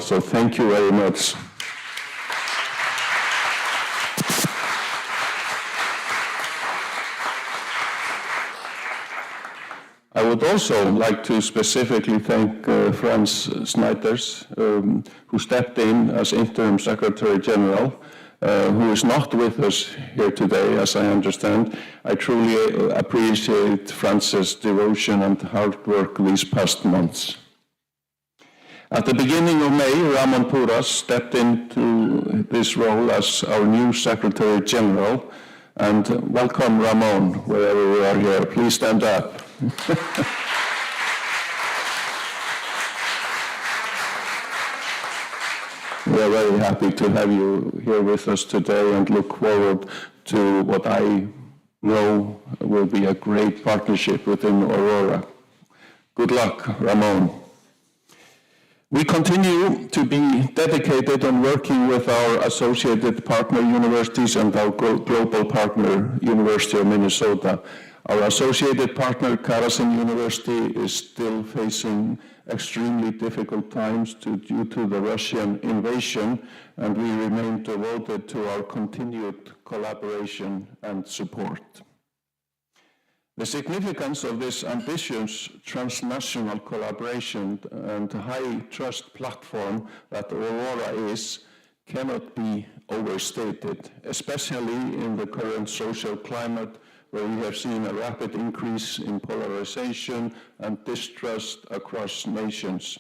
So thank you very much. I would also like to specifically thank Franz Snijders, who stepped in as Interim Secretary General, who is not with us here today, as I understand. I truly appreciate Franz's devotion and hard work these past months. At the beginning of May, Ramon Pouras stepped into this role as our new Secretary General. And welcome, Ramon, wherever you are here. Please stand up. We are very happy to have you here with us today and look forward to what I know will be a great partnership within Aurora. Good luck, Ramon. We continue to be dedicated on working with our associated partner universities and our global partner, University of Minnesota. Our associated partner, Karasin University, is still facing extremely difficult times due to the Russian invasion, and we remain devoted to our continued collaboration and support. The significance of this ambitious transnational collaboration and high trust platform that Aurora is cannot be overstated, especially in the current social climate where we have seen a rapid increase in polarization and distrust across nations.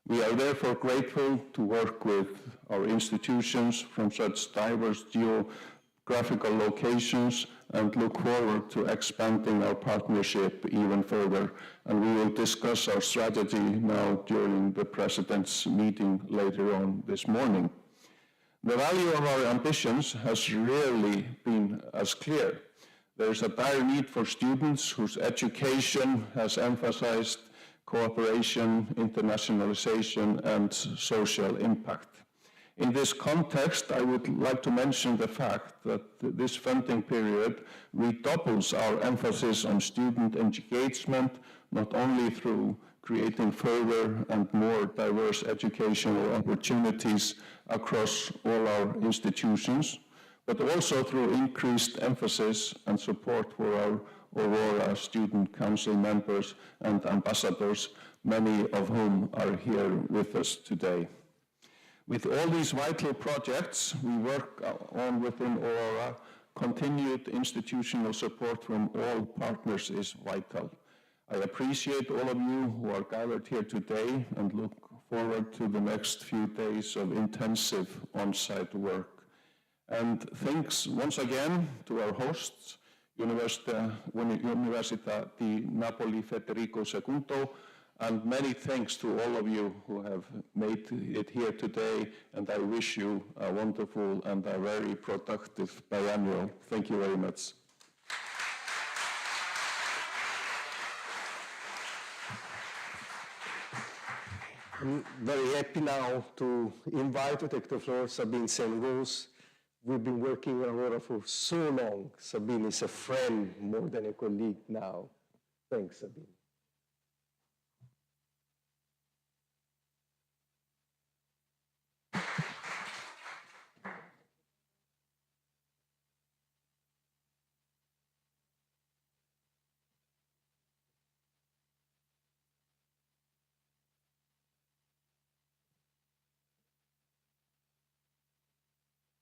We are therefore grateful to work with our institutions from such diverse geographical locations and look forward to expanding our partnership even further. And we will discuss our strategy now during the President's meeting later on this morning. The value of our ambitions has rarely been as clear. There is a dire need for students whose education has emphasized cooperation, internationalization, and social impact. In this context, I would like to mention the fact that this funding period redoubles our emphasis on student engagement, not only through creating further and more diverse educational opportunities across all our institutions, but also through increased emphasis and support for our Aurora Student Council members and ambassadors, many of whom are here with us today. With all these vital projects we work on within Aurora, continued institutional support from all partners is vital. I appreciate all of you who are gathered here today and look forward to the next few days of intensive on-site work. And thanks once again to our hosts, Università di Napoli Federico II, and many thanks to all of you who have made it here today, and I wish you a wonderful and a very productive biannual. Thank you very much. I'm very happy now to invite to take the floor Sabine Sen-Rose. We've been working with Aurora for so long. Sabine is a friend more than a colleague now. Thanks, Sabine.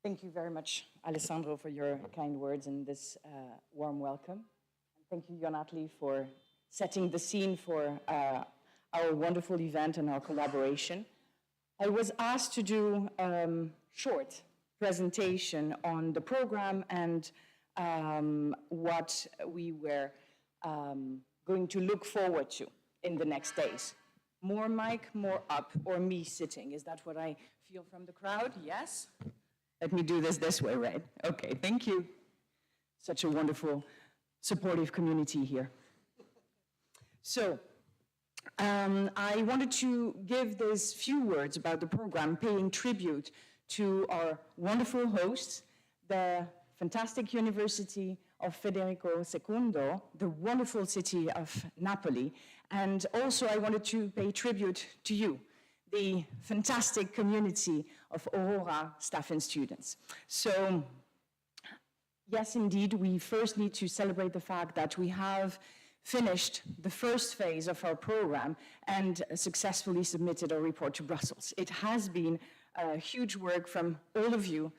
Thank you very much, Alessandro, for your kind words and this warm welcome. And thank you, Jon Atli, for setting the scene for our wonderful event and our collaboration. I was asked to do a short presentation on the program and what we were going to look forward to in the next days. More mic, more up, or me sitting. Is that what I feel from the crowd? Yes? Let me do this way, right? Okay, thank you. Such a wonderful, supportive community here. So, I wanted to give these few words about the program, paying tribute to our wonderful hosts, the fantastic University of Federico II, the wonderful city of Napoli, and also I wanted to pay tribute to you, the fantastic community of Aurora staff and students. So, yes, indeed, we first need to celebrate the fact that we have finished the first phase of our program and successfully submitted our report to Brussels. It has been huge work from all of you,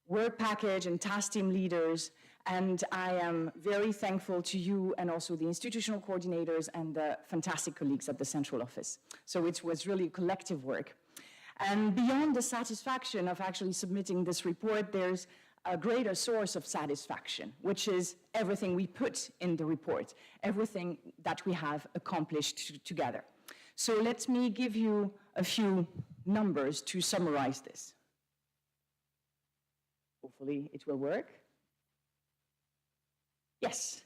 work package and task team leaders, and I am very thankful to you and also the institutional coordinators and the fantastic colleagues at the central office. So it was really collective work. And beyond the satisfaction of actually submitting this report, there's a greater source of satisfaction, which is everything we put in the report, everything that we have accomplished together. So let me give you a few numbers to summarize this. Hopefully it will work. Yes.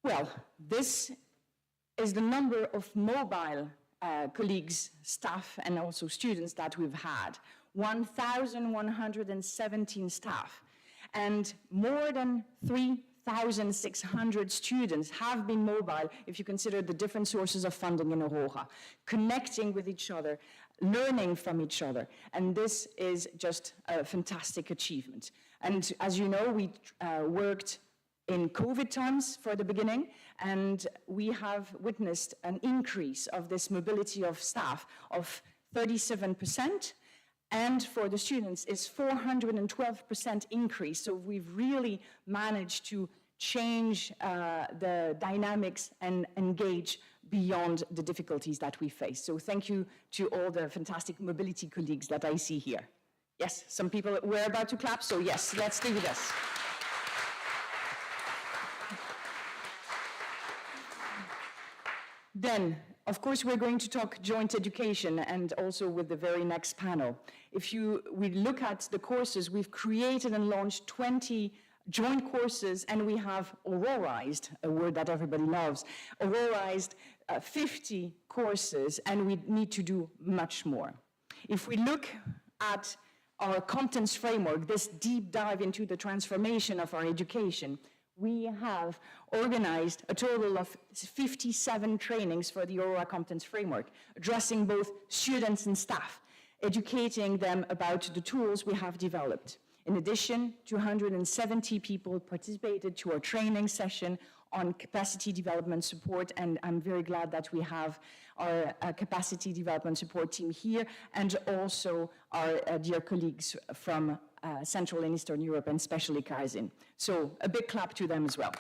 Well, this is the number of mobile colleagues, staff, and also students that we've had. 1,117 staff, and more than 3,600 students have been mobile, if you consider the different sources of funding in Aurora, connecting with each other, learning from each other, and this is just a fantastic achievement. And as you know, we worked in COVID times for the beginning, and we have witnessed an increase of this mobility of staff of 37%, and for the students is 412% increase. So we've really managed to change the dynamics and engage beyond the difficulties that we face. So thank you to all the fantastic mobility colleagues that I see here. Yes, some people were about to clap, so yes, let's do this. Then, of course, we're going to talk joint education and also with the very next panel. If we look at the courses, we've created and launched 20 joint courses, and we have Aurorized, a word that everybody loves, Aurorized 50 courses, and we need to do much more. If we look at our competence framework, this deep dive into the transformation of our education, we have organized a total of 57 trainings for the Aurora Competence Framework, addressing both students and staff, educating them about the tools we have developed. In addition, 270 people participated to our training session on capacity development support, and I'm very glad that we have our capacity development support team here, and also our dear colleagues from Central and Eastern Europe, and especially Kaizen. So a big clap to them as well.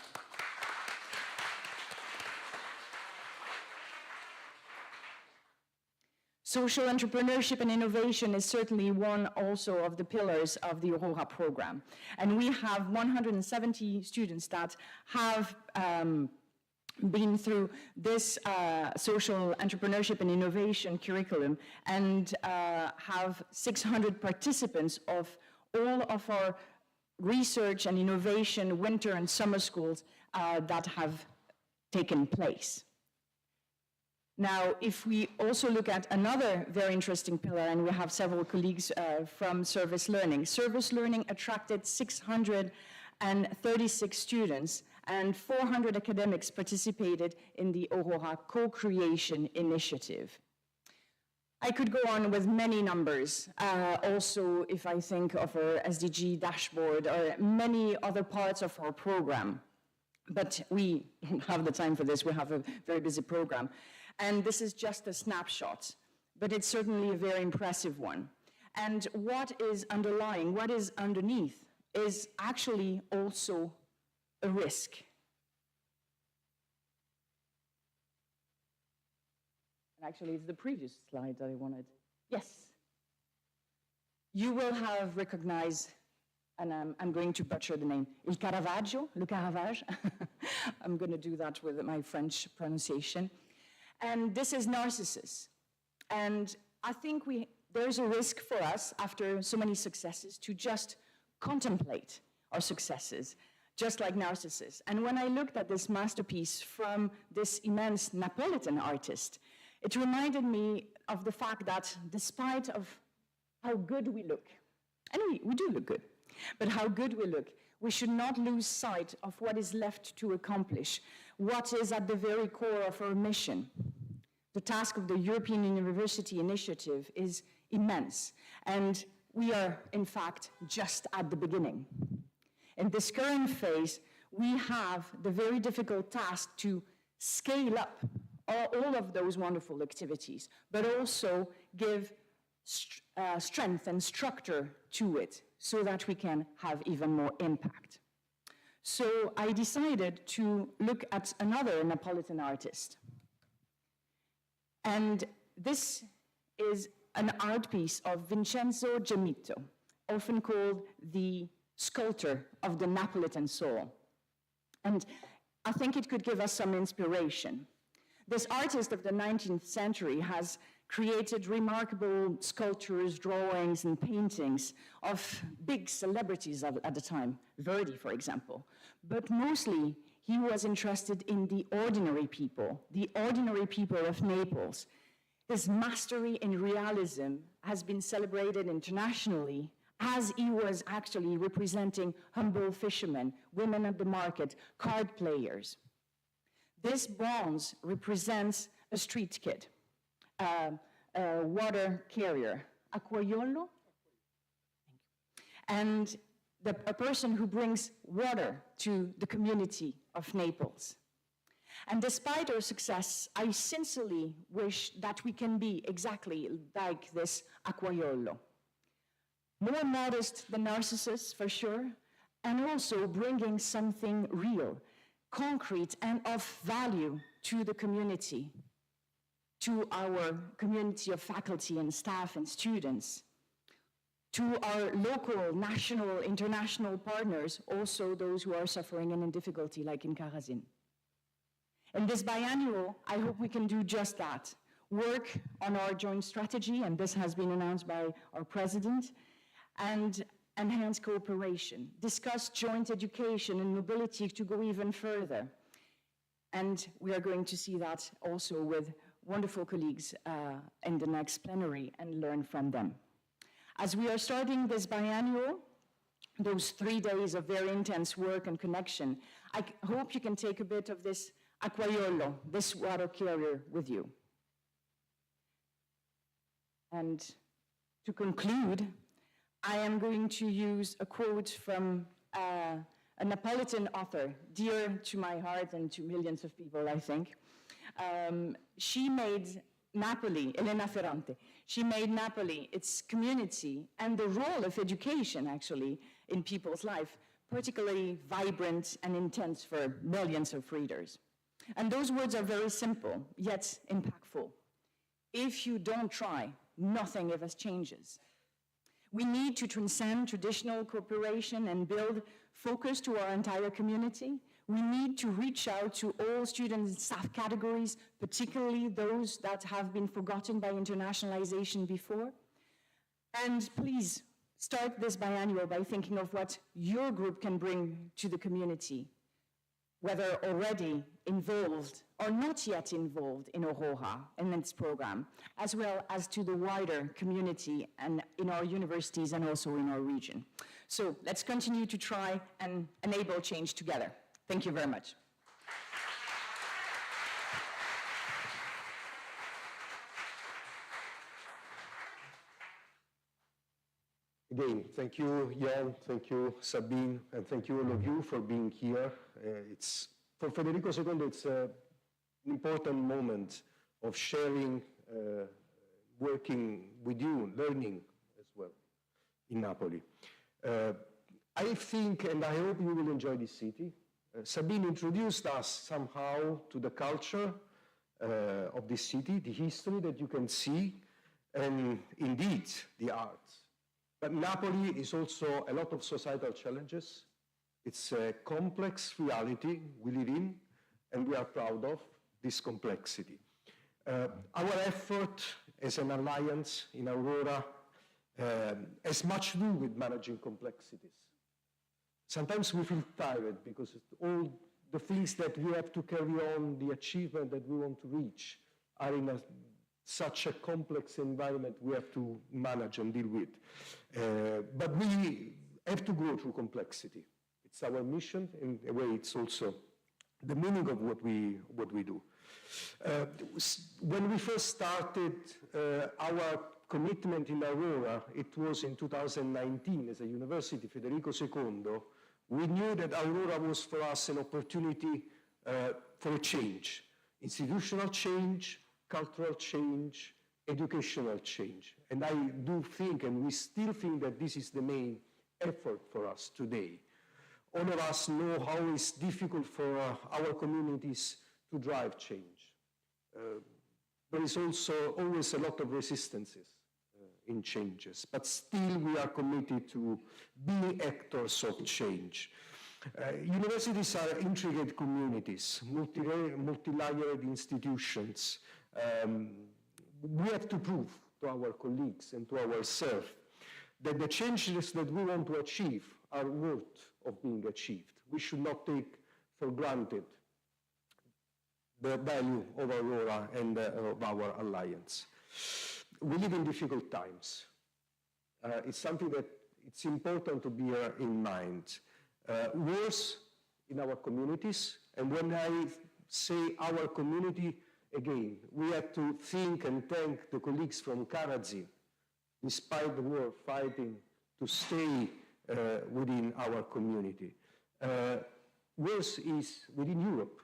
Social entrepreneurship and innovation is certainly one also of the pillars of the Aurora program. And we have 170 students that have been through this social entrepreneurship and innovation curriculum, and have 600 participants of all of our research and innovation winter and summer schools that have taken place. Now, if we also look at another very interesting pillar, and we have several colleagues from service learning. Service learning attracted 636 students, and 400 academics participated in the Aurora Co-Creation Initiative. I could go on with many numbers, also if I think of our SDG dashboard or many other parts of our program. But we don't have the time for this, we have a very busy program. And this is just a snapshot, but it's certainly a very impressive one. And what is underlying, what is underneath, is actually also a risk. Actually, it's the previous slide that I wanted. Yes. You will have recognized, and I'm going to butcher the name, Le Caravage. I'm going to do that with my French pronunciation. And this is Narcissus. And I think there's a risk for us, after so many successes, to just contemplate our successes, just like Narcissus. And when I looked at this masterpiece from this immense Neapolitan artist, it reminded me of the fact that despite of how good we look, and we do look good, but how good we look, we should not lose sight of what is left to accomplish, what is at the very core of our mission. the task of the European University Initiative is immense, and we are, in fact, just at the beginning. In this current phase, we have the very difficult task to scale up all of those wonderful activities, but also give strength and structure to it so that we can have even more impact. So I decided to look at another Neapolitan artist. And this is an art piece of Vincenzo Gemito, often called the sculptor of the Neapolitan soul. And I think it could give us some inspiration. This artist of the 19th century has created remarkable sculptures, drawings, and paintings of big celebrities at the time, Verdi, for example. But mostly, he was interested in the ordinary people of Naples. His mastery in realism has been celebrated internationally, as he was actually representing humble fishermen, women at the market, card players. This bronze represents a street kid, a water carrier, acquaiolo, and a person who brings water to the community of Naples. And despite our success, I sincerely wish that we can be exactly like this acquaiolo. More modest than Narcissus, for sure, and also bringing something real, concrete, and of value to the community, to our community of faculty and staff and students, to our local, national, international partners, also those who are suffering and in difficulty, like in Karazin. In this biannual, I hope we can do just that. Work on our joint strategy, and this has been announced by our president, and enhance cooperation, discuss joint education and mobility to go even further. And we are going to see that also with wonderful colleagues in the next plenary and learn from them. As we are starting this biannual, those 3 days of very intense work and connection, I hope you can take a bit of this acquaiolo, this water carrier, with you. And to conclude, I am going to use a quote from a Neapolitan author, dear to my heart and to millions of people, I think. She made Napoli, Elena Ferrante, she made Napoli, its community, and the role of education, actually, in people's life, particularly vibrant and intense for millions of readers. And those words are very simple, yet impactful. If you don't try, nothing ever changes. We need to transcend traditional cooperation and build focus to our entire community. We need to reach out to all students and staff categories, particularly those that have been forgotten by internationalization before. And please start this biannual by thinking of what your group can bring to the community, whether already involved or not yet involved in Aurora and its program, as well as to the wider community and in our universities and also in our region. So let's continue to try and enable change together. Thank you very much. Again, thank you, Jan, thank you, Sabine, and thank you all of you for being here. For Federico II, it's an important moment of sharing, working with you, learning as well in Napoli. I think, and I hope you will enjoy this city. Sabine introduced us somehow to the culture of this city, the history that you can see, and indeed, the art. But Napoli is also a lot of societal challenges. It's a complex reality we live in, and we are proud of this complexity. Our effort as an alliance in Aurora has much to do with managing complexities. Sometimes we feel tired because all the things that we have to carry on, the achievement that we want to reach, are in such a complex environment we have to manage and deal with. But we have to go through complexity. It's our mission. In a way, it's also the meaning of what we do. When we first started our commitment in Aurora, it was in 2019 as a university, Federico II, we knew that Aurora was for us an opportunity for a change, institutional change, cultural change, educational change. And I do think, and we still think, that this is the main effort for us today. All of us know how it's difficult for our communities to drive change. There is also always a lot of resistances in changes, but still we are committed to be actors of change. Universities are intricate communities, multi-layered institutions. We have to prove to our colleagues and to ourselves that the changes that we want to achieve are worth of being achieved. We should not take for granted the value of Aurora and of our alliance. We live in difficult times. It's something that it's important to bear in mind. Wars in our communities, and when I say our community, again, we have to think and thank the colleagues from Karadzic, despite the war, fighting to stay within our community. Worse is within Europe.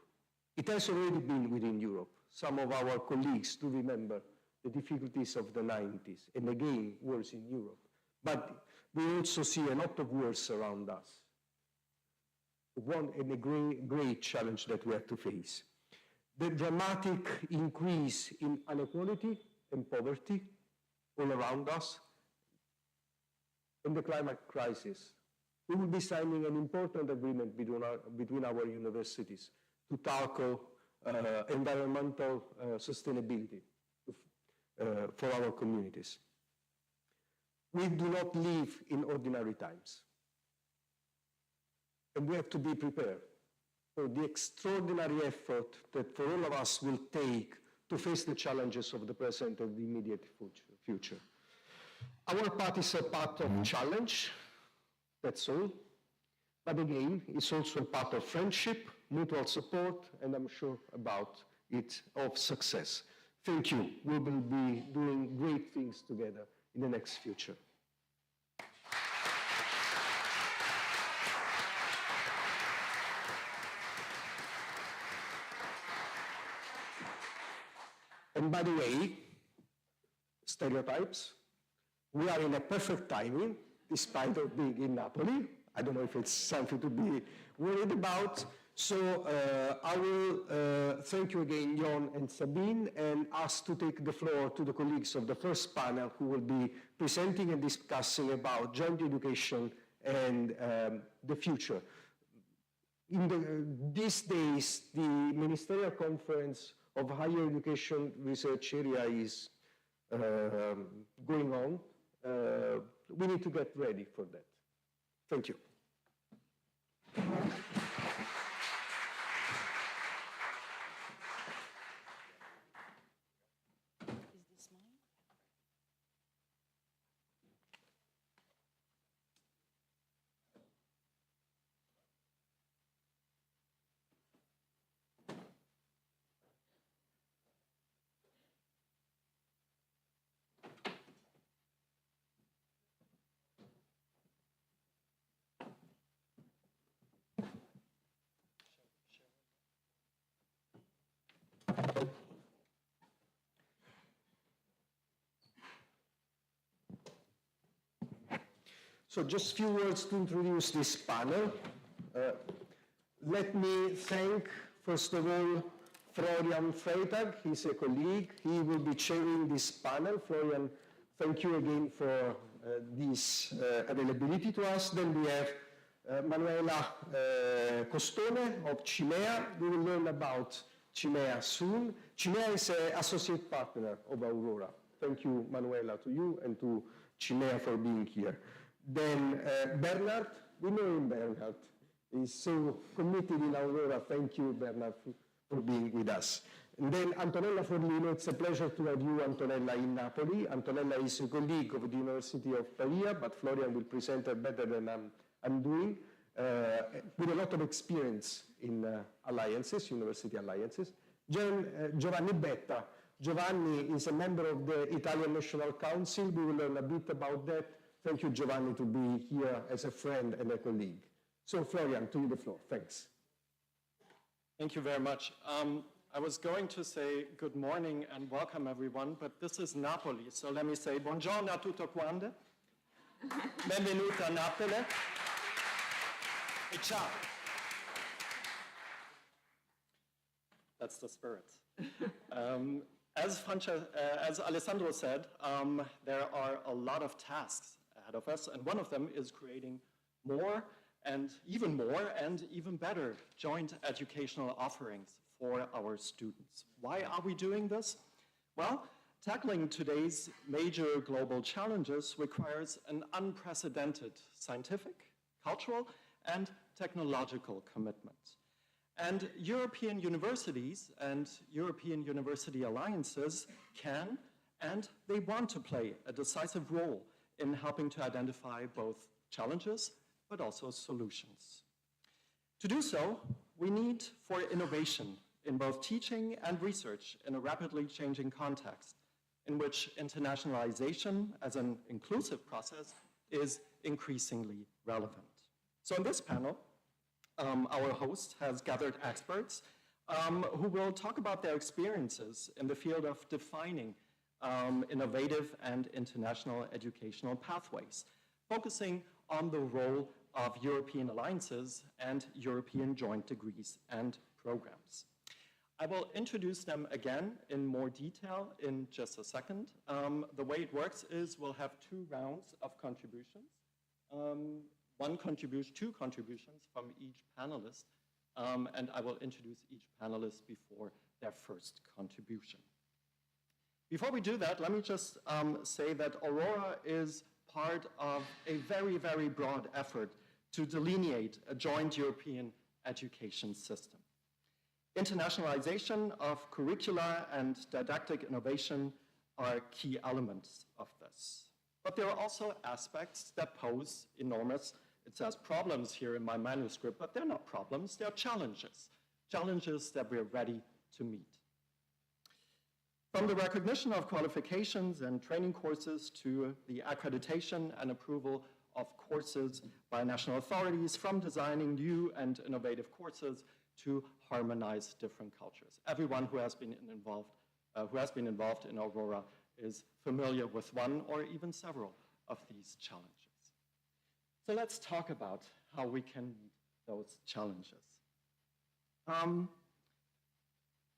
It has already been within Europe. Some of our colleagues do remember the difficulties of the 90s, and again, wars in Europe. But we also see a lot of wars around us. One and a great challenge that we have to face. The dramatic increase in inequality and poverty all around us, and the climate crisis. We will be signing an important agreement between our universities to tackle environmental sustainability for our communities. We do not live in ordinary times. And we have to be prepared for the extraordinary effort that for all of us will take to face the challenges of the present and the immediate future. Our part is a part of challenge, that's all. But again, it's also a part of friendship, mutual support, and I'm sure about it, of success. Thank you. We will be doing great things together in the next future. And by the way, stereotypes, we are in a perfect timing, despite of being in Napoli. I don't know if it's something to be worried about. So I will thank you again, Jon and Sabine, and ask to take the floor to the colleagues of the first panel who will be presenting and discussing about joint education and the future. These days, the Ministerial Conference of Higher Education Research Area is going on. We need to get ready for that. Thank you. So just a few words to introduce this panel. Let me thank, first of all, Florian Freitag. He's a colleague. He will be chairing this panel. Florian, thank you again for this availability to us. Then we have Manuela Costone of CIMEA. We will learn about CIMEA soon. CIMEA is an associate partner of Aurora. Thank you, Manuela, to you and to CIMEA for being here. Then Bernard, we know him, Bernard. He's so committed in Aurora. Thank you, Bernard, for being with us. And then Antonella Forlino, it's a pleasure to have you, Antonella, in Napoli. Antonella is a colleague of the University of Pavia, but Florian will present her better than I'm doing, with a lot of experience in alliances, university alliances. Giovanni Betta. Giovanni is a member of the Italian National Council. We will learn a bit about that. Thank you, Giovanni, to be here as a friend and a colleague. So, Florian, to you the floor. Thanks. Thank you very much. I was going to say good morning and welcome everyone, but this is Napoli, so let me say buongiorno a tutto quanto. Benvenuto a Napoli. E ciao. That's the spirit. As Alessandro said, there are a lot of tasks ahead of us, and one of them is creating more and even better joint educational offerings for our students. Why are we doing this? Well, tackling today's major global challenges requires an unprecedented scientific, cultural, and technological commitment. And European universities and European university alliances can and they want to play a decisive role in helping to identify both challenges but also solutions. To do so, we need for innovation in both teaching and research in a rapidly changing context in which internationalization as an inclusive process is increasingly relevant. So in this panel, our host has gathered experts who will talk about their experiences in the field of defining innovative and international educational pathways, focusing on the role of European alliances and European joint degrees and programs. I will introduce them again in more detail in just a second. The way it works is we'll have 2 rounds of contributions. Two contributions from each panelist, and I will introduce each panelist before their first contribution. Before we do that, let me just say that Aurora is part of a very, very broad effort to delineate a joint European education system. Internationalization of curricula and didactic innovation are key elements of this. But there are also aspects that pose enormous, it says problems here in my manuscript, but they're not problems, they're challenges. Challenges that we're ready to meet. From the recognition of qualifications and training courses to the accreditation and approval of courses by national authorities, from designing new and innovative courses to harmonize different cultures. Everyone who has been involved in Aurora is familiar with one or even several of these challenges. So let's talk about how we can meet those challenges.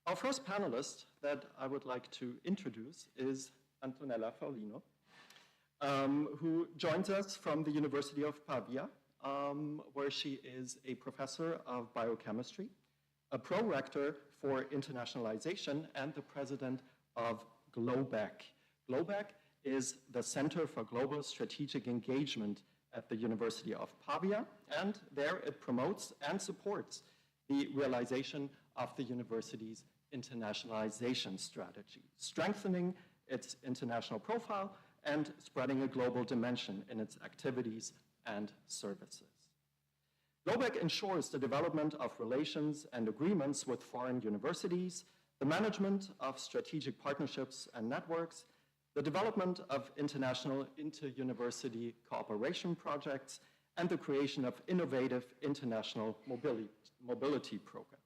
Our first panelist that I would like to introduce is Antonella Faulino, who joins us from the University of Pavia, where she is a professor of biochemistry, a pro-rector for internationalization, and the president of GLOBEC. GLOBEC is the Center for Global Strategic Engagement at the University of Pavia, and there it promotes and supports the realization of the university's internationalization strategy, strengthening its international profile and spreading a global dimension in its activities and services. GLOBEC ensures the development of relations and agreements with foreign universities, the management of strategic partnerships and networks, the development of international inter-university cooperation projects, and the creation of innovative international mobility programs.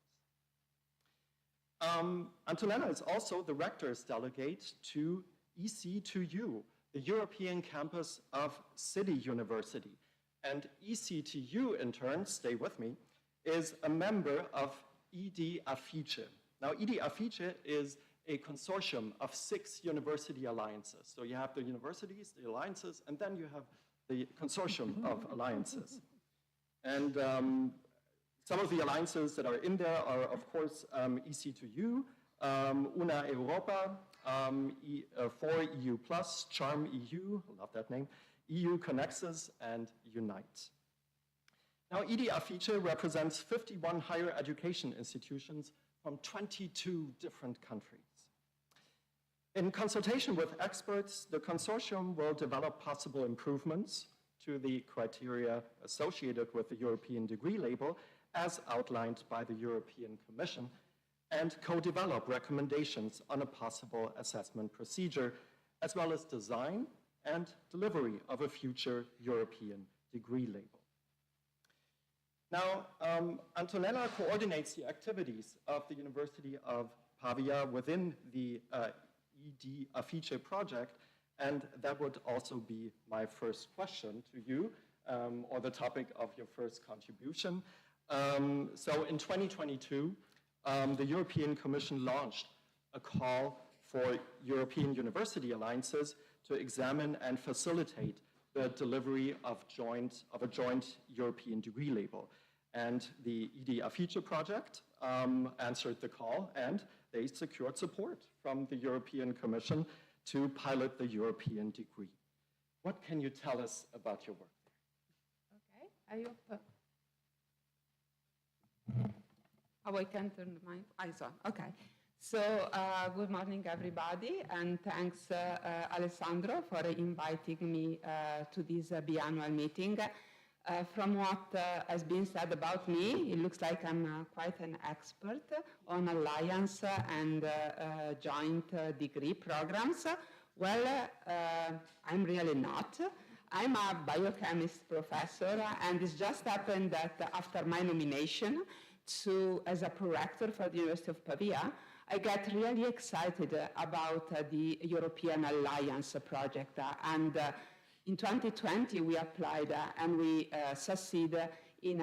Antonella is also the rector's delegate to EC2U, the European campus of City University. And EC2U, in turn, stay with me, is a member of ED Affice. Now, ED Affice is a consortium of 6 university alliances. So you have the universities, the alliances, and then you have the consortium of alliances. And some of the alliances that are in there are, of course, EC2U, Una Europa, 4EU+, Charm EU, love that name, EU Connexus, and Unite. Now, ED Affice represents 51 higher education institutions from 22 different countries. In consultation with experts, the consortium will develop possible improvements to the criteria associated with the European degree label as outlined by the European Commission, and co-develop recommendations on a possible assessment procedure, as well as design and delivery of a future European degree label. Now, Antonella coordinates the activities of the University of Pavia within the ED Affice project, and that would also be my first question to you, or the topic of your first contribution. So in 2022, the European Commission launched a call for European university alliances to examine and facilitate the delivery of a joint European degree label. And the ED Affice project answered the call, and they secured support from the European Commission to pilot the European degree. What can you tell us about your work? Okay, I hope. I can turn the mic. I saw. Okay. So, good morning, everybody, and thanks, Alessandro, for inviting me to this biannual meeting. From what has been said about me, it looks like I'm quite an expert on alliance and joint degree programs. Well, I'm really not. I'm a biochemist professor, and it's just happened that after my nomination as a prorector for the University of Pavia, I get really excited about the European Alliance project. And in 2020, we applied and we succeeded in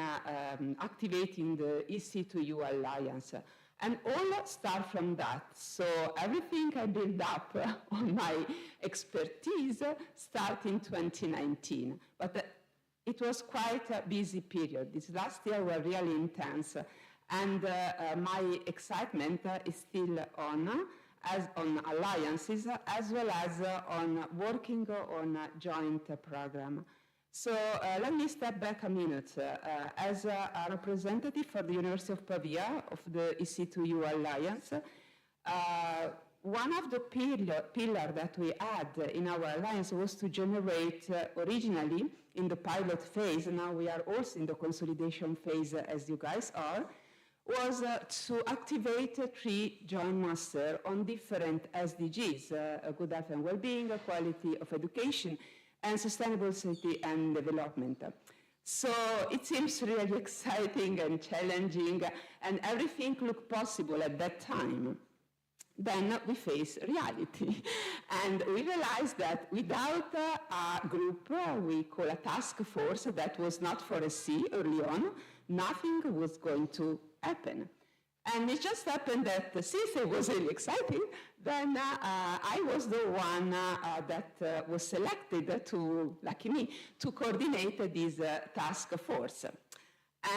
activating the EC2U Alliance. And all start from that. So everything I built up on my expertise started in 2019. But it was quite a busy period. This last year were really intense. And my excitement is still on alliances, as well as on working on a joint program. So let me step back a minute. As a representative for the University of Pavia of the EC2U Alliance, one of the pillars that we had in our alliance was to generate originally in the pilot phase, now we are also in the consolidation phase as you guys are, was to activate 3 joint masters on different SDGs, good health and well-being, quality of education, and sustainable safety and development. So it seems really exciting and challenging, and everything looked possible at that time. Then we face reality, and we realized that without a group we call a task force that was not foreseen early on, nothing was going to happen. And it just happened that since it was really exciting, then I was the one that was selected to, lucky me, to coordinate this task force.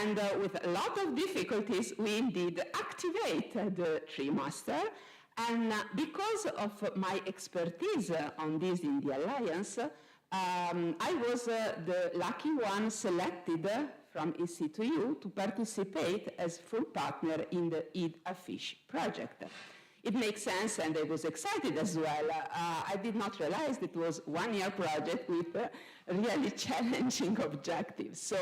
And with a lot of difficulties, we indeed activated the 3 masters. And because of my expertise on this in the Alliance, I was the lucky one selected from EC2U to participate as full partner in the ED Affice project. It makes sense, and I was excited as well. I did not realize it was a 1-year project with really challenging objectives. So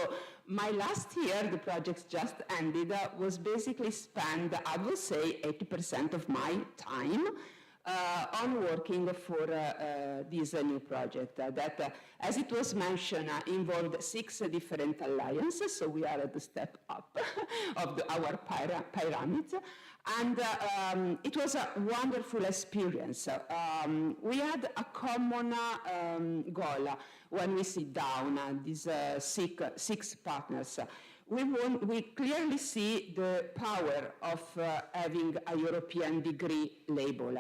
my last year, the project just ended, was basically spent, I would say, 80% of my time on working for this new project that, as it was mentioned, involved 6 different alliances, so we are at the step up of our pyramid. And it was a wonderful experience. We had a common goal when we sit down, these 6 partners. We clearly see the power of having a European degree label.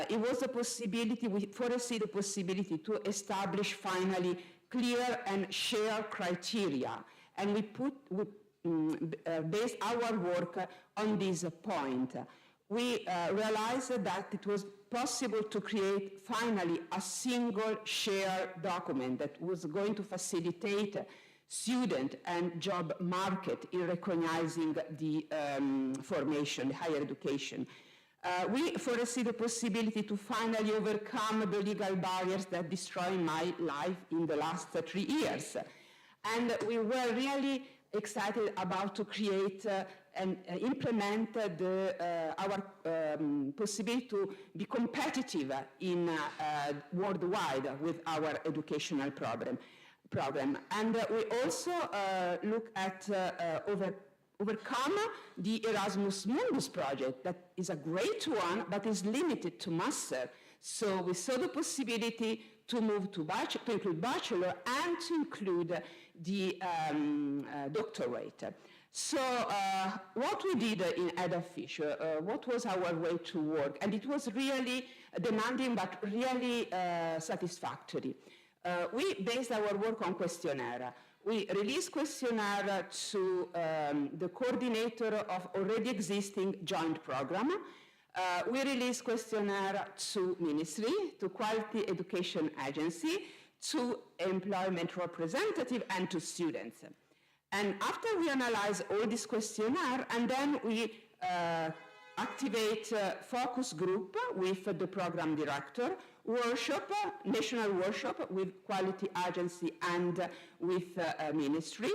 It was a possibility, we foresee the possibility to establish finally clear and shared criteria. And we based our work on this point. We realized that it was possible to create finally a single shared document that was going to facilitate student and job market in recognizing the formation, higher education. We foresee the possibility to finally overcome the legal barriers that destroyed my life in the last 3 years. And we were really excited about to create and implement our possibility to be competitive in worldwide with our educational program. And we also look at overcome the Erasmus Mundus project that is a great one, but is limited to master. So we saw the possibility to move to include bachelor and to include the doctorate. So what we did in Head of Fish, what was our way to work? And it was really demanding, but really satisfactory. We based our work on questionnaire. We released questionnaire to the coordinator of already existing joint program. We released questionnaire to ministry, to quality education agency, to employment representative, and to students. And after we analyze all this questionnaire, and then we activate focus group with the program director, workshop, national workshop with quality agency and with ministry.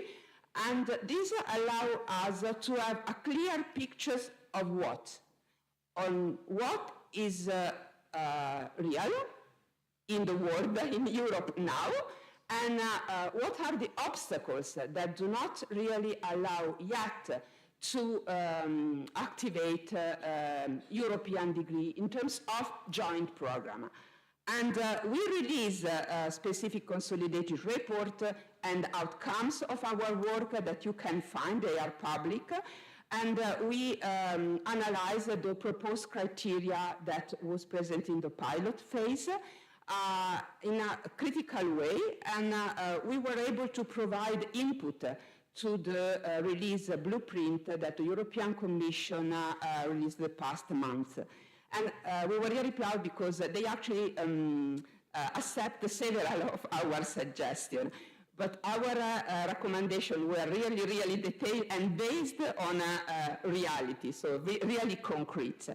And these allow us to have a clear picture of what? On what is real in the world, in Europe now, and what are the obstacles that do not really allow yet to activate European degree in terms of joint program. And we release a specific consolidated report and outcomes of our work that you can find, they are public. And we analyze the proposed criteria that was present in the pilot phase in a critical way, and we were able to provide input to the release blueprint that the European Commission released the past month. And we were really proud because they actually accept several of our suggestions. But our recommendations were really, really detailed and based on reality, so really concrete.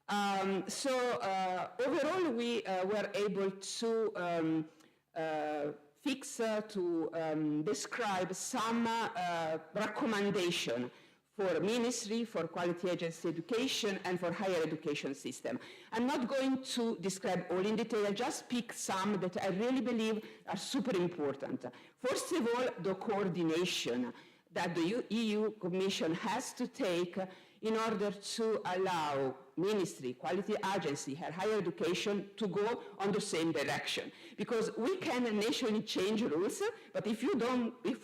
Overall, we were able to describe some recommendation for ministry, for quality agency education, and for higher education system. I'm not going to describe all in detail, I'll just pick some that I really believe are super important. First of all, the coordination that the EU Commission has to take in order to allow ministry, quality agency, and higher education to go on the same direction. Because we can nationally change rules, but if we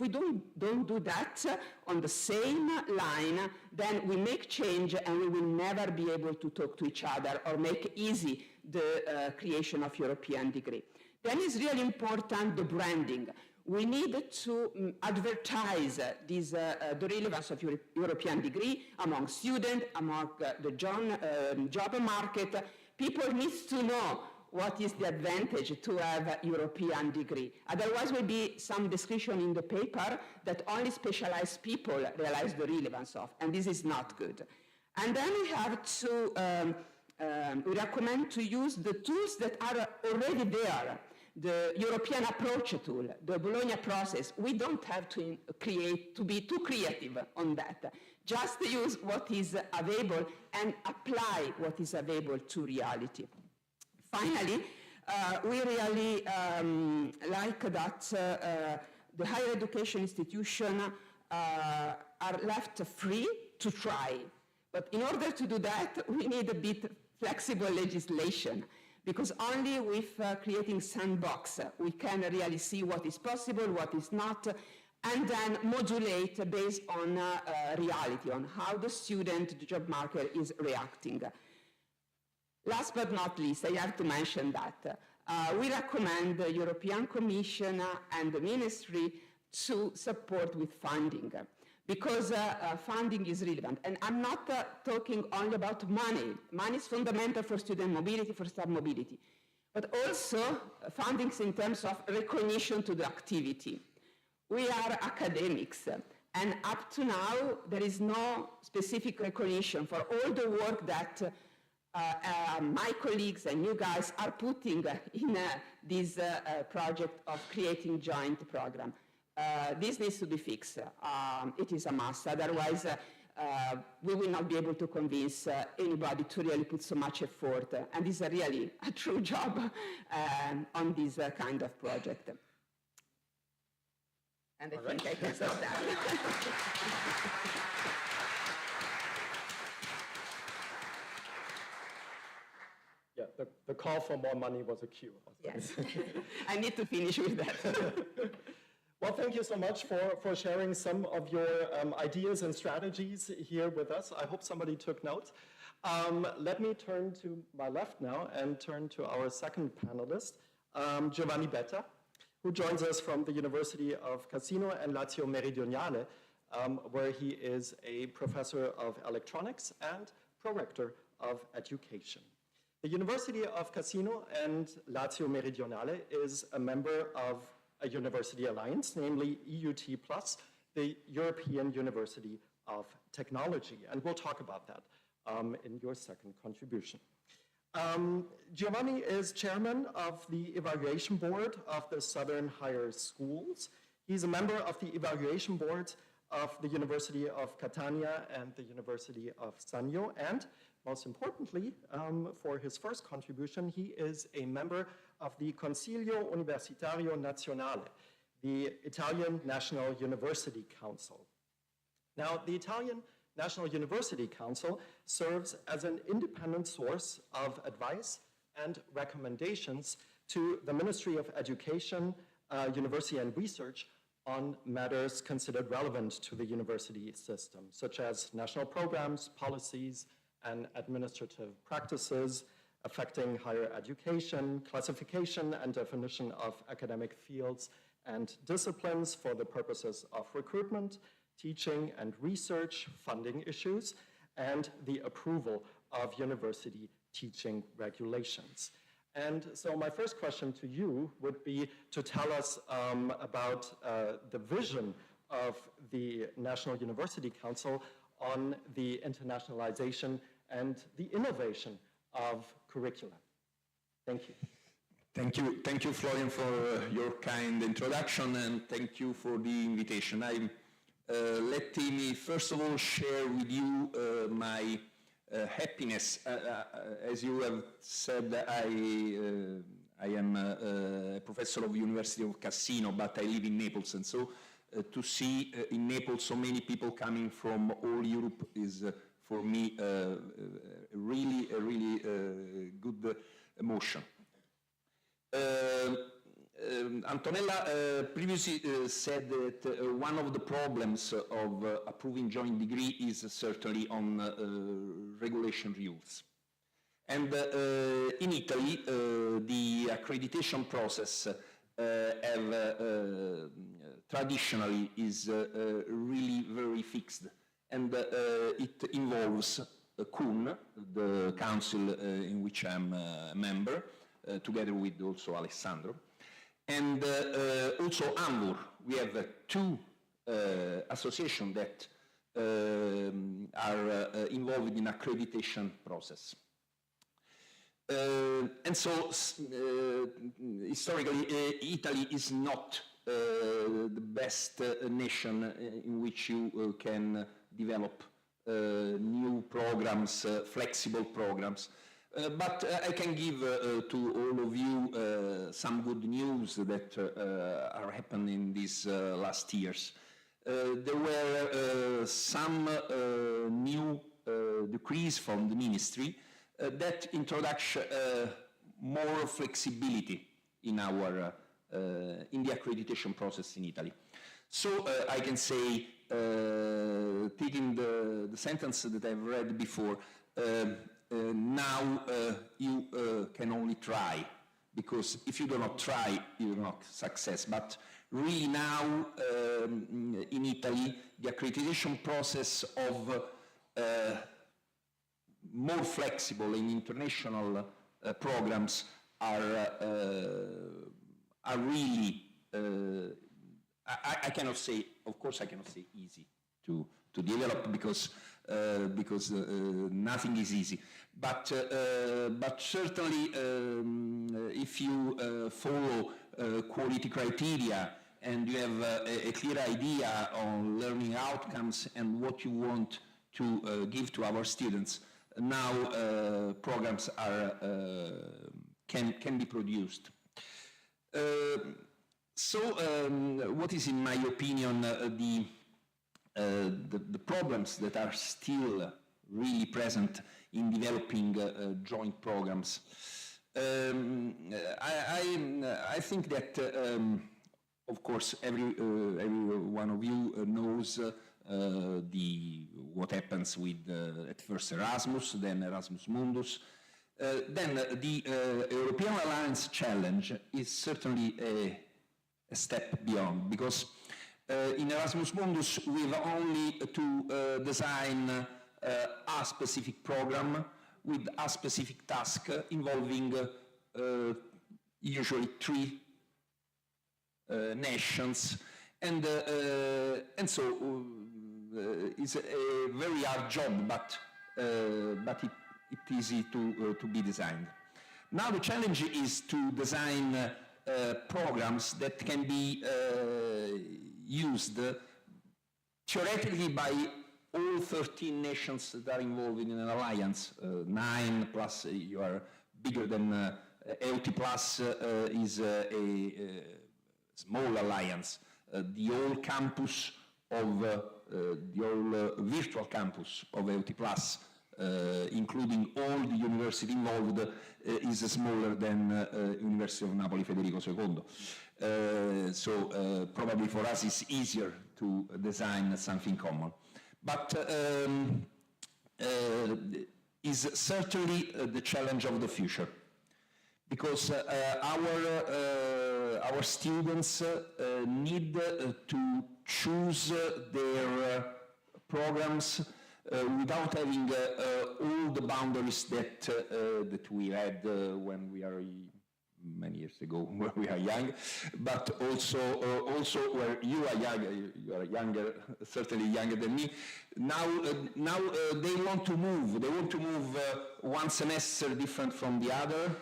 don't do that on the same line, then we make change and we will never be able to talk to each other or make easy the creation of European degree. Then it's really important the branding. We need to advertise the relevance of European degree among students, among the job market. People need to know what is the advantage to have a European degree. Otherwise, will be some description in the paper that only specialized people realize the relevance of, and this is not good. And then we have to, we recommend to use the tools that are already there. The European approach tool, the Bologna process, we don't have to be too creative on that. Just use what is available and apply what is available to reality. Finally, we really like that the higher education institutions are left free to try. But in order to do that, we need a bit flexible legislation. Because only with creating sandbox, we can really see what is possible, what is not, and then modulate based on reality, on how the student, the job market is reacting. Last but not least, I have to mention that we recommend the European Commission and the Ministry to support with funding. Because funding is relevant. And I'm not talking only about money. Money is fundamental for student mobility, for staff mobility. But also fundings in terms of recognition to the activity. We are academics, and up to now, there is no specific recognition for all the work that my colleagues and you guys are putting in this project of creating joint program. this needs to be fixed. It is a must. Otherwise, we will not be able to convince anybody to really put so much effort. And this is really a true job on this kind of project. And I think I can stop that. Yeah, the call for more money was a cue. Yes, I need to finish with that. Well, thank you so much for sharing some of your ideas and strategies here with us. I hope somebody took notes. Let me turn to my left now and turn to our second panelist, Giovanni Betta, who joins us from the University of Cassino and Lazio Meridionale, where he is a professor of electronics and prorector of education. The University of Cassino and Lazio Meridionale is a member of a university alliance, namely EUT+, the European University of Technology. And we'll talk about that in your second contribution. Giovanni is chairman of the evaluation board of the Southern Higher Schools. He's a member of the evaluation boards of the University of Catania and the University of Sogno, and most importantly, for his first contribution, he is a member of the Consiglio Universitario Nazionale, the Italian National University Council. Now, the Italian National University Council serves as an independent source of advice and recommendations to the Ministry of Education, University and Research on matters considered relevant to the university system, such as national programs, policies, and administrative practices affecting higher education, classification and definition of academic fields and disciplines for the purposes of recruitment, teaching and research, funding issues, and the approval of university teaching regulations. And so my first question to you would be to tell us about the vision of the National University Council on the internationalization and the innovation of curricula. Thank you. Thank you, Florian, for your kind introduction, and thank you for the invitation. Let me first of all share with you my happiness. As you have said, I am a professor of the University of Cassino, but I live in Naples, and so to see in Naples so many people coming from all Europe is for me a really good emotion. Antonella previously said that one of the problems of approving joint degree is certainly on regulation rules. And in Italy, the accreditation process traditionally is really very fixed. And it involves CUN, the council in which I'm a member, together with also Alessandro, and also ANVUR. We have two associations that are involved in accreditation process. And so, historically, Italy is not the best nation in which you can develop new programs, flexible programs. But I can give to all of you some good news that are happening in these last years. There were some new decrees from the ministry that introduce more flexibility in our in the accreditation process in Italy. So I can say, taking the sentence that I've read before, now you can only try, because if you do not try, you will not success. But really now, in Italy, the accreditation process of more flexible and international programs are really, I cannot say, of course I cannot say easy to develop, because nothing is easy. But certainly, if you follow quality criteria and you have a clear idea on learning outcomes and what you want to give to our students, now programs are, can be produced. What is, in my opinion, the problems that are still really present in developing joint programs? I think that, of course, every one of you knows what happens with at first Erasmus, then Erasmus Mundus. Then the European Alliance Challenge is certainly a step beyond, because in Erasmus Mundus we've only to design a specific program with a specific task involving usually 3 nations, and so it's a very hard job, but it's easy to be designed. Now the challenge is to design programs that can be used theoretically by all 13 nations that are involved in an alliance. 9 plus you are bigger than EUT plus is a small alliance. The whole campus of the whole virtual campus of EUT plus, including all the university involved, is smaller than University of Napoli Federico II. So probably for us it's easier to design something common. But is certainly the challenge of the future, because our students need to choose their programs without having all the boundaries that we had when we are many years ago, when we are young, but also where you are young. You are younger, certainly younger than me. Now they want to move. They want to move one semester different from the other.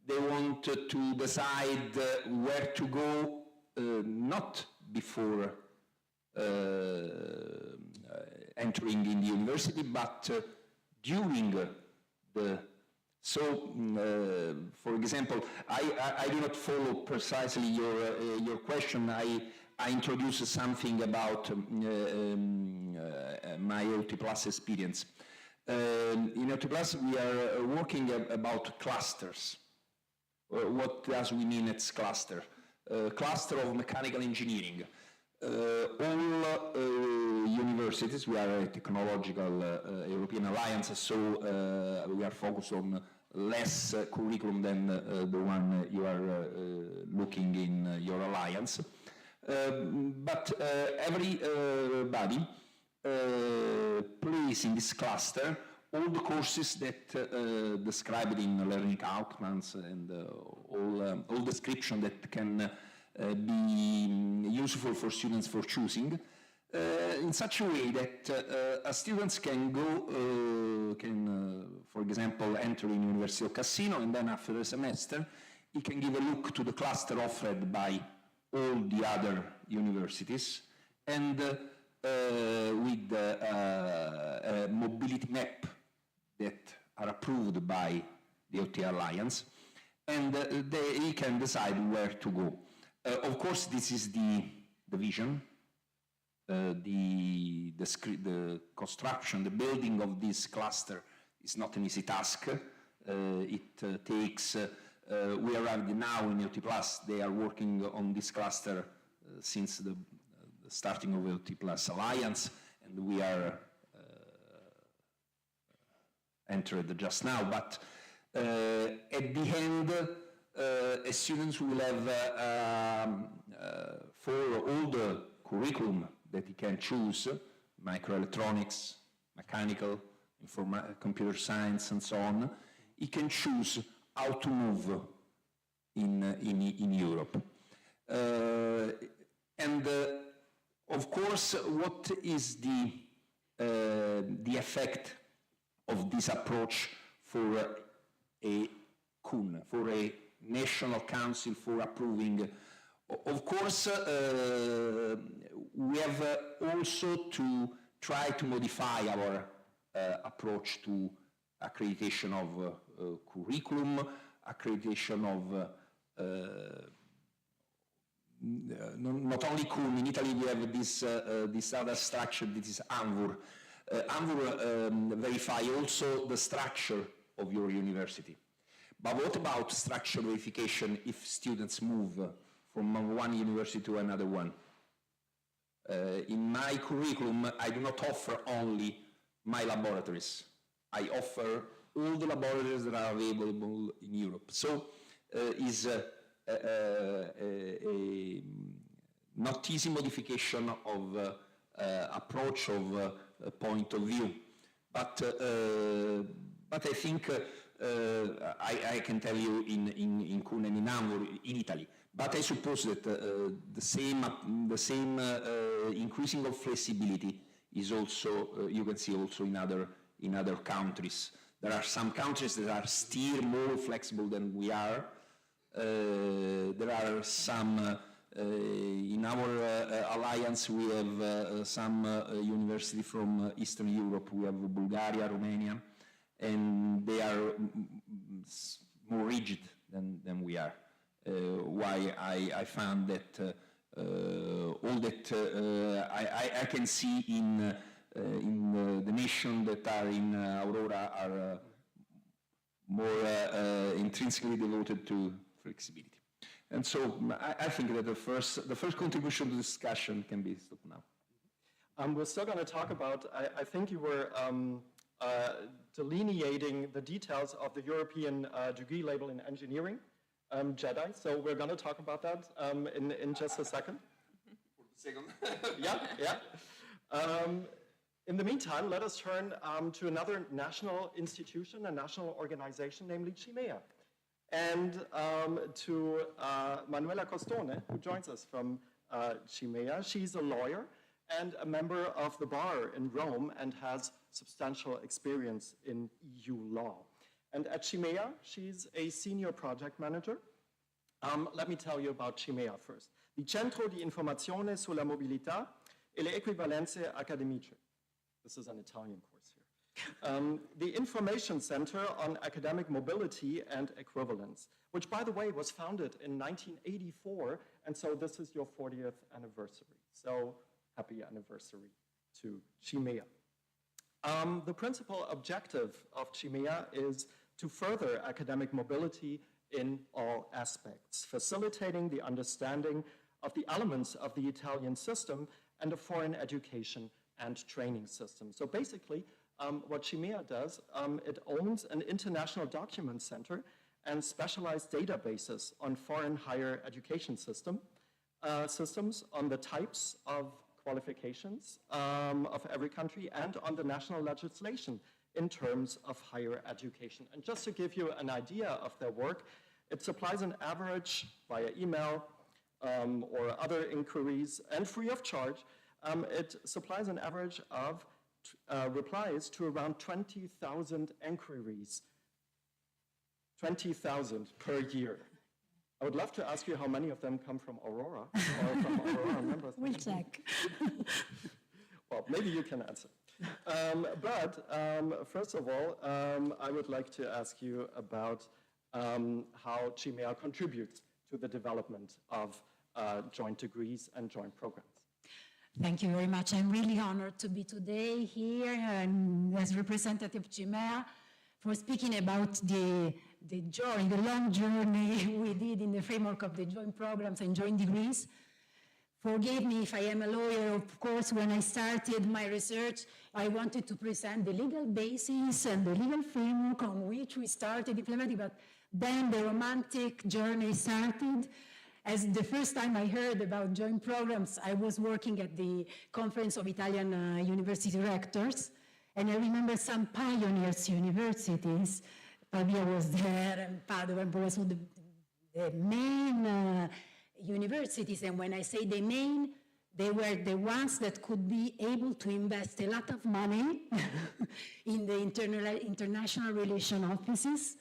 They want to decide where to go, not before entering in the university, but during the. So, for example, I do not follow precisely your question. I introduced something about my EUT Plus experience. In EUT Plus, we are working about clusters. What does we mean it's cluster? Cluster of mechanical engineering. All universities, we are a technological European alliance, so we are focused on less curriculum than the one you are looking in your alliance. But everybody plays in this cluster all the courses that described in learning outcomes and all description that can be useful for students for choosing, in such a way that students can go, for example, enter in University of Cassino, and then after the semester, he can give a look to the cluster offered by all the other universities, and with a mobility map that are approved by the OT Alliance, and he can decide where to go. Of course, this is the vision. The construction, the building of this cluster is not an easy task. It takes, we arrived now in EUT Plus, they are working on this cluster since the starting of EUT Plus Alliance, and we are entered just now, but at the end, students will have for all the curriculum that he can choose, microelectronics, mechanical, computer science, and so on, he can choose how to move in Europe. And of course, what is the effect of this approach for a CUN, for a National Council for approving Of course, we have also to try to modify our approach to accreditation of curriculum, accreditation of not only curriculum. In Italy we have this other structure, that is ANVUR. ANVUR verify also the structure of your university. But what about structure verification if students move from one university to another one? In my curriculum, I do not offer only my laboratories. I offer all the laboratories that are available in Europe. So is a not easy modification of approach, of point of view. But I think I can tell you in Kun and in ANVUR in Italy. But I suppose that the same increasing of flexibility is also you can see also in other countries. There are some countries that are still more flexible than we are. There are some in our alliance. We have some university from Eastern Europe. We have Bulgaria, Romania, and they are more rigid than we are. Why I found that all that I can see in the nation that are in Aurora are more intrinsically devoted to flexibility. And so I think that the first contribution to the discussion can be stopped now. We're still going to talk about, I think you were delineating the details of the European degree label in engineering, JEDI, so we're going to talk about that in just a second. Yeah. In the meantime, let us turn to another national institution, a national organization, namely CIMEA, and to Manuela Costone, who joins us from CIMEA. She's a lawyer and a member of the bar in Rome and has substantial experience in EU law. And at CIMEA, she's a senior project manager. Let me tell you about CIMEA first. Il Centro di Informazione sulla Mobilità e le Equivalenze Accademiche. This is an Italian course here. The Information Center on Academic Mobility and Equivalence, which, by the way, was founded in 1984, and so this is your 40th anniversary. So happy anniversary to CIMEA. The principal objective of CIMEA is to further academic mobility in all aspects, facilitating the understanding of the elements of the Italian system and the foreign education and training system. So basically, what CIMEA does, it owns an international document center and specialized databases on foreign higher education systems, on the types of qualifications of every country, and on the national legislation in terms of higher education. And just to give you an idea of their work, it supplies an average via email or other inquiries, and free of charge. It supplies an average of replies to around 20,000 inquiries, 20,000 per year. I would love to ask you how many of them come from Aurora, or from Aurora members. We'll check. Well, maybe you can answer. First of all, I would like to ask you about how CIMEA contributes to the development of joint degrees and joint programs. Thank you very much. I'm really honored to be today here as representative of CIMEA for speaking about the long journey we did in the framework of the joint programs and joint degrees. Forgive me if I am a lawyer. Of course, when I started my research, I wanted to present the legal basis and the legal framework on which we started implementing, but then the romantic journey started. As the first time I heard about joint programs, I was working at the Conference of Italian University Rectors, and I remember some pioneers universities. Pavia was there, and Padua, and Bologna, so the main universities, and when I say the main, they were the ones that could be able to invest a lot of money in the international relation offices,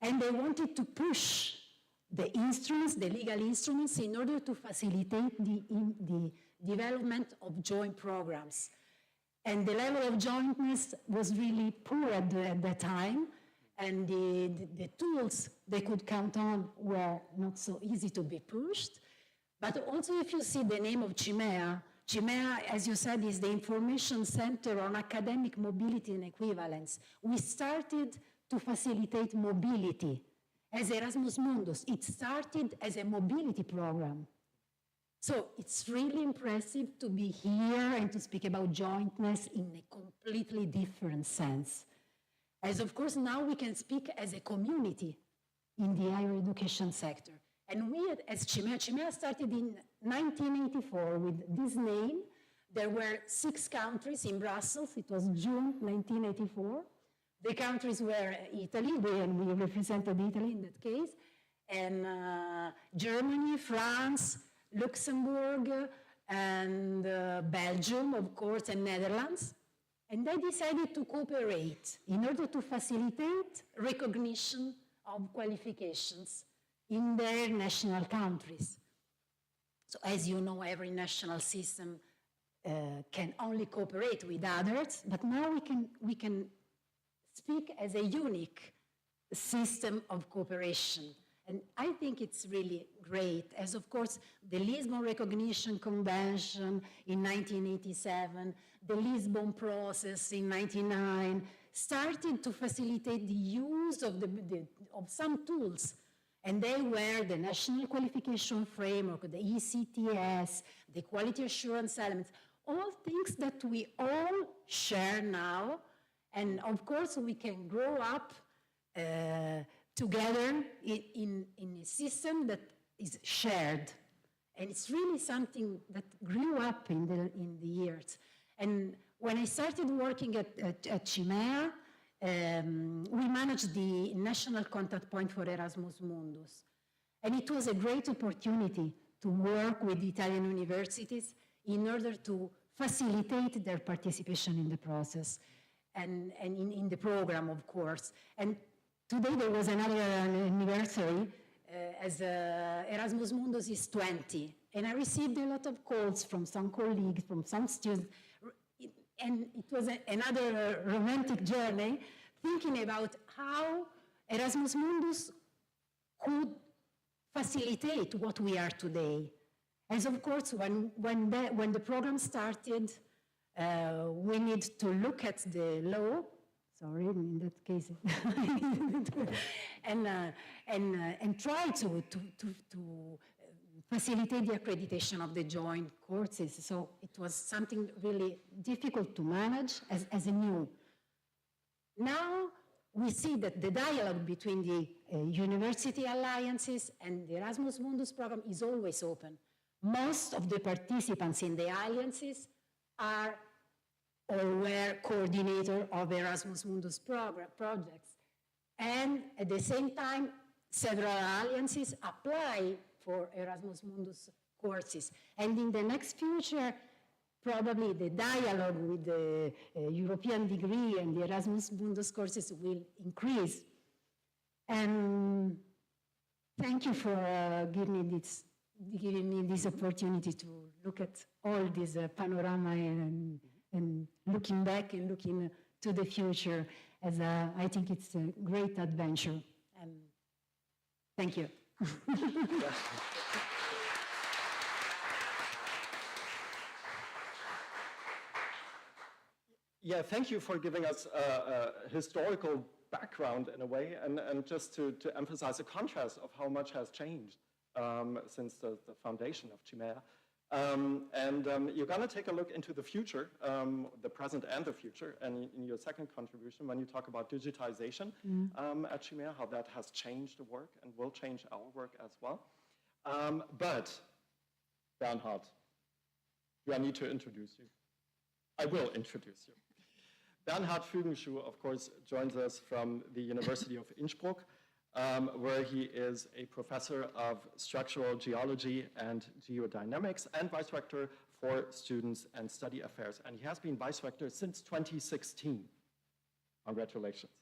and they wanted to push the instruments, the legal instruments, in order to facilitate the development of joint programs. And the level of jointness was really poor at that time, and the tools they could count on were not so easy to be pushed. But also, if you see the name of CIMEA, CIMEA, as you said, is the Information Center on Academic Mobility and Equivalence. We started to facilitate mobility as Erasmus Mundus. It started as a mobility program. So it's really impressive to be here and to speak about jointness in a completely different sense. As of course now we can speak as a community in the higher education sector. And we as CIMEA started in 1984 with this name. There were 6 countries in Brussels. It was June 1984. The countries were Italy, and we represented Italy in that case, and Germany, France, Luxembourg, and Belgium, of course, and Netherlands. And they decided to cooperate in order to facilitate recognition of qualifications in their national countries. So as you know, every national system can only cooperate with others, but now we can speak as a unique system of cooperation. And I think it's really great, as of course the Lisbon Recognition Convention in 1987, the Lisbon process in 1999, started to facilitate the use of some tools. And they were the National Qualification Framework, the ECTS, the Quality Assurance Elements, all things that we all share now. And of course, we can grow up together in a system that is shared. And it's really something that grew up in the years. And when I started working at CIMEA, we managed the national contact point for Erasmus Mundus. And it was a great opportunity to work with Italian universities in order to facilitate their participation in the process and in the program, of course. And today there was another anniversary as Erasmus Mundus is 20. And I received a lot of calls from some colleagues, from some students, and it was another romantic journey, thinking about how Erasmus Mundus could facilitate what we are today. As of course, when the program started, we need to look at the law. Sorry, in that case, and try to facilitate the accreditation of the joint courses. So it was something really difficult to manage as a new. Now we see that the dialogue between the university alliances and the Erasmus Mundus program is always open. Most of the participants in the alliances are or were coordinator of Erasmus Mundus projects. And at the same time, several alliances apply for Erasmus Mundus courses. And in the next future, probably the dialogue with the European degree and the Erasmus Mundus courses will increase. And thank you for giving me this opportunity to look at all this panorama and looking back and looking to the future, as I think it's a great adventure. And thank you. Yeah, thank you for giving us a historical background in a way, and just to emphasize the contrast of how much has changed since the foundation of CIMEA. You're going to take a look into the future, the present and the future, and in your second contribution, when you talk about digitization at CIMEA, how that has changed the work and will change our work as well. But, Bernhard, do I need to introduce you? I will introduce you. Bernhard Fügenschuh, of course, joins us from the University of Innsbruck, where he is a professor of structural geology and geodynamics and vice rector for students and study affairs. And he has been vice rector since 2016. Congratulations.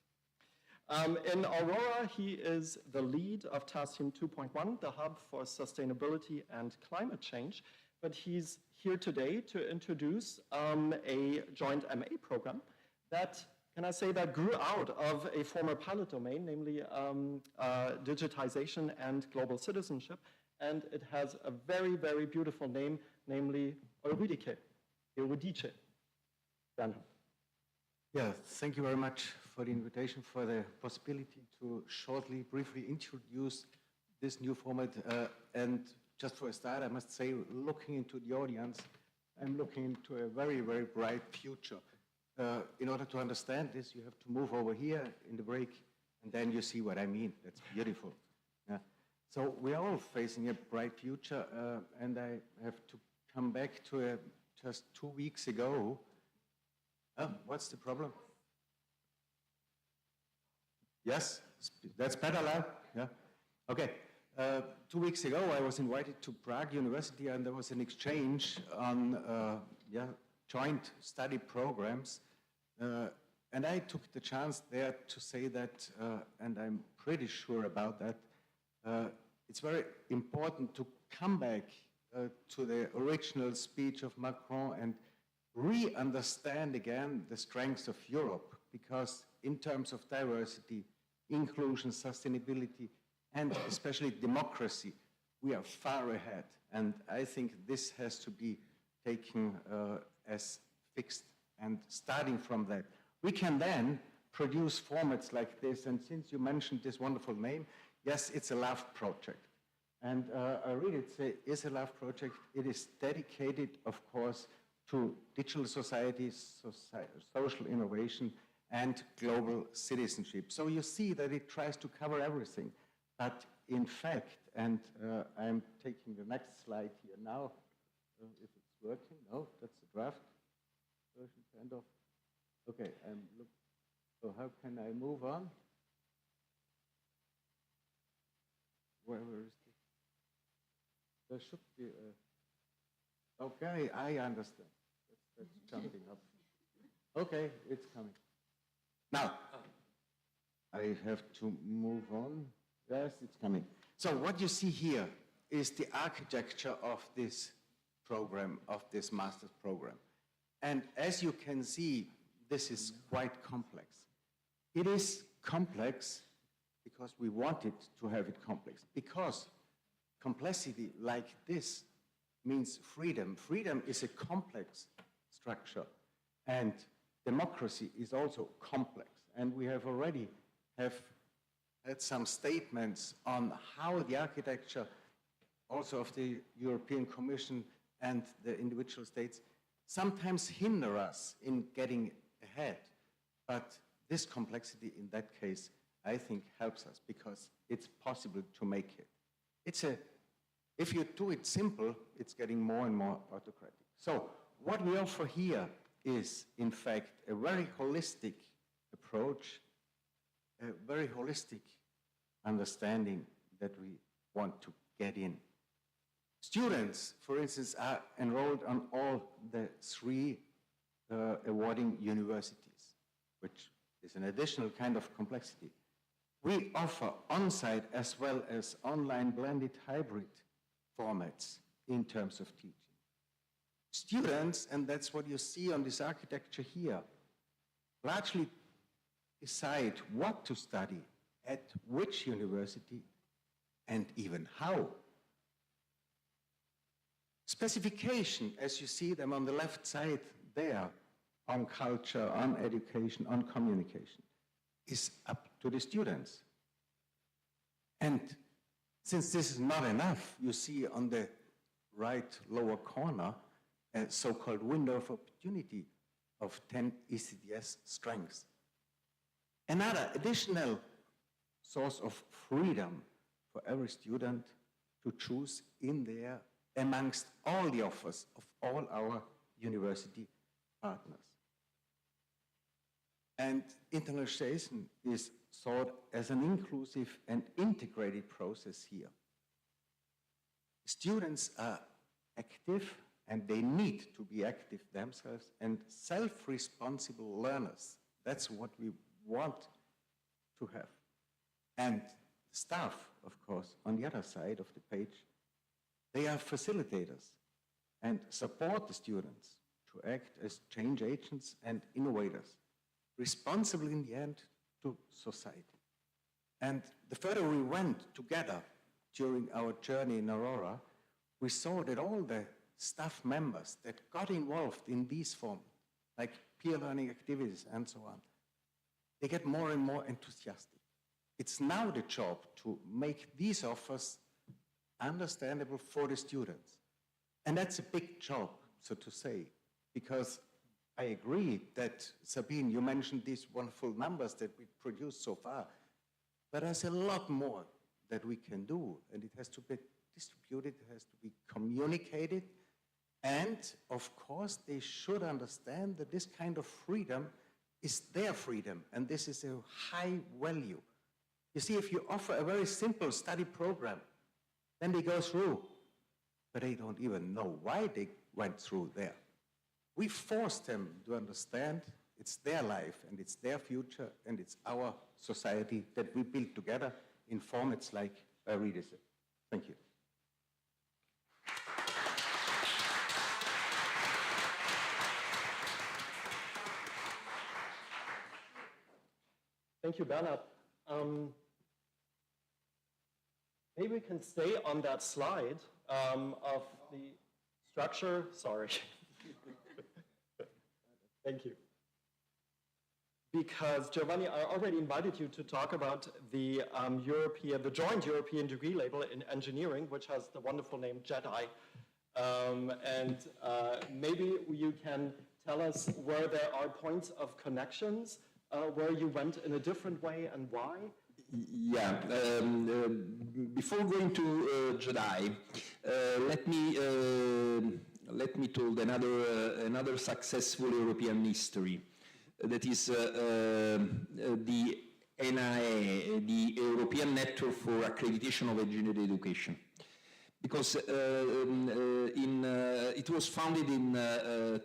In Aurora, he is the lead of Task Team 2.1, the hub for sustainability and climate change. But he's here today to introduce a joint MA program that, can I say, that grew out of a former pilot domain, namely digitization and global citizenship. And it has a very, very beautiful name, namely Eurydice. Dan. Yeah, thank you very much for the invitation, for the possibility to shortly, briefly introduce this new format. And just for a start, I must say, looking into the audience, I'm looking into a very, very bright future. In order to understand this, you have to move over here in the break, and then you see what I mean. That's beautiful. Yeah. So we are all facing a bright future, and I have to come back to just 2 weeks ago. What's the problem? Yes, that's better now. Yeah. Okay. 2 weeks ago, I was invited to Prague University, and there was an exchange on joint study programs. And I took the chance there to say that, and I'm pretty sure about that, it's very important to come back to the original speech of Macron and re-understand again the strengths of Europe, because in terms of diversity, inclusion, sustainability, and especially democracy, we are far ahead. And I think this has to be taken as fixed, and starting from that, we can then produce formats like this. And since you mentioned this wonderful name, yes, it's a love project. And I really say it's a love project. It is dedicated, of course, to digital societies, social innovation, and global citizenship. So you see that it tries to cover everything. But in fact, and I'm taking the next slide here now, if it's working. No, that's the draft version, kind of. Okay, so how can I move on? Where is this? There should be a... Okay, I understand. That's jumping up. Okay, it's coming. Now, I have to move on. Yes, it's coming. So what you see here is the architecture of this program, of this master's program. And as you can see, this is quite complex. It is complex because we wanted to have it complex, because complexity like this means freedom. Freedom is a complex structure, and democracy is also complex. And we have already had some statements on how the architecture also of the European Commission and the individual states sometimes hinder us in getting ahead. But this complexity in that case, I think, helps us, because it's possible to make it. If you do it simple, it's getting more and more autocratic. So what we offer here is, in fact, a very holistic approach, a very holistic understanding that we want to get in. Students, for instance, are enrolled on all the 3 awarding universities, which is an additional kind of complexity. We offer on-site as well as online blended hybrid formats in terms of teaching. Students, and that's what you see on this architecture here, largely decide what to study, at which university, and even how. Specification, as you see them on the left side there, on culture, on education, on communication, is up to the students. And since this is not enough, you see on the right lower corner a so-called window of opportunity of 10 ECTS strengths. Another additional source of freedom for every student to choose in there amongst all the offers of all our university partners. And internationalization is thought as an inclusive and integrated process here. Students are active, and they need to be active themselves, and self-responsible learners. That's what we want to have. And staff, of course, on the other side of the page, they are facilitators and support the students to act as change agents and innovators, responsible in the end to society. And the further we went together during our journey in Aurora, we saw that all the staff members that got involved in these forms, like peer learning activities and so on, they get more and more enthusiastic. It's now the job to make these offers understandable for the students. And that's a big job, so to say, because I agree that, Sabine, you mentioned these wonderful numbers that we produced so far, but there's a lot more that we can do, and it has to be distributed, it has to be communicated, and of course they should understand that this kind of freedom is their freedom, and this is a high value. You see, if you offer a very simple study program, then they go through, but they don't even know why they went through there. We force them to understand it's their life and it's their future and it's our society that we build together in formats like readership. Thank you. Thank you, Bernhard. Maybe we can stay on that slide of the structure. Sorry. Thank you. Because Giovanni, I already invited you to talk about the joint European degree label in engineering, which has the wonderful name JEDI. Maybe you can tell us where there are points of connections, where you went in a different way and why. Yeah, before going to JEDI, let me tell another successful European history. That is the NIA, the European Network for Accreditation of Engineering Education. Because it was founded in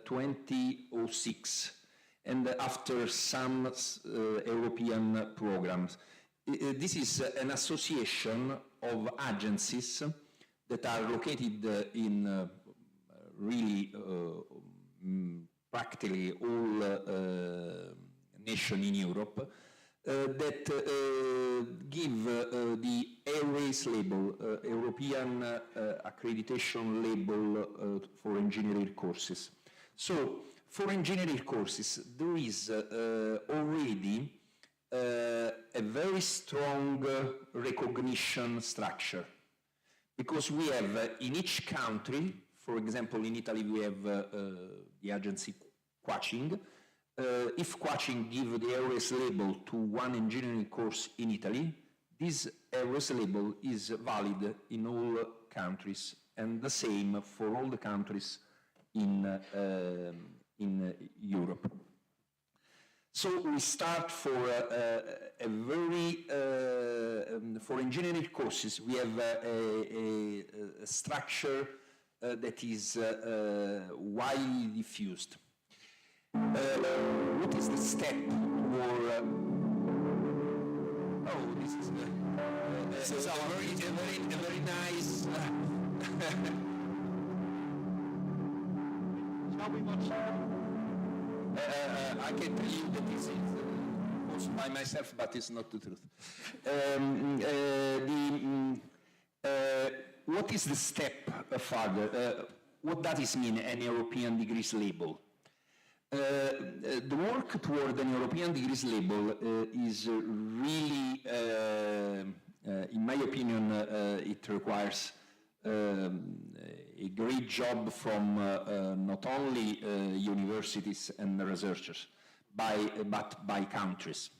2006, and after some European programs. This is an association of agencies that are located in really practically all nations in Europe that give the ARACE label, European Accreditation Label for engineering courses. So for engineering courses, there is already a very strong recognition structure, because we have in each country, for example, in Italy we have the agency Quaching. If Quaching give the ARACE label to one engineering course in Italy, this ARACE label is valid in all countries, and the same for all the countries in Europe. So we start for a very, for engineering courses, we have a structure that is widely diffused. What is the step for, oh, this is a very nice, Shall we watch? I can tell you that this is also by myself, but it's not the truth. What is the step further? What does it mean, an European degrees label? The work toward an European degrees label is really, in my opinion, it requires a great job from not only universities and researchers, but by countries,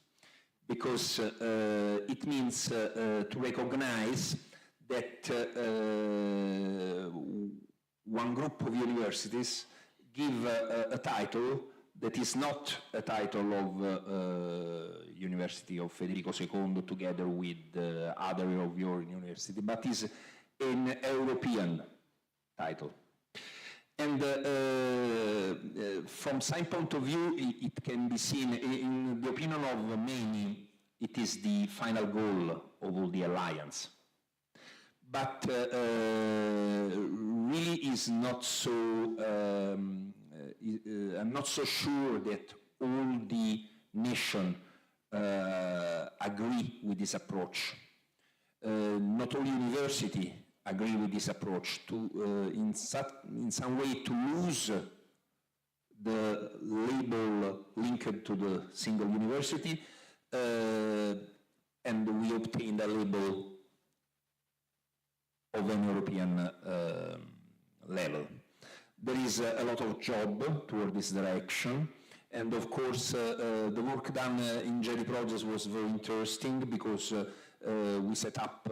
because it means to recognize that one group of universities give a title that is not a title of University of Federico II together with other of your university, but is an European title. And from some point of view, it can be seen, in the opinion of many, it is the final goal of all the alliance. But really is not so, I'm not so sure that all the nations agree with this approach. Not all universities agree with this approach. In some way to lose the label linked to the single university, and we obtained a label of an European level. There is a lot of job toward this direction, and of course the work done in JD projects was very interesting because we set up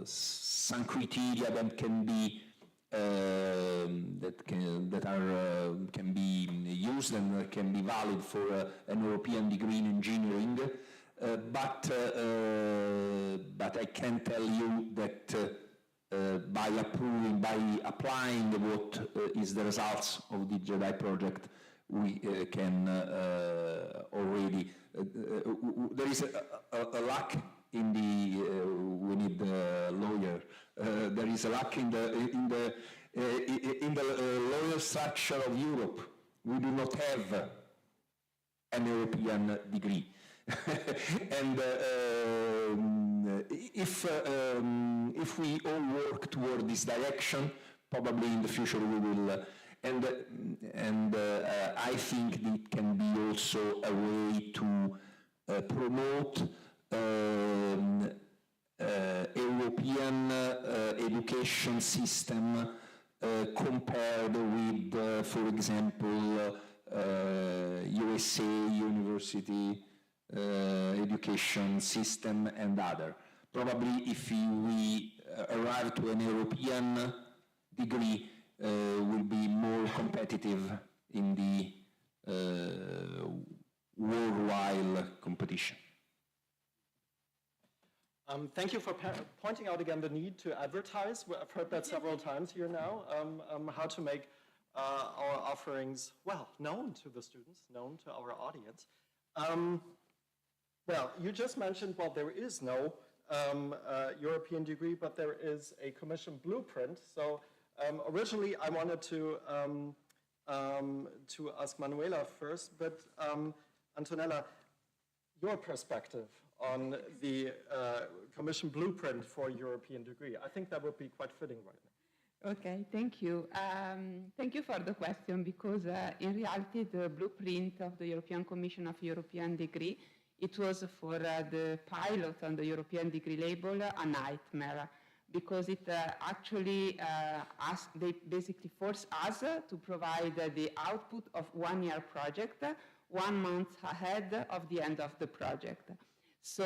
some criteria that can be can be used and can be valid for an European degree in engineering. But I can tell you that by applying what is the results of the JEDI project, we can already, there is a lack in the, we need a lawyer, there is a lack in the lawyer structure of Europe. We do not have an European degree. And if we all work toward this direction, probably in the future we will, and I think it can be also a way to promote European education system compared with, for example, USA university education system and other. Probably if we arrive to an European degree, will be more competitive in the worldwide competition. Thank you for pointing out again the need to advertise. I've heard that several times here now, how to make our offerings, well, known to the students, known to our audience. Well, you just mentioned, well, there is no European degree, but there is a Commission blueprint. So originally I wanted to ask Manuela first, but Antonella, your perspective on the Commission blueprint for European degree. I think that would be quite fitting right now. Okay, thank you. Thank you for the question, because in reality the blueprint of the European Commission of European degree, it was for the pilot on the European degree label a nightmare, because it actually they basically force us to provide the output of 1 year project 1 month ahead of the end of the project. So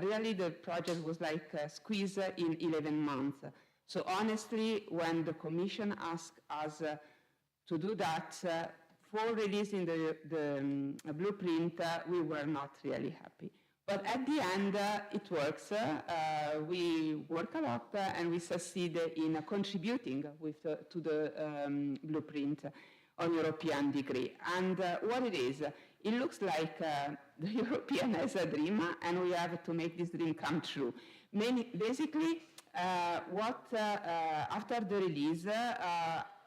really the project was like squeezed in 11 months. So honestly, when the Commission asked us to do that, for releasing the blueprint, we were not really happy. But at the end, it works. We work a lot and we succeed in contributing to the blueprint on European degree. And what it is, it looks like the European has a dream and we have to make this dream come true. Basically, after the release,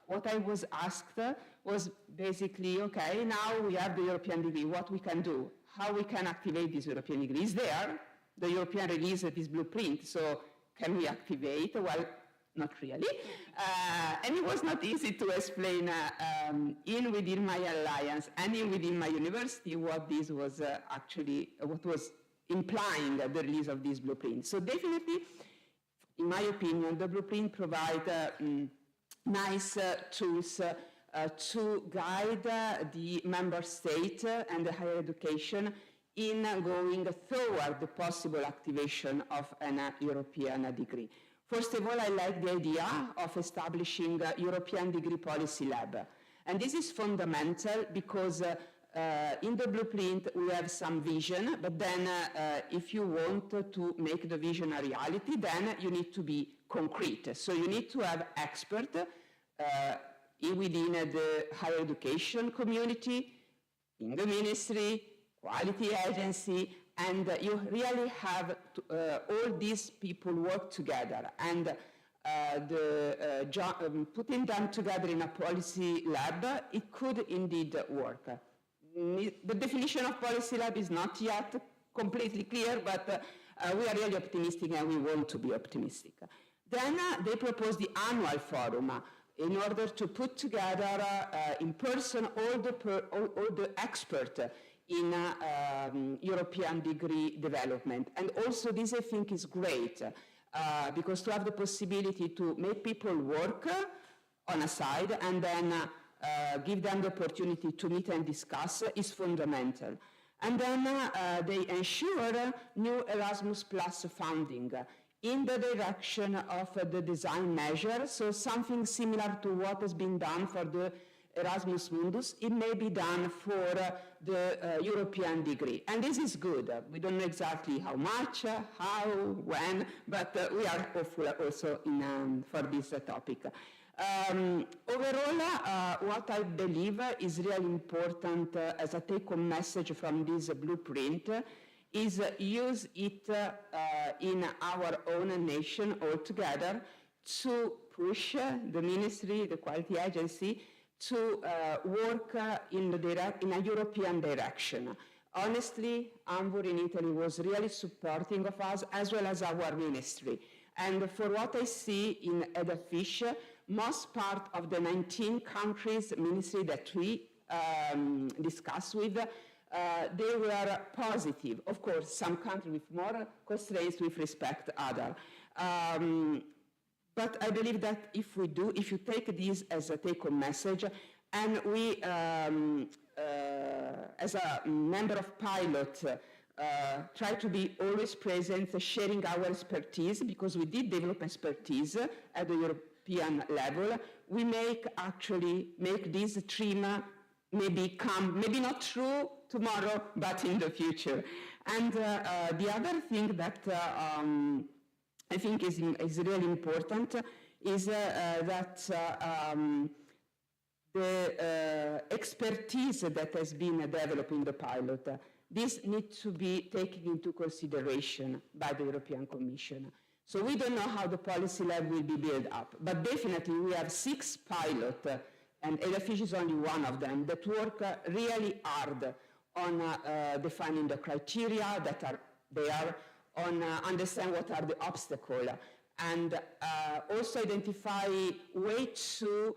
what I was asked was basically, okay, now we have the European degree, what we can do, how we can activate this European degree. Is there the European release of this blueprint, so can we activate? Well, not really. And it was not easy to explain within my alliance and within my university what this was actually, what was implying the release of this blueprint. So definitely, in my opinion, the blueprint provides nice tools to guide the member state and the higher education in going toward the possible activation of an European degree. First of all, I like the idea of establishing a European degree policy lab. And this is fundamental because in the blueprint we have some vision, but then if you want to make the vision a reality, then you need to be concrete. So you need to have experts within the higher education community, in the ministry, quality agency, and you really have to, all these people work together, and putting them together in a policy lab, it could indeed work. The definition of policy lab is not yet completely clear, but we are really optimistic and we want to be optimistic. Then they proposed the annual forum in order to put together in person all the experts in European degree development. And also this, I think, is great because to have the possibility to make people work on a side and then give them the opportunity to meet and discuss is fundamental. And then they ensure new Erasmus Plus funding in the direction of the design measure, so something similar to what has been done for the Erasmus Mundus, it may be done for the European degree. And this is good. We don't know exactly how much, how, when, but we are hopeful also for this topic. Overall, what I believe is really important as a take-home message from this blueprint is use it in our own nation altogether to push the ministry, the quality agency, to work in a European direction. Honestly, Ambur in Italy was really supporting of us as well as our ministry. And for what I see in EDAFISH, most part of the 19 countries ministry that we discussed with, they were positive. Of course, some countries with more constraints with respect to others. But I believe that if you take this as a take-home message, and we, as a member of Pilot, try to be always present, sharing our expertise, because we did develop expertise at the European level, we actually make this stream maybe not true tomorrow, but in the future. And the other thing that I think is really important is that the expertise that has been developed in the pilot, this needs to be taken into consideration by the European Commission. So we don't know how the policy lab will be built up, but definitely we have 6 pilots, and EDAFISH is only one of them, that work really hard on defining the criteria that are there, on understand what are the obstacles, and also identify ways to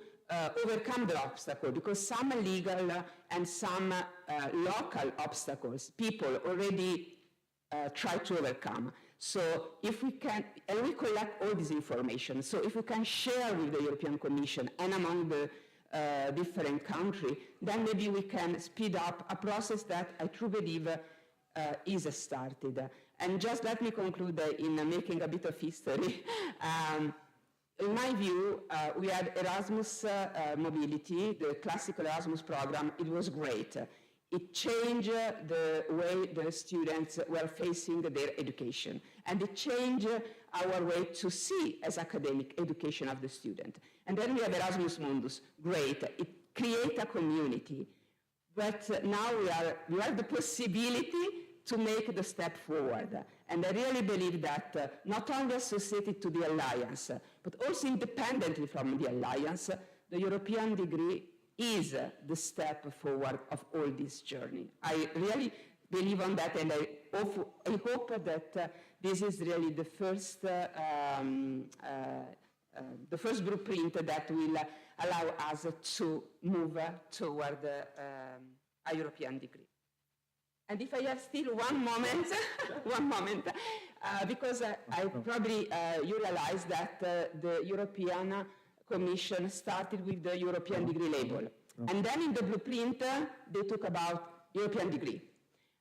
overcome the obstacle, because some are legal and some local obstacles people already try to overcome. So if we can, and we collect all this information, so if we can share with the European Commission and among the different countries, then maybe we can speed up a process that I truly believe is started. And just let me conclude in making a bit of history. In my view, we had Erasmus Mobility, the classical Erasmus program. It was great. It changed the way the students were facing their education. And it changed our way to see as academic education of the student. And then we have Erasmus Mundus. Great. It creates a community. But now we have the possibility to make the step forward. And I really believe that not only associated to the Alliance, but also independently from the Alliance, the European degree is the step forward of all this journey. I really believe on that, and I hope that this is really the first blueprint that will allow us to move toward a European degree. And if I have still one moment, because I probably you realize that the European Commission started with the European degree label. And then in the blueprint, they talk about European degree.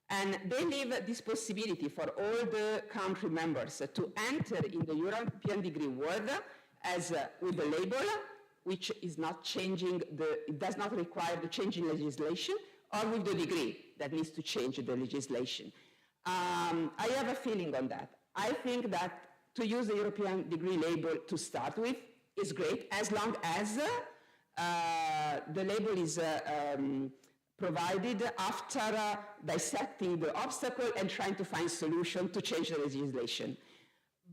And they leave this possibility for all the country members to enter in the European degree world as with the label, which is not changing, it does not require the change in legislation, or with the degree that needs to change the legislation. I have a feeling on that. I think that to use the European degree label to start with is great, as long as the label is provided after dissecting the obstacle and trying to find solution to change the legislation.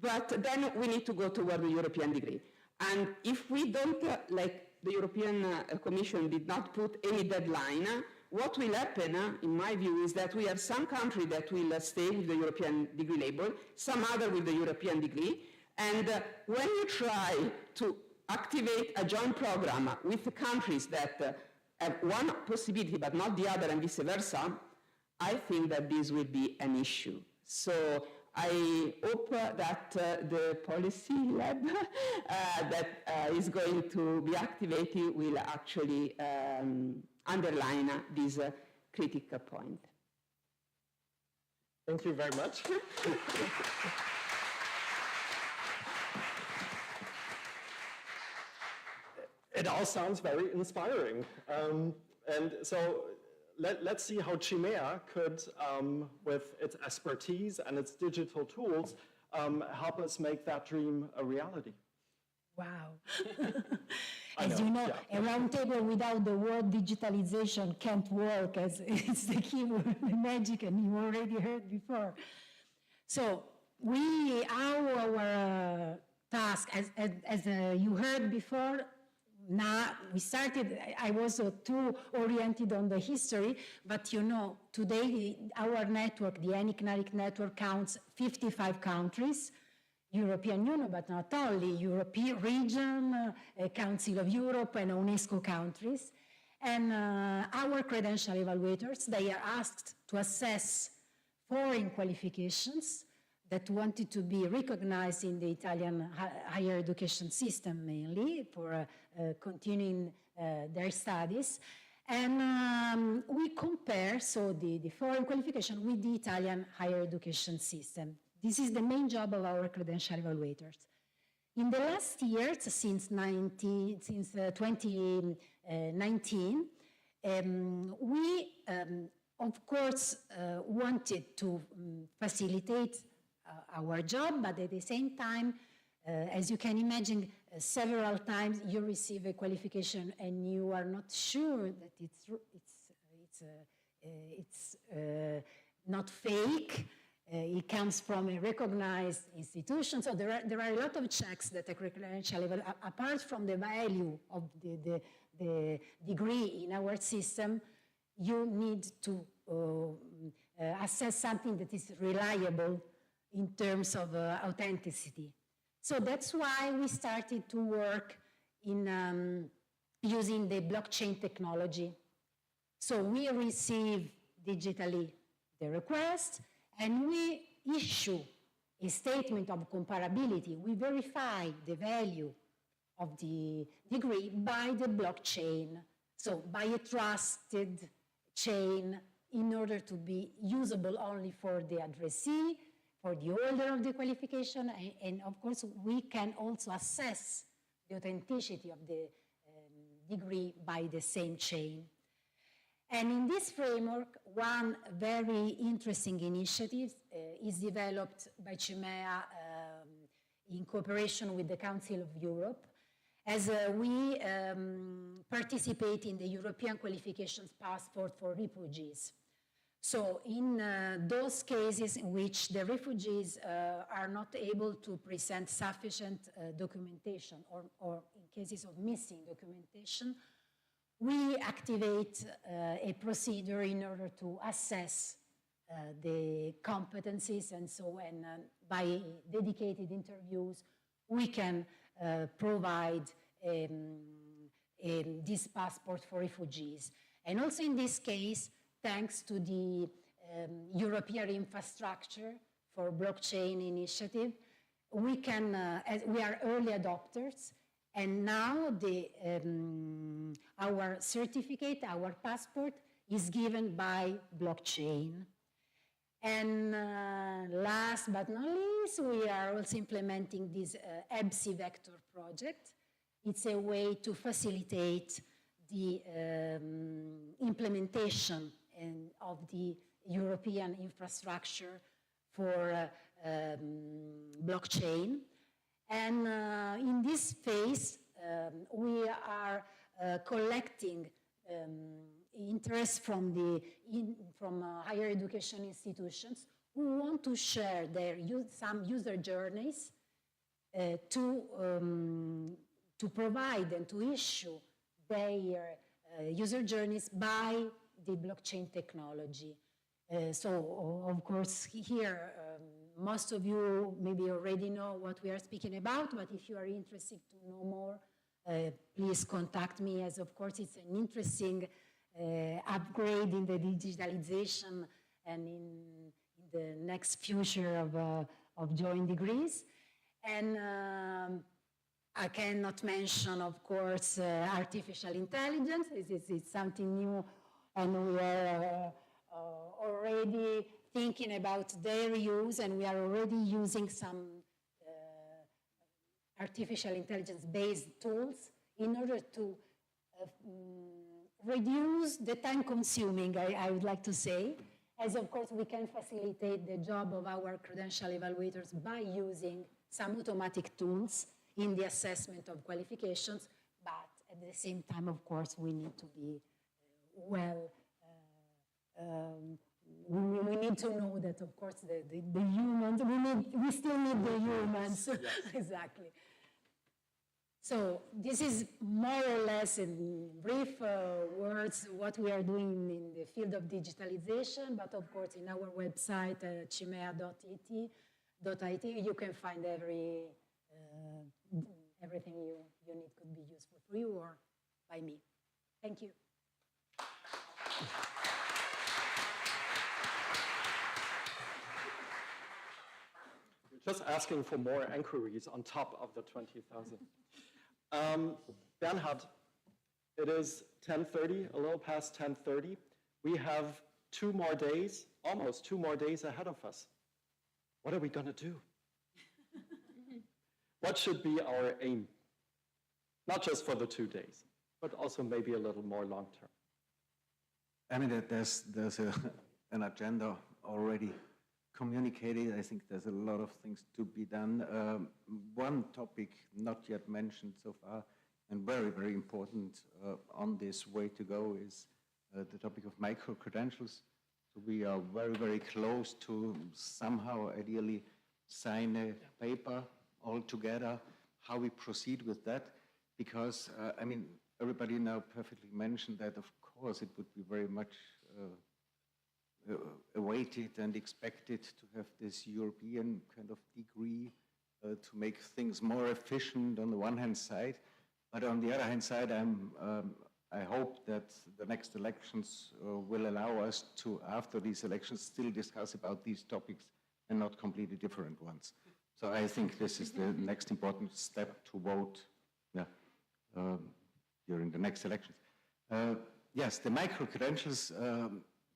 But then we need to go toward the European degree. And if we don't, like the European Commission did not put any deadline, what will happen, in my view, is that we have some countries that will stay with the European degree label, some other with the European degree, and when you try to activate a joint program with the countries that have one possibility but not the other and vice versa, I think that this will be an issue. So I hope that the policy lab that is going to be activated will actually underline this critical point. Thank you very much. It all sounds very inspiring. And so let's see how Chimea could, with its expertise and its digital tools, help us make that dream a reality. Wow. As you know, a roundtable without the word digitalization can't work, as it's the keyword, the magic, and you already heard before. So our task, as you heard before, now we started, I was too oriented on the history, but you know, today our network, the ENIC-NARIC network, counts 55 countries, European Union, but not only, European region, Council of Europe, and UNESCO countries. And our credential evaluators, they are asked to assess foreign qualifications that wanted to be recognized in the Italian higher education system mainly for continuing their studies. And we compare, so the foreign qualification with the Italian higher education system. This is the main job of our credential evaluators. In the last years, since 2019, we, of course, wanted to facilitate our job, but at the same time, as you can imagine, several times you receive a qualification and you are not sure that it's not fake. It comes from a recognized institution. So there are a lot of checks that a credential level, apart from the value of the degree in our system, you need to assess something that is reliable in terms of authenticity. So that's why we started to work in using the blockchain technology. So we receive digitally the request, and we issue a statement of comparability. We verify the value of the degree by the blockchain, so by a trusted chain in order to be usable only for the addressee, for the holder of the qualification, and of course we can also assess the authenticity of the degree by the same chain. And in this framework, one very interesting initiative is developed by Chimea in cooperation with the Council of Europe, as we participate in the European Qualifications Passport for Refugees. So in those cases in which the refugees are not able to present sufficient documentation, or in cases of missing documentation, we activate a procedure in order to assess the competencies, and so when by dedicated interviews we can provide this passport for refugees. And also in this case, thanks to the European infrastructure for blockchain initiative, we can, as we are early adopters, and now our certificate, our passport, is given by blockchain. And last but not least, we are also implementing this EBSI Vector project. It's a way to facilitate the implementation of the European infrastructure for blockchain. And in this phase, we are collecting interest from higher education institutions who want to share their some user journeys to provide and to issue their user journeys by the blockchain technology. So, of course, here, most of you maybe already know what we are speaking about, but if you are interested to know more, please contact me, as of course it's an interesting upgrade in the digitalization and in the next future of joint degrees. And I cannot mention, of course, artificial intelligence. It's something new, and we are already thinking about their use, and we are already using some artificial intelligence-based tools in order to reduce the time consuming, I would like to say, as of course we can facilitate the job of our credential evaluators by using some automatic tools in the assessment of qualifications, but at the same time, of course, we need to be we need to know that, of course, the humans, we still need the humans, exactly. So this is more or less in brief words what we are doing in the field of digitalization, but of course in our website, cimea.it, you can find everything you need could be useful for you or by me. Thank you. Just asking for more inquiries on top of the 20,000. Bernhard, it is 10:30, a little past 10:30. We have 2 more days, almost 2 more days ahead of us. What are we going to do? What should be our aim? Not just for the 2 days, but also maybe a little more long term. I mean, there's an agenda already communicated. I think there's a lot of things to be done. One topic not yet mentioned so far, and very, very important on this way to go, is the topic of micro-credentials. So we are very, very close to somehow ideally sign a paper all together, how we proceed with that, because, I mean, everybody now perfectly mentioned that, of course, it would be very much awaited and expected to have this European kind of degree to make things more efficient on the one hand side, but on the other hand side, I hope that the next elections will allow us to, after these elections, still discuss about these topics and not completely different ones. So I think this is the next important step to vote during the next elections. Yes, the micro-credentials,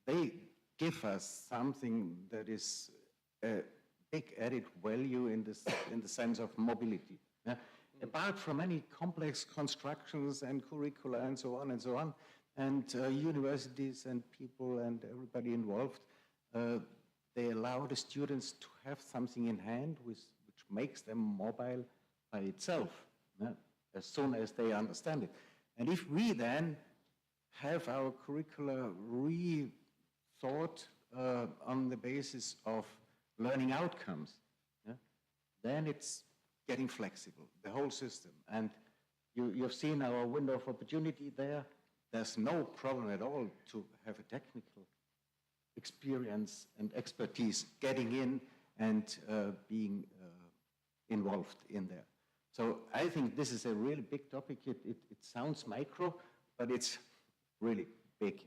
they give us something that is a big added value in the sense of mobility. Yeah? Apart from any complex constructions and curricula and so on, and universities and people and everybody involved, they allow the students to have something in hand which makes them mobile by itself, as soon as they understand it. And if we then have our curricula rethought on the basis of learning outcomes, then it's getting flexible, the whole system. And you've seen our window of opportunity there. There's no problem at all to have a technical experience and expertise getting in and being involved in there. So I think this is a really big topic. It sounds micro, but it's really big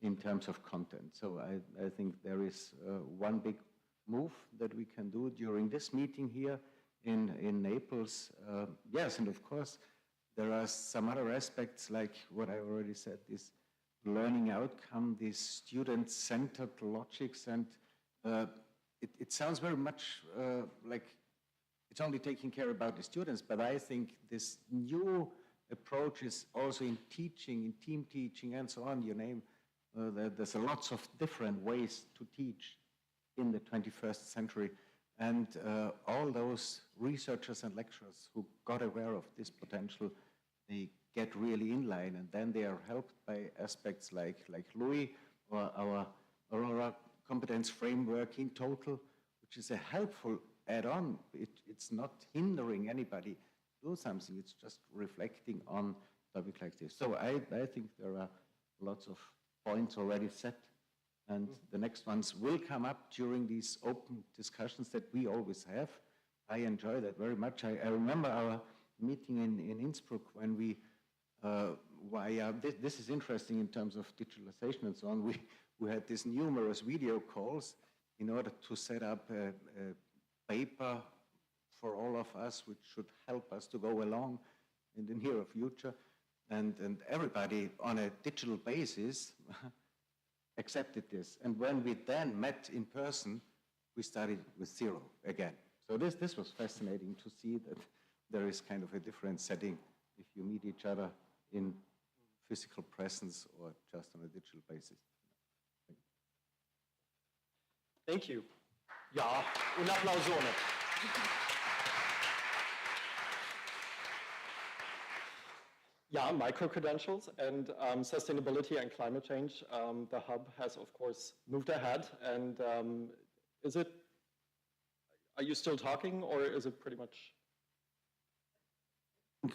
in terms of content. So I think there is one big move that we can do during this meeting here in Naples. Yes, and of course, there are some other aspects like what I already said, this learning outcome, these student-centered logics, and it sounds very much like it's only taking care about the students, but I think this new approach is also in teaching, in team teaching and so on, you name, there's lots of different ways to teach in the 21st century. And all those researchers and lecturers who got aware of this potential, they get really in line, and then they are helped by aspects like Louis or our Aurora competence framework in total, which is a helpful add-on. It's not hindering anybody to do something, it's just reflecting on topics like this. So I think there are lots of points already set, and the next ones will come up during these open discussions that we always have. I enjoy that very much. I remember our meeting in Innsbruck when we, this is interesting in terms of digitalization and so on, we had these numerous video calls in order to set up a paper for all of us, which should help us to go along in the near future. And everybody on a digital basis accepted this. And when we then met in person, we started with zero again. So this was fascinating to see that there is kind of a different setting if you meet each other in physical presence or just on a digital basis. Thank you. Ja, un applausone. Yeah, micro-credentials and sustainability and climate change. The hub has, of course, moved ahead. And are you still talking, or is it pretty much?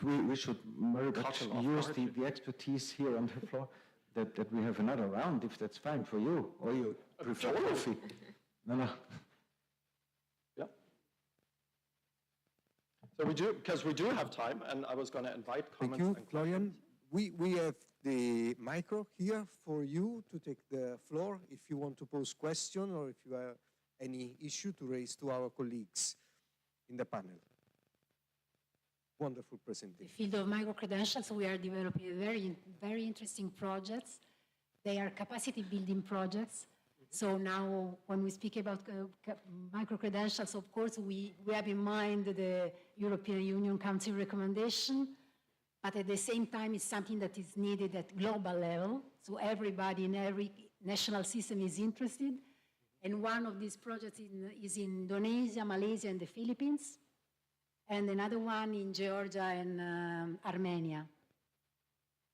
We should very much use the expertise here on the floor, that we have another round, if that's fine for you, or you prefer coffee. No. Yeah. So because we do have time, and I was going to invite comments. Thank you, Florian. We have the micro here for you to take the floor if you want to pose question or if you have any issue to raise to our colleagues in the panel. Wonderful presentation. The field of micro-credentials, we are developing very, very interesting projects. They are capacity building projects. So now when we speak about micro-credentials, of course, we have in mind the European Union Council recommendation, but at the same time, it's something that is needed at global level. So everybody in every national system is interested. And one of these projects is in Indonesia, Malaysia, and the Philippines, and another one in Georgia and Armenia.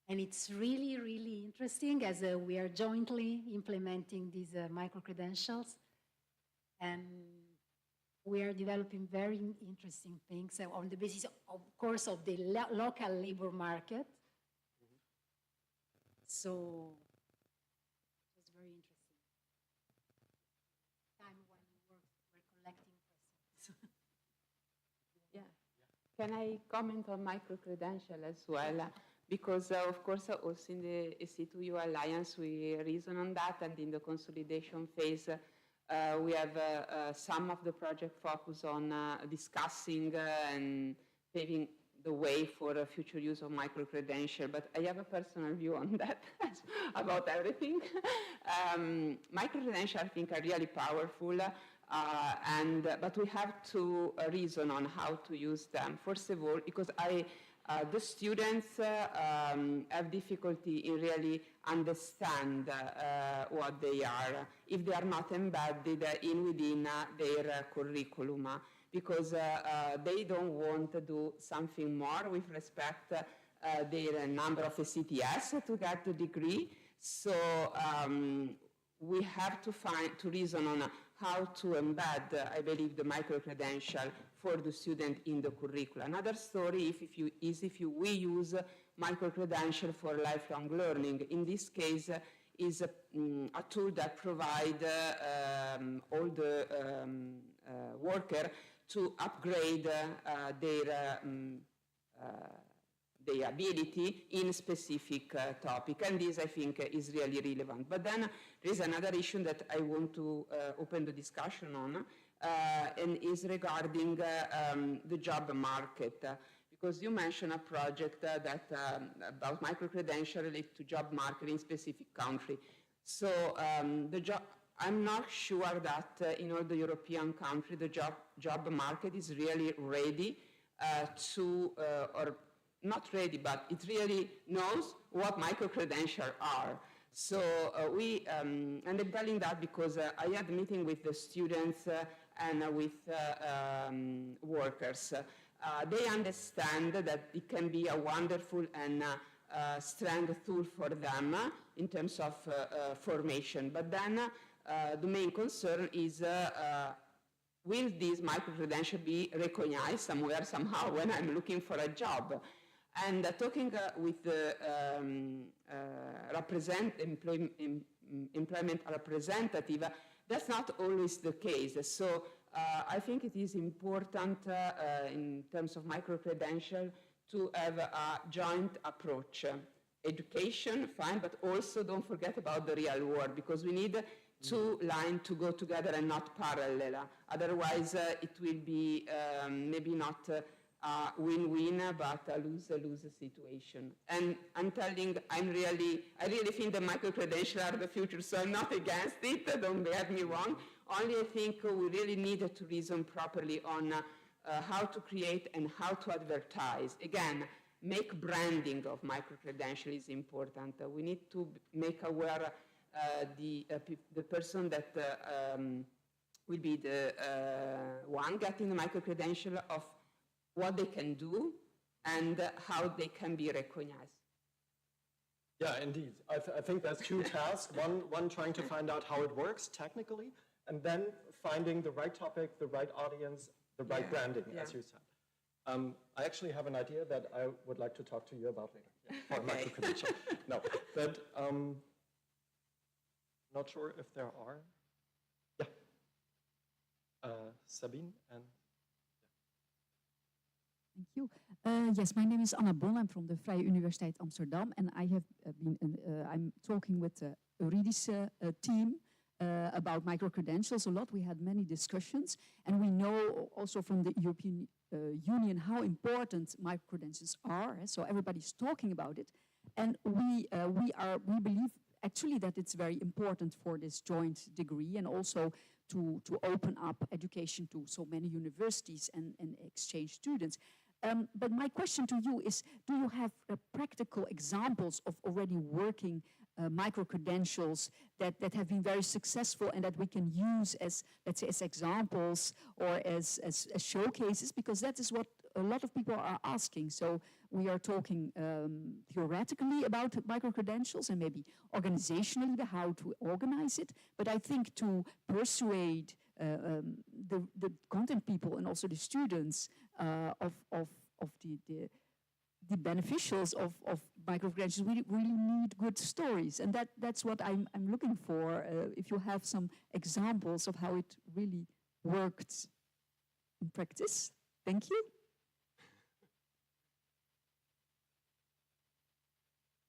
And it's really, really interesting as we are jointly implementing these micro-credentials. And we are developing very interesting things on the basis, of course, of the local labor market. So it was very interesting. Time when we're collecting questions. Yeah. Can I comment on micro-credential as well? Because, of course, also in the EC2U Alliance, we reason on that, and in the consolidation phase, we have some of the project focus on discussing and paving the way for a future use of micro-credential, but I have a personal view on that, about everything. Micro-credential, I think, are really powerful, but we have to reason on how to use them. First of all, because the students have difficulty in really understand what they are if they are not embedded within their curriculum, because they don't want to do something more with respect their number of CTS to get the degree. So we have to reason on how to embed, I believe, the micro-credential for the student in the curriculum. Another story is if we use micro-credential for lifelong learning. In this case, is a tool that provides all the worker to upgrade their ability in a specific topic, and this, I think, is really relevant. But then there is another issue that I want to open the discussion on, and is regarding the job market, because you mentioned a project about micro-credential related to job market in specific country. So I'm not sure that in all the European countries the job market is really ready or not ready, but it really knows what micro-credentials are. So and I'm telling that because I had a meeting with the students and with workers. they understand that it can be a wonderful and strong tool for them in terms of formation. But then the main concern is will this micro-credential be recognized somewhere, somehow, when I'm looking for a job? And talking with the employment representative, that's not always the case. So I think it is important in terms of micro-credential to have a joint approach. Education, fine, but also don't forget about the real world, because we need two lines to go together and not parallel. Otherwise, it will be maybe not a win-win, but a lose-lose situation. And I'm telling, I really think the micro-credentials are the future, so I'm not against it, don't get me wrong. Only I think we really need to reason properly on how to create and how to advertise. Again, make branding of micro-credential is important. We need to make aware the person that will be the one getting the micro-credential of what they can do and how they can be recognized. Yeah, indeed. I think there's two tasks. One trying to find out how it works technically, and then finding the right topic, the right audience, the right branding, as you said. I actually have an idea that I would like to talk to you about later. For micro-credential. No, but not sure if there are. Yeah. Sabine and... Thank you. Yes, my name is Anna Bon. I'm from the Vrije Universiteit Amsterdam, and I have I'm talking with the Euridische team about micro-credentials a lot. We had many discussions, and we know also from the European Union how important micro-credentials are. So everybody's talking about it, and we believe actually that it's very important for this joint degree, and also to open up education to so many universities and exchange students. But my question to you is, do you have practical examples of already working micro-credentials that have been very successful and that we can use as, let's say, as examples or as showcases? Because that is what a lot of people are asking. So we are talking theoretically about micro-credentials and maybe organizationally how to organize it. But I think to persuade the content people and also the students of the beneficials of micro-credentials, we really need good stories, and that's what I'm looking for. If you have some examples of how it really worked in practice, thank you.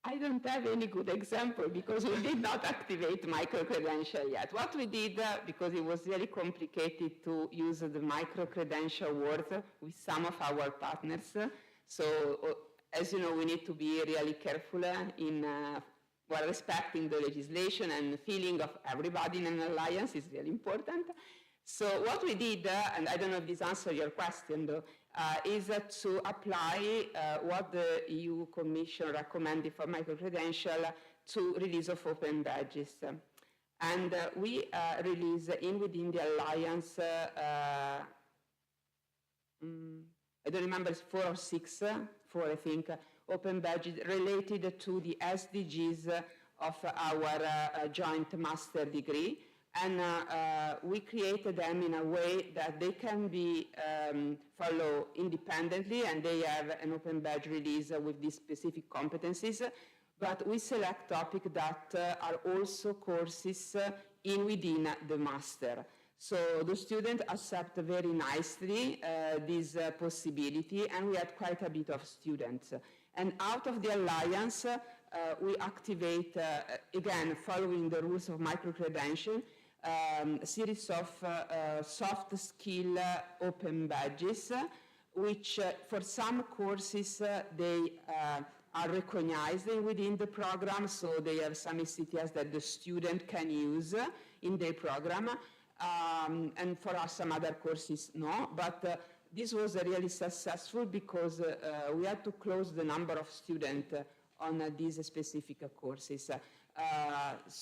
I don't have any good example because we did not activate micro-credential yet. What we did, because it was really complicated to use the micro-credential word with some of our partners, so as you know, we need to be really careful in while respecting the legislation, and the feeling of everybody in an alliance is really important. So what we did, and I don't know if this answers your question though, is to apply what the EU Commission recommended for micro-credential to release of open badges. And we release within the alliance, I don't remember, it's 4 or 6, 4 I think, open badges related to the SDGs of our joint master degree. And we created them in a way that they can be followed independently, and they have an open badge release with these specific competencies. But we select topics that are also courses within the master. So the students accept very nicely this possibility, and we had quite a bit of students. And out of the alliance, we activate, again, following the rules of micro-credential, a series of soft skill open badges, which for some courses they are recognized within the program, so they have some ECTS that the student can use in their program, and for us some other courses no, but this was really successful because we had to close the number of students on these specific courses. That's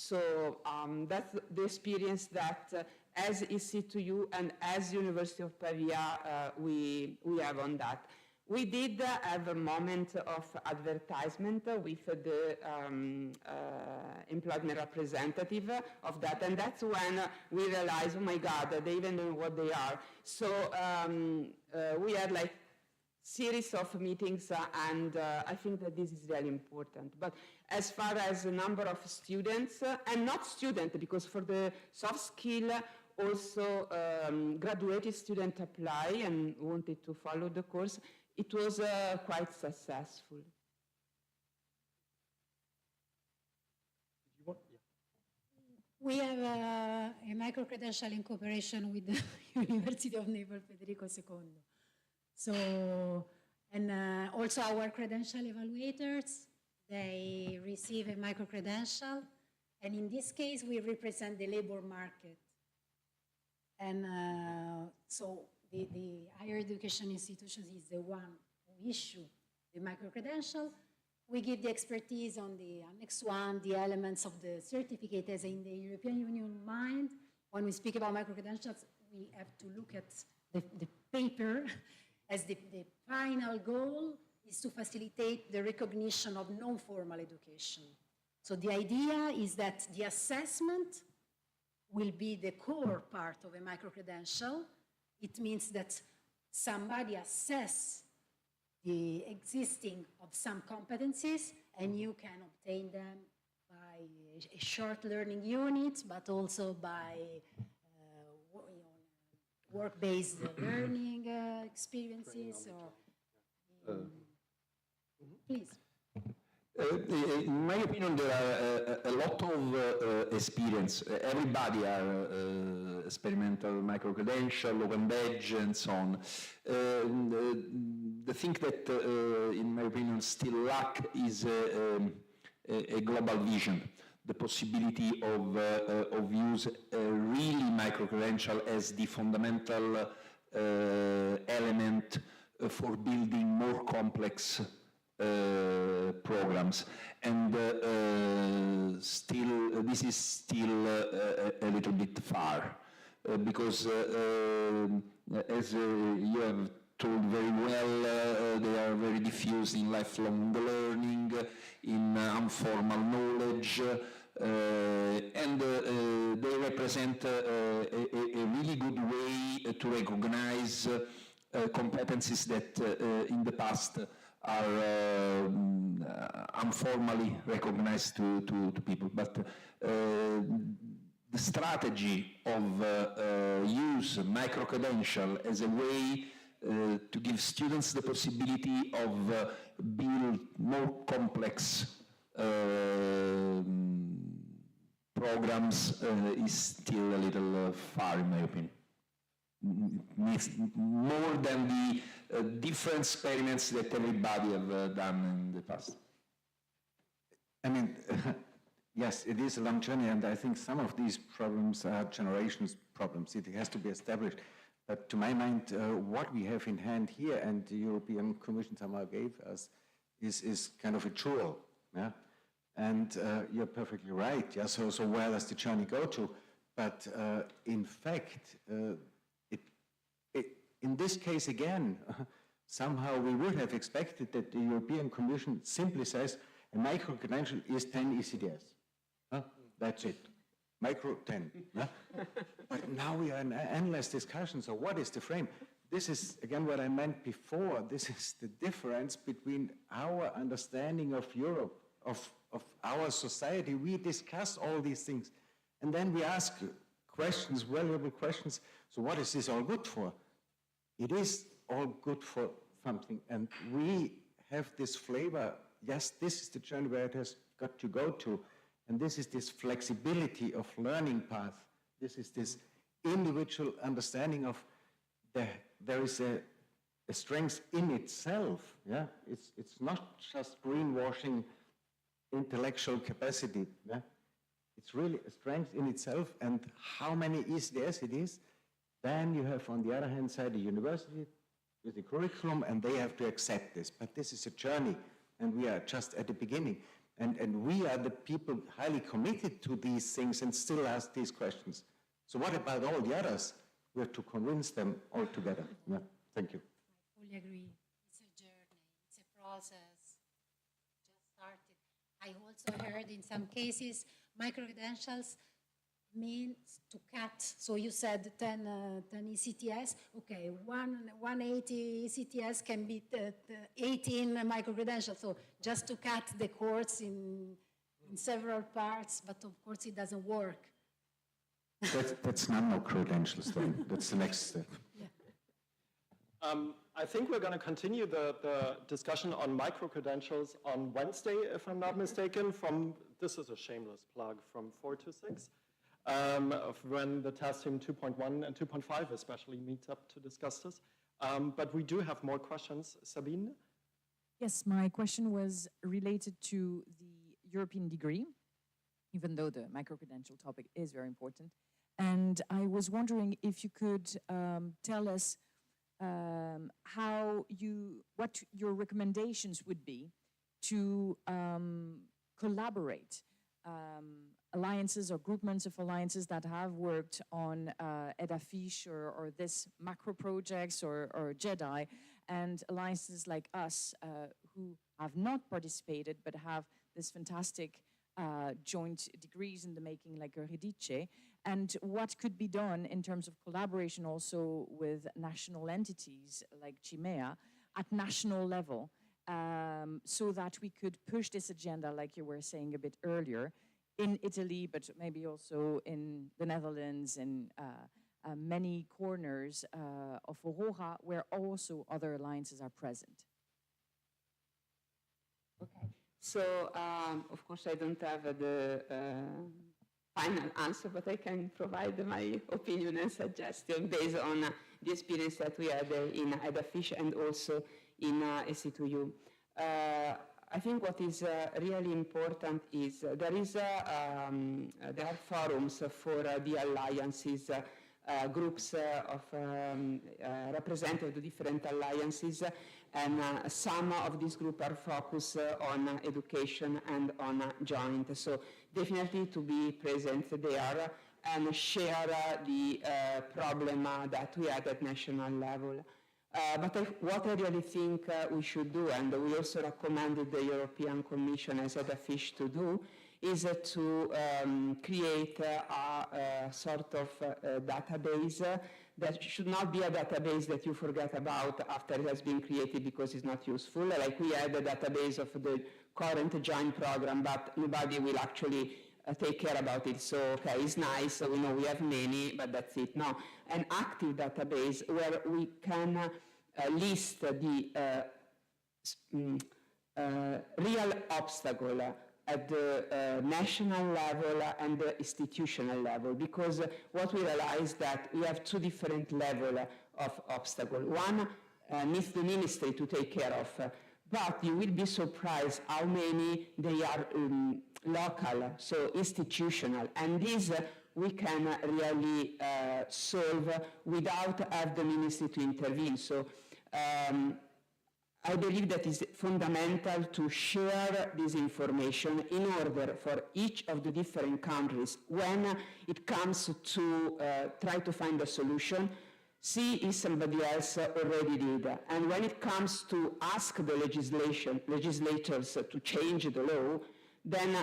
the experience that as EC2U and as University of Pavia we have on that. We did have a moment of advertisement with the employment representative of that, and that's when we realized, oh my God, they even know what they are. So we had like series of meetings, and I think that this is really important. But as far as the number of students, and not student, because for the soft skill, also graduated students apply and wanted to follow the course, it was quite successful. We have a micro-credential in cooperation with the University of Naples Federico II. So, and also our credential evaluators, they receive a micro-credential, and in this case, we represent the labor market. And so the higher education institutions is the one who issue the micro-credential. We give the expertise on the Annex 1, the elements of the certificate as in the European Union mind. When we speak about micro-credentials, we have to look at the paper as the final goal is to facilitate the recognition of non-formal education. So the idea is that the assessment will be the core part of a micro-credential. It means that somebody assess the existing of some competencies, and you can obtain them by a short learning unit, but also by work-based learning experiences. Please. In my opinion, there are a lot of experience. Everybody are experimental micro-credential, open badge, and so on. The thing that, in my opinion, still lack is a global vision. The possibility of use really micro-credential as the fundamental element for building more complex programs, and still, this is still a little bit far, because as you have told very well, they are very diffused in lifelong learning, in informal knowledge, and they represent a really good way to recognize competencies that in the past are informally recognized to people. But the strategy of use micro-credential as a way to give students the possibility of build more complex programs is still a little far, in my opinion. Needs more than the different experiments that everybody have done in the past. I mean, yes, it is a long journey, and I think some of these problems are generations problems. It has to be established. But to my mind, what we have in hand here, and the European Commission somehow gave us, is kind of a jewel. Yeah? And you're perfectly right. Yeah? So where does the journey go to? But in fact, in this case again, somehow we would have expected that the European Commission simply says a micro-credential is 10 ECDS. That's it. Micro 10. But now we are in endless discussion. So what is the frame? This is, again, what I meant before. This is the difference between our understanding of Europe, of our society. We discuss all these things. And then we ask questions, valuable questions. So what is this all good for? It is all good for something. And we have this flavor. Yes, this is the journey where it has got to go to. And this is this flexibility of learning path. This is this individual understanding of there is a strength in itself. Yeah, it's not just greenwashing intellectual capacity. Yeah? It's really a strength in itself, and how many ECDS it is. Then you have, on the other hand side, the university with the curriculum, and they have to accept this. But this is a journey, and we are just at the beginning. And we are the people highly committed to these things and still ask these questions. So what about all the others? We have to convince them all together. Yeah, thank you. I fully agree. It's a journey, it's a process. Just started. I also heard in some cases micro-credentials means to cut. So you said 10 ECTS. Okay, 180 ECTS can be 18 micro-credentials. So just to cut the course in several parts, but of course it doesn't work. That's nano-credentials then. That's the next step. Yeah. I think we're going to continue the discussion on micro-credentials on Wednesday, if I'm not mistaken, this is a shameless plug, from 4 to 6, when the task team 2.1 and 2.5 especially meets up to discuss this. But we do have more questions. Sabine? Yes, my question was related to the European degree, even though the micro-credential topic is very important. And I was wondering if you could tell us what your recommendations would be to collaborate alliances or groupments of alliances that have worked on EDAFISH or this macro projects or JEDI, and alliances like us who have not participated but have this fantastic joint degrees in the making like Eurydice, and what could be done in terms of collaboration also with national entities like CIMEA at national level, so that we could push this agenda, like you were saying a bit earlier, in Italy, but maybe also in the Netherlands and many corners of Aurora, where also other alliances are present. Okay. So, of course, I don't have the final answer, but I can provide my opinion and suggestion based on the experience that we had in EDAFISH and also in EC2U. I think what is really important is there are forums for the alliances, groups of representatives of different alliances, and some of these groups are focused on education and on joint. So definitely to be present there and share the problem that we had at national level. But what I really think we should do, and we also recommended the European Commission as EDAFISH to do, is to create a sort of database that should not be a database that you forget about after it has been created because it's not useful. Like we had a database of the current joint program, but nobody will actually take care about it. So, okay, it's nice, so we know we have many, but that's it. No, an active database where we can list the real obstacle at the national level and the institutional level, because what we realize that we have two different levels of obstacle. One needs the ministry to take care of, but you will be surprised how many they are local, so institutional, and these we can really solve without having the ministry to intervene. So I believe that it's fundamental to share this information in order for each of the different countries, when it comes to try to find a solution, see if somebody else already did. And when it comes to ask the legislators to change the law, then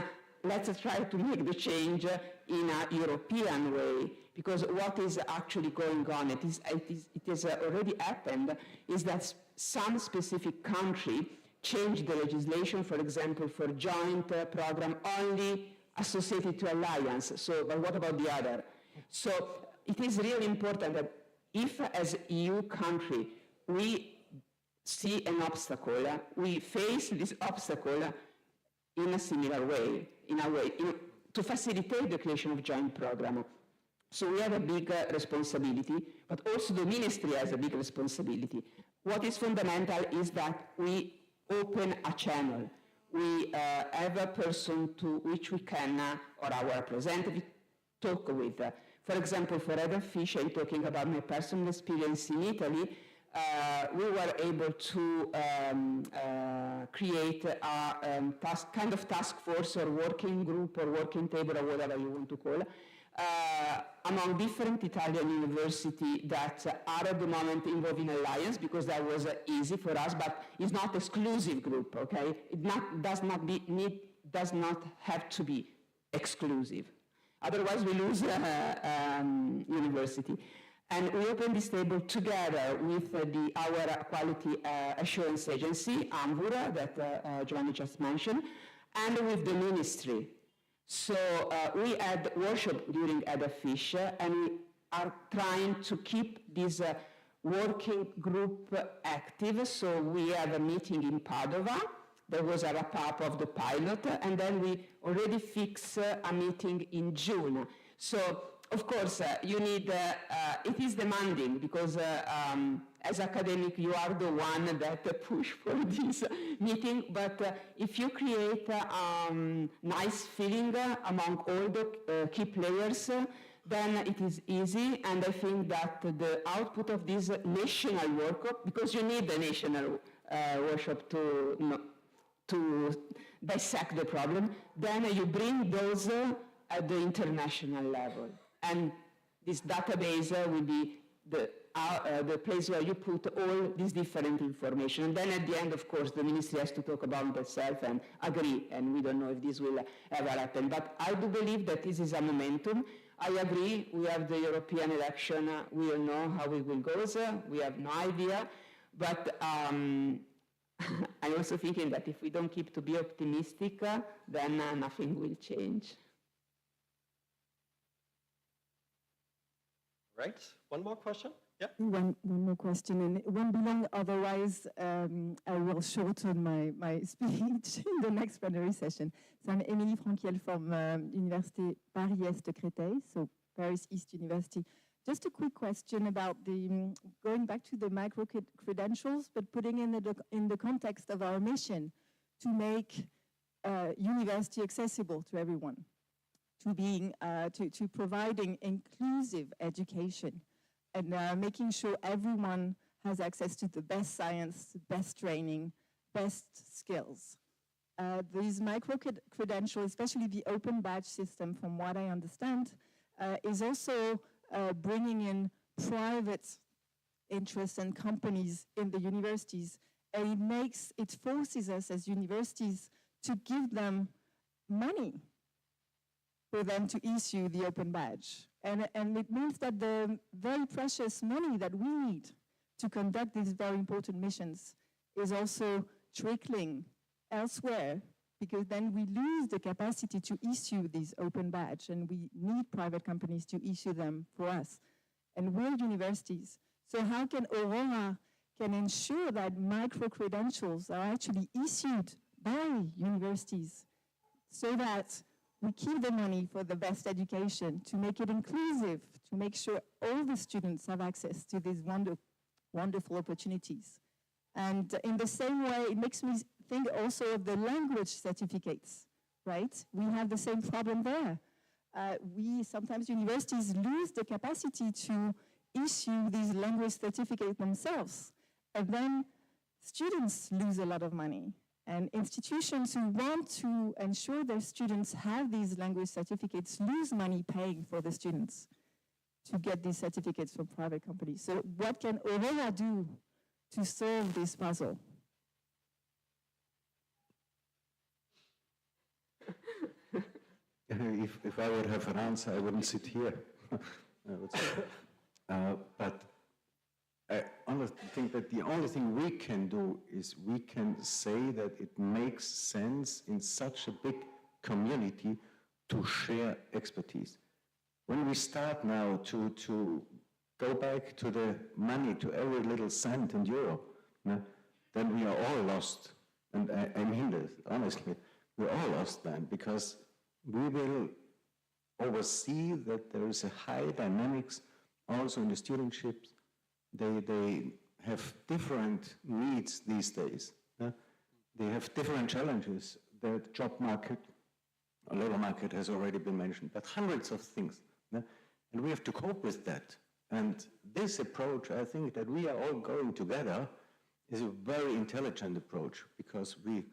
let's try to make the change in a European way, because what is actually going on, it has already happened, is that some specific country changed the legislation, for example, for joint program only associated to alliance. So, but what about the other? So it is really important that if, as EU country, we see an obstacle, we face this obstacle in a similar way, to facilitate the creation of joint program. So we have a big responsibility, but also the ministry has a big responsibility. What is fundamental is that we open a channel. We have a person to which we can, or our representative, talk with. For example, for EDAFISH, I'm talking about my personal experience in Italy. we were able to create a kind of task force or working group or working table or whatever you want to call it, among different Italian universities that are at the moment involved in alliance, because that was easy for us, but it's not exclusive group, okay? It does not have to be exclusive. Otherwise, we lose university. And we opened this table together with our quality assurance agency, Aurora, that Giovanni just mentioned, and with the ministry. So we had workshop during EDAFISH, and we are trying to keep this working group active. So we have a meeting in Padova. There was a wrap-up of the pilot, and then we already fixed a meeting in June. So, of course, you need, it is demanding, because as academic, you are the one that push for this meeting, but if you create a nice feeling among all the key players, then it is easy, and I think that the output of this national workshop, because you need the national workshop to dissect the problem, then you bring those at the international level. And this database will be the place where you put all this different information. And then at the end, of course, the ministry has to talk about itself and agree, and we don't know if this will ever happen. But I do believe that this is a momentum. I agree, we have the European election, we all know how it will go, we have no idea, but I'm also thinking that if we don't keep to be optimistic, then nothing will change. Right, one more question? Yeah. One more question, and it won't be long, otherwise I will shorten my speech in the next plenary session. So I'm Émilie Franquiel from Université Paris-Est Créteil, so Paris East University. Just a quick question about going back to the micro-credentials, but putting in the context of our mission to make university accessible to everyone, to providing inclusive education, and making sure everyone has access to the best science, best training, best skills. These micro-credentials, especially the open badge system, from what I understand, is also bringing in private interests and companies in the universities, and it forces us as universities to give them money for them to issue the open badge. And it means that the very precious money that we need to conduct these very important missions is also trickling elsewhere, because then we lose the capacity to issue these open badge, and we need private companies to issue them for us. And we're universities. So how can Aurora ensure that micro-credentials are actually issued by universities so that we keep the money for the best education, to make it inclusive, to make sure all the students have access to these wonderful opportunities? And in the same way, it makes me think also of the language certificates, right? We have the same problem there. Sometimes universities lose the capacity to issue these language certificates themselves, and then students lose a lot of money. And institutions who want to ensure their students have these language certificates lose money paying for the students to get these certificates from private companies. So what can Aurora do to solve this puzzle? If I would have an answer, I wouldn't sit here. But I honestly think that the only thing we can do is we can say that it makes sense in such a big community to share expertise. When we start now to go back to the money, to every little cent and euro, then we are all lost. And I mean this, honestly, we're all lost then, because we will oversee that there is a high dynamics also in the studentships. They have different needs these days. They have different challenges. The job market, labor market has already been mentioned, but hundreds of things. And we have to cope with that. And this approach, I think that we are all going together, is a very intelligent approach because we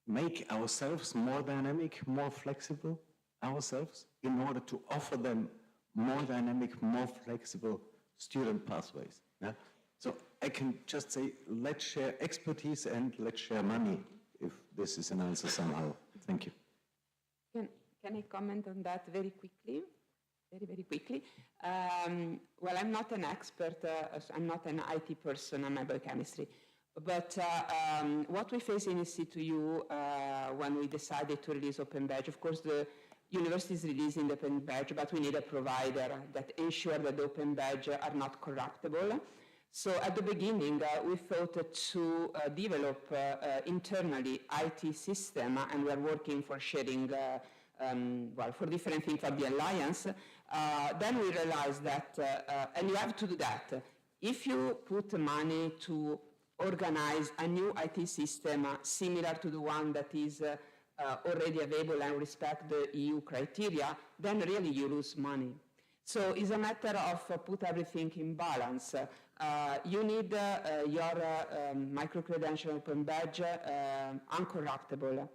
make ourselves more dynamic, more flexible ourselves in order to offer them more dynamic, more flexible student pathways. Yeah? So I can just say, let's share expertise and let's share money, if this is an answer somehow. Thank you. Can I comment on that very quickly? Very quickly. Well, I'm not an expert, I'm not an IT person, I'm a biochemistry. But what we face in EC2U when we decided to release Open Badge, of course, the university is releasing the Open Badge, but we need a provider that ensure that the Open Badge are not corruptible. So at the beginning, we thought to develop internally IT system, and we're working for sharing, well, for different things for the alliance. Then we realized that, and you have to do that. If you put money to organize a new IT system similar to the one that is already available and respect the EU criteria, then really you lose money. So it's a matter of put everything in balance. You need your micro-credential Open Badge uncorruptible.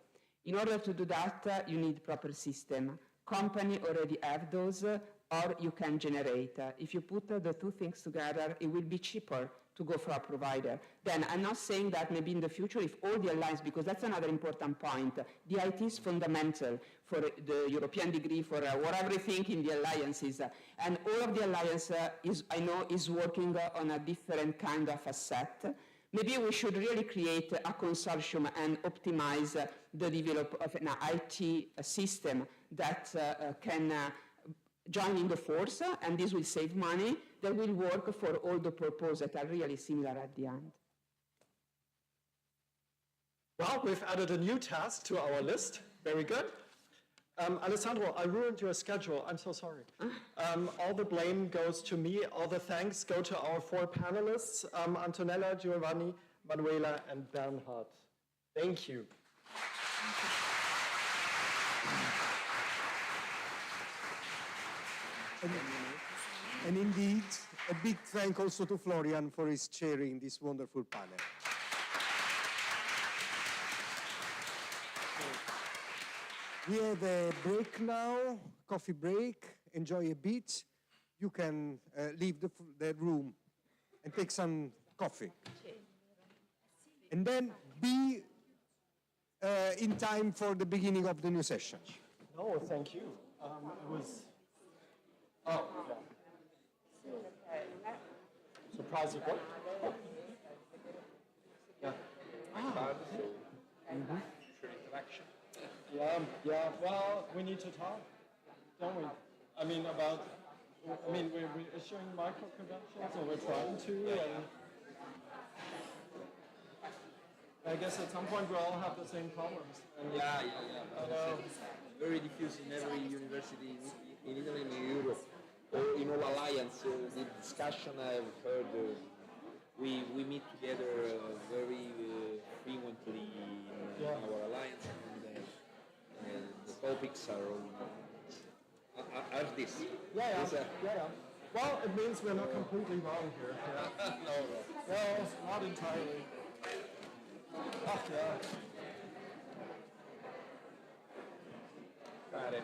In order to do that, you need proper system. Company already have those, or you can generate. If you put the two things together, it will be cheaper to go for a provider. Then I'm not saying that maybe in the future, if all the alliance, because that's another important point, the IT is fundamental for the European degree, for everything in the alliances. And all of the alliance, I know, is working on a different kind of asset. Maybe we should really create a consortium and optimize the development of an IT system that can join in the force, and this will save money, that will work for all the purposes that are really similar at the end. Well, we've added a new task to our list. Very good. Alessandro, I ruined your schedule. I'm so sorry. All the blame goes to me. All the thanks go to our four panelists, Antonella, Giovanni, Manuela, and Bernhard. Thank you. And indeed, a big thank also to Florian for his chairing this wonderful panel. We have a break now, coffee break. Enjoy a bit. You can leave the room and take some coffee. And then be in time for the beginning of the new session. No, thank you. It was... Oh, yeah. Surprise, what? Yeah. Yeah, well, we need to talk, don't we? I mean, we're issuing micro-credentials, or we're trying to, and I guess at some point we all have the same problems. Yeah. It's very diffuse in every university in Italy and in Europe. In all alliance, the discussion I've heard, we meet together very frequently in our alliance, and the topics are this. Yeah. Well, it means we're not completely wrong here. Yeah. No, not entirely. Oh, yeah. Got it.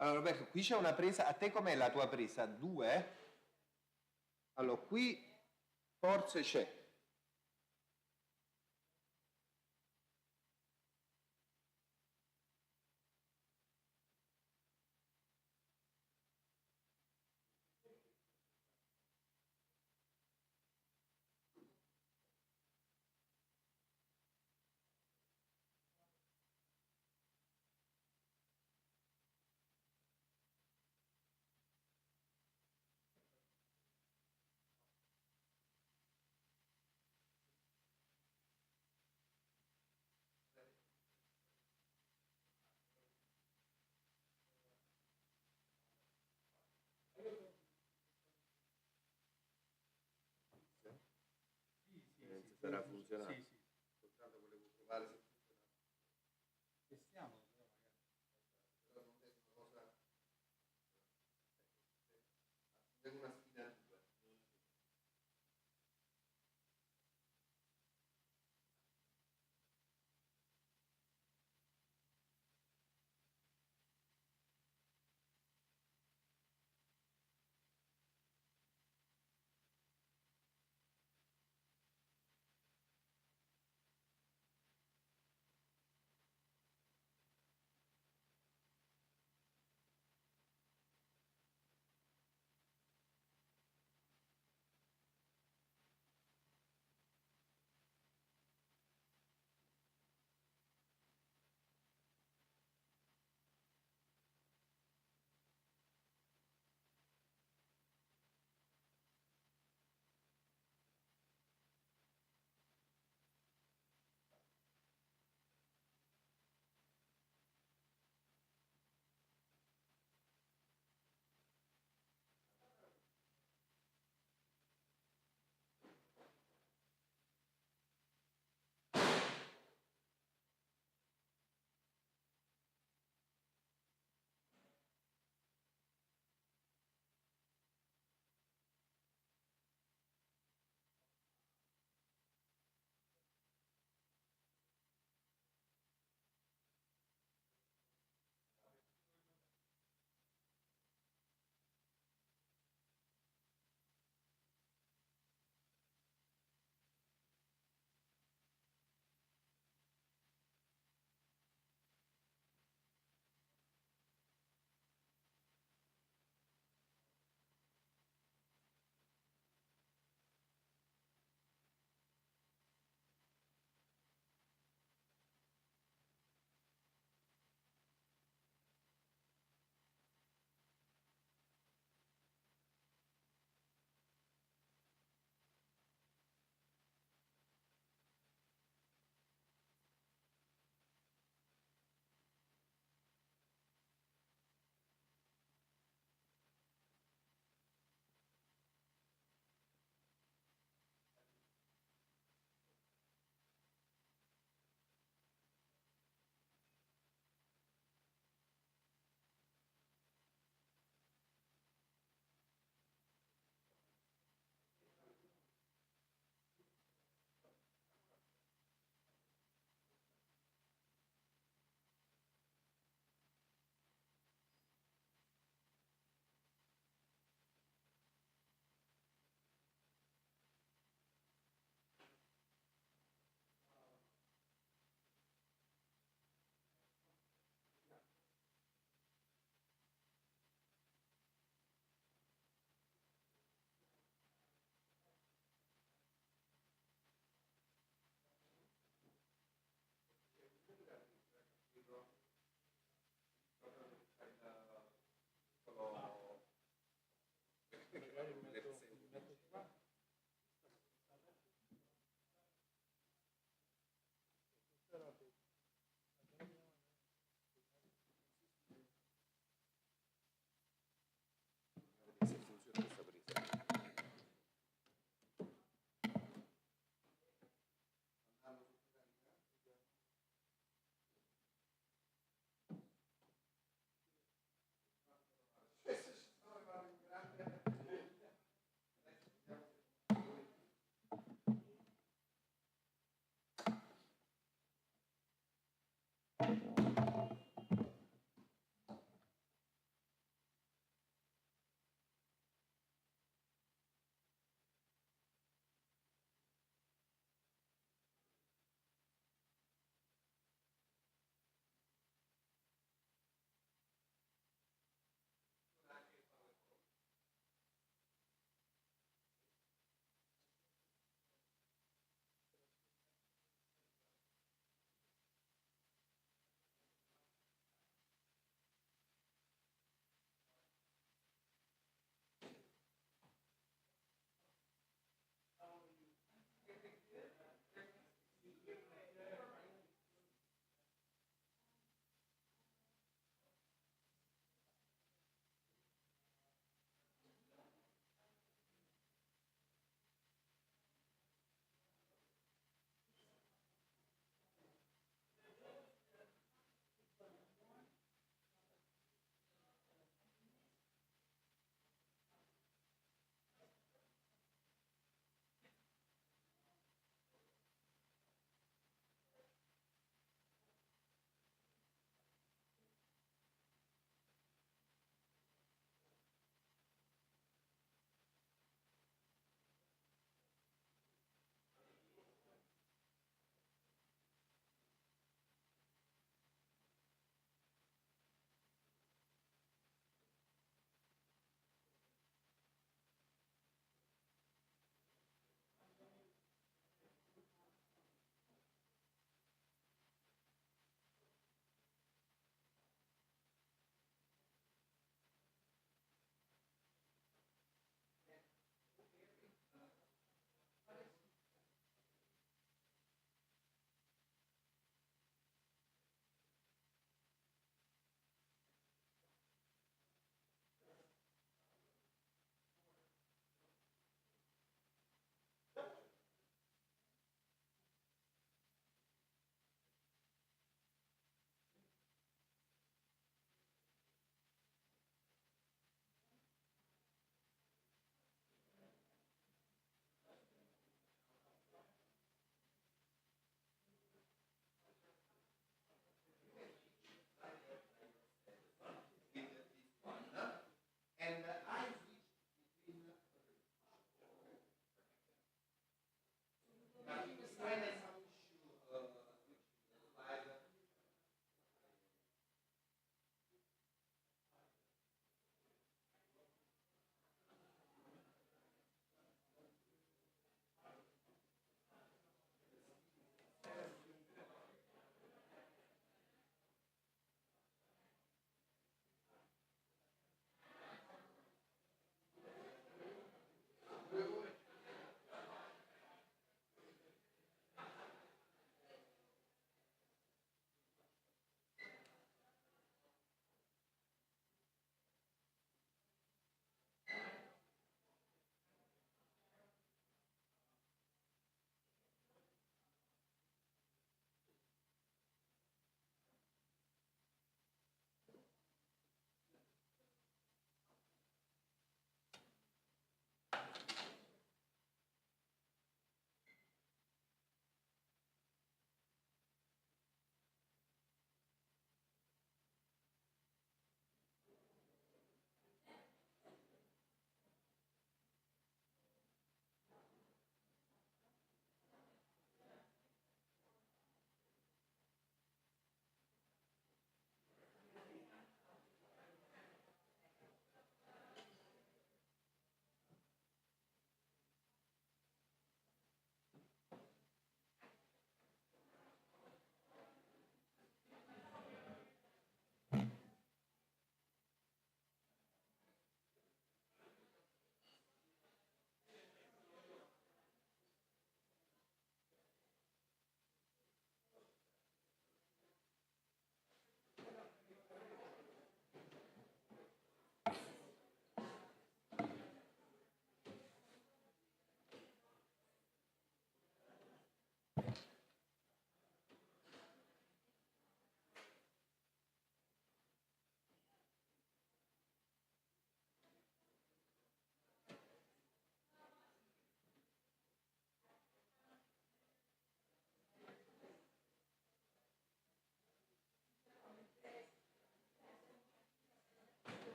Allora Roberto, qui c'è una presa, a te com'è la tua presa? 2? Allora qui forse c'è. Sarà funzionale. Sì, sì. Soltanto volevo provare se funziona. Testiamo, però magari. Però non è una cosa. È una sfida a due.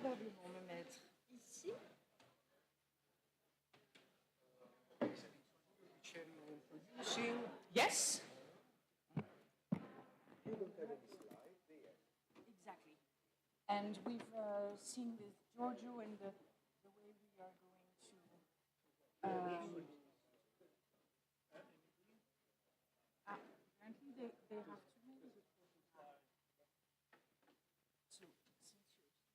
probablement me mettre ici. Yes. Exactly. And we've seen with Giorgio and the way we are going to. Apparently they have to move. So, since you're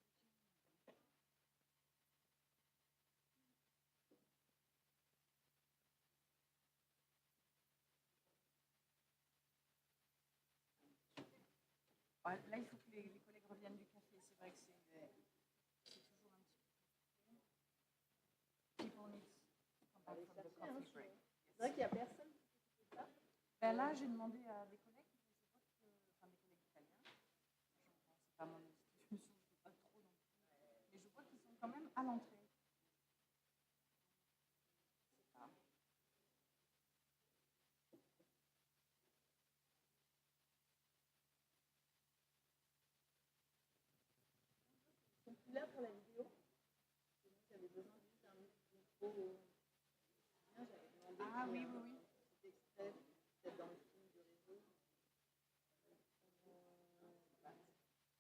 là, il faut que les collègues reviennent du café. C'est vrai que c'est toujours un petit peu compliqué. People need to come back from the coffee break. C'est vrai qu'il n'y a personne qui fait ça. Ben là, j'ai demandé à des collègues, mais je vois que, enfin des collègues italiens, c'est pas mon institution, je ne sais pas trop non plus, mais je vois qu'ils sont quand même à l'entrée. Là, pour la vidéo, j'avais besoin juste d'un micro. Ah oui, oui, oui. Cet extrait, peut-être dans le film du réseau.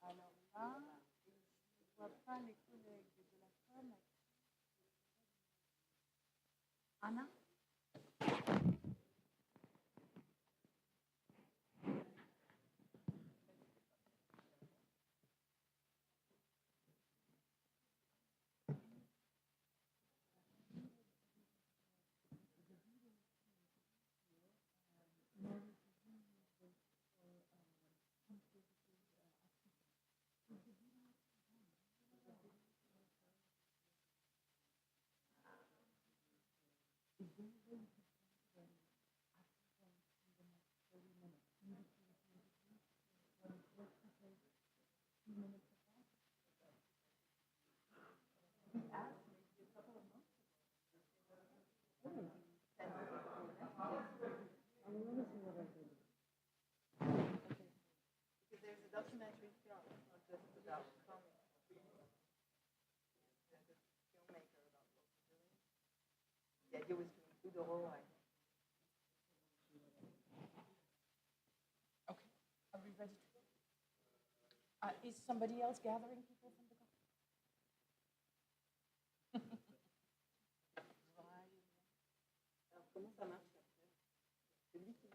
Alors là, je ne vois pas les collègues de la com. Anna? Because there's a documentary film, not just about comics. There's a filmmaker about what we're doing. The idea was to include Aurora. Okay, are we ready to go? Is somebody else gathering people from the coffee? Alors comment ça marche après? C'est lui qui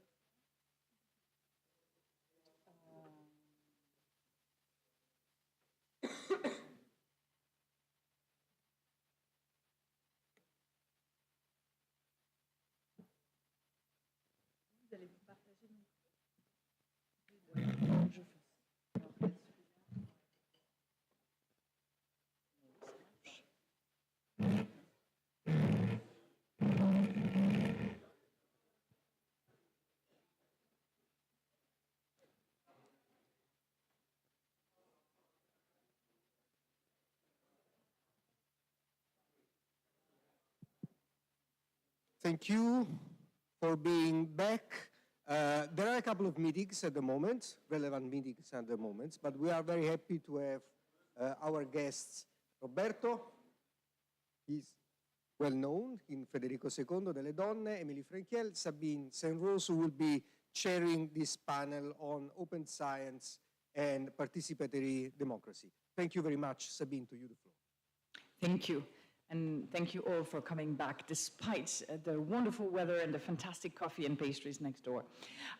Vous allez vous partager le micro? Je fais. Thank you for being back. There are a couple of meetings at the moment, relevant meetings at the moment, but we are very happy to have our guests, Roberto, he's well known in Federico II delle Donne, Emily Franchiel, Sabine Saint-Rose, who will be chairing this panel on open science and participatory democracy. Thank you very much. Sabine, to you the floor. Thank you. And thank you all for coming back despite the wonderful weather and the fantastic coffee and pastries next door.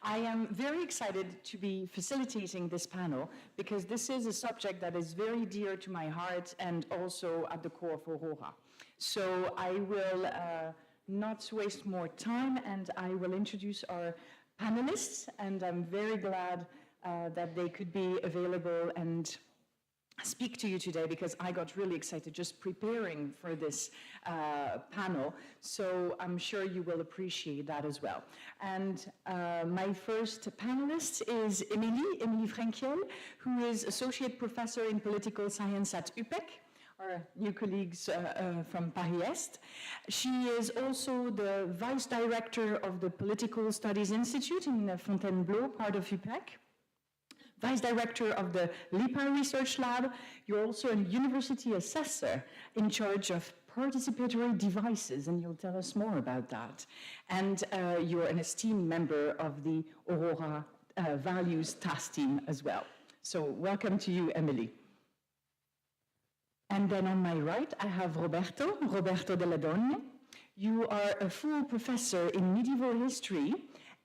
I am very excited to be facilitating this panel because this is a subject that is very dear to my heart and also at the core of Aurora. So I will not waste more time and I will introduce our panelists, and I'm very glad that they could be available and speak to you today because I got really excited just preparing for this panel. So I'm sure you will appreciate that as well. And my first panelist is Emily Franchiel, who is Associate Professor in Political Science at UPEC, our new colleagues from Paris Est. She is also the Vice Director of the Political Studies Institute in Fontainebleau, part of UPEC. Vice Director of the LIPA Research Lab. You're also a university assessor in charge of participatory devices, and you'll tell us more about that. And you're an esteemed member of the Aurora Values Task Team as well. So welcome to you, Emily. And then on my right, I have Roberto Della Donne. You are a full professor in medieval history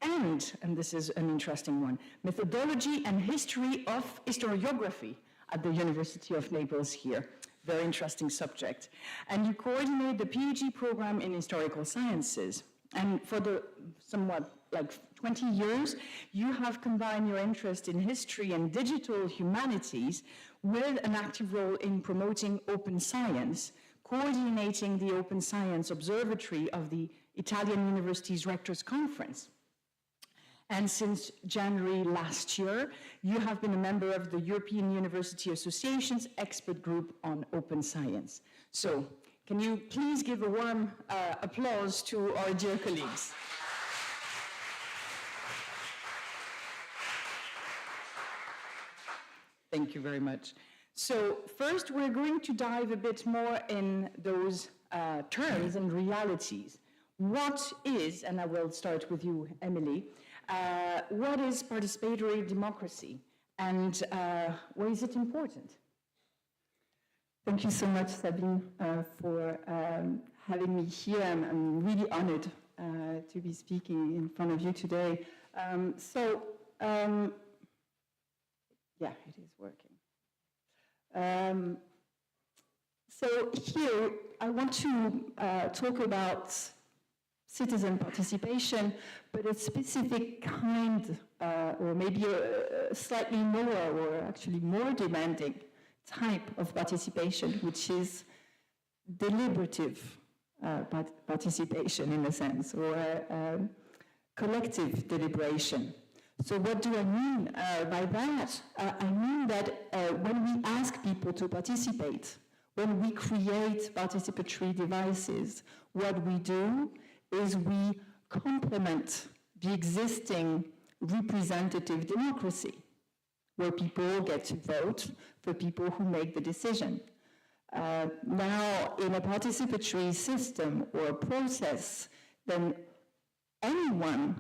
and this is an interesting one, methodology and history of historiography at the University of Naples here. Very interesting subject. And you coordinate the PhD program in historical sciences. And for the somewhat like 20 years, you have combined your interest in history and digital humanities with an active role in promoting open science, coordinating the Open Science Observatory of the Italian University's Rectors Conference. And since January last year, you have been a member of the European University Association's expert group on open science. So, can you please give a warm applause to our dear colleagues? Thank you very much. So first, we're going to dive a bit more in those terms and realities. What is, and I will start with you, Emily, what is participatory democracy, and why is it important? Thank you so much, Sabine, for having me here. I'm really honored to be speaking in front of you today. Yeah, it is working. So here, I want to talk about citizen participation, but a specific kind, or maybe a slightly more, or actually more demanding type of participation, which is deliberative participation in a sense, or collective deliberation. So what do I mean by that? I mean that when we ask people to participate, when we create participatory devices, what we do is we complement the existing representative democracy, where people get to vote for people who make the decision. Now, in a participatory system or process, then anyone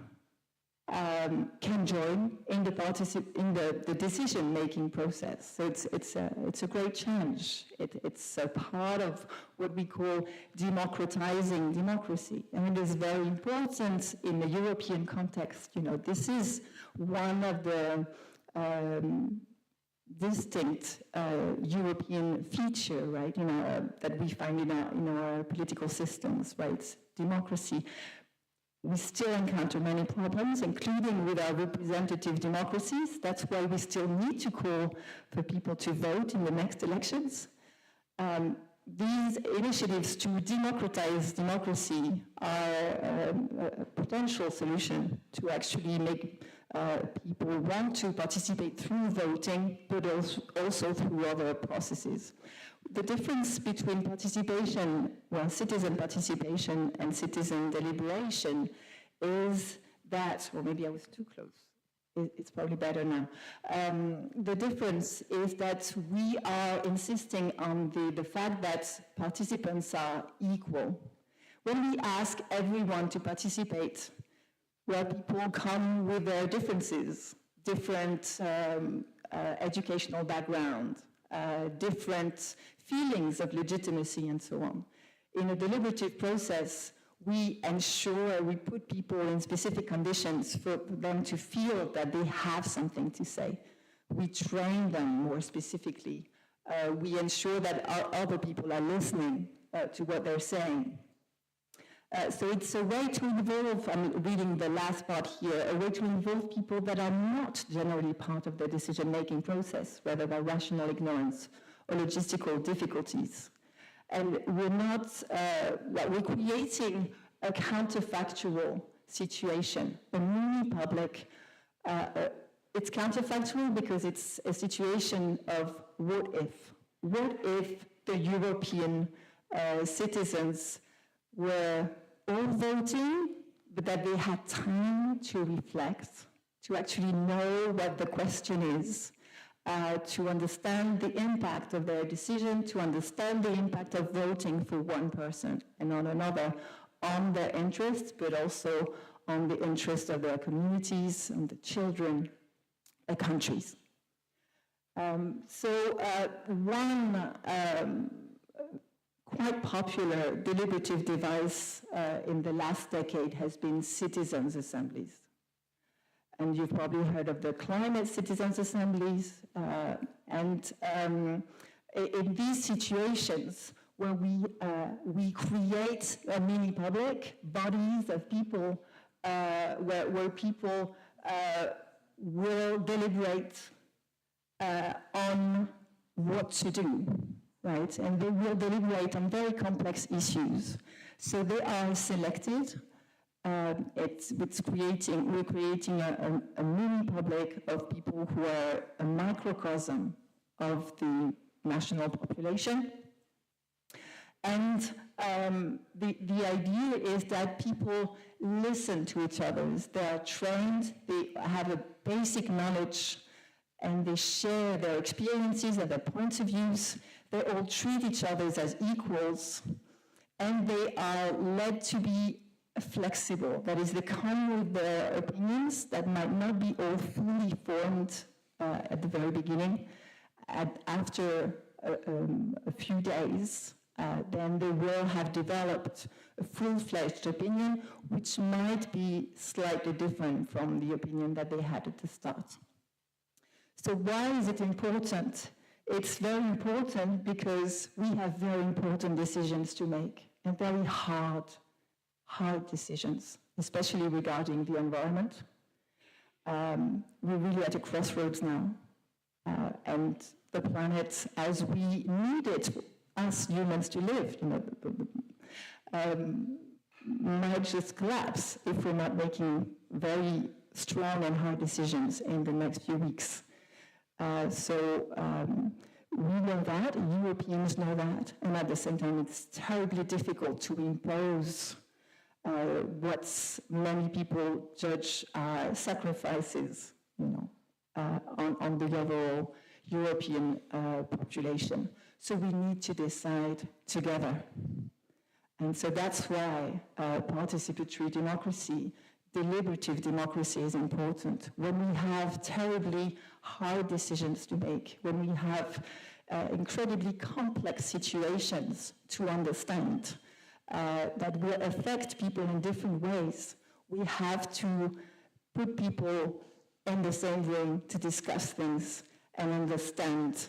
can join in the decision-making process. So it's a great challenge. It's a part of what we call democratizing democracy. And it is very important in the European context. You know, this is one of the distinct European feature, right, that we find in our political systems, right? Democracy. We still encounter many problems, including with our representative democracies. That's why we still need to call for people to vote in the next elections. These initiatives to democratize democracy are a potential solution to actually make people want to participate through voting, but also through other processes. The difference between participation, well, citizen participation and citizen deliberation is that, or maybe I was too close, it's probably better now. The difference is that we are insisting on the fact that participants are equal. When we ask everyone to participate, well, people come with their differences, different educational background, different feelings of legitimacy and so on. In a deliberative process, we ensure, we put people in specific conditions for them to feel that they have something to say. We train them more specifically. We ensure that other people are listening to what they're saying. So it's a way to involve, I'm reading the last part here, a way to involve people that are not generally part of the decision-making process, whether by rational ignorance or logistical difficulties. And we're not, we're creating a counterfactual situation, a mini-public. It's counterfactual because it's a situation of what if? What if the European citizens were all voting, but that they had time to reflect, to actually know what the question is, to understand the impact of their decision, to understand the impact of voting for one person and not another on their interests, but also on the interests of their communities, and the children, the countries. One quite popular deliberative device in the last decade has been citizens' assemblies. And you've probably heard of the climate citizens' assemblies. In these situations where we create a mini public, bodies of people, where people will deliberate on what to do, right? And they will deliberate on very complex issues. So they are selected. We're creating a mini public of people who are a microcosm of the national population. And the idea is that people listen to each other. They are trained, they have a basic knowledge, and they share their experiences and their points of views. They all treat each other as equals, and they are led to be flexible. That is, they come with their opinions that might not be all fully formed at the very beginning. After a few days, then they will have developed a full-fledged opinion, which might be slightly different from the opinion that they had at the start. So why is it important? It's very important because we have very important decisions to make, and very hard decisions, especially regarding the environment. We're really at a crossroads now, and the planet, as we need it, us humans to live, might just collapse if we're not making very strong and hard decisions in the next few weeks. We know that, Europeans know that, and at the same time it's terribly difficult to impose what many people judge are sacrifices, on the overall European population. So we need to decide together. And so that's why participatory democracy, deliberative democracy is important. When we have terribly hard decisions to make, when we have incredibly complex situations to understand that will affect people in different ways, we have to put people in the same room to discuss things and understand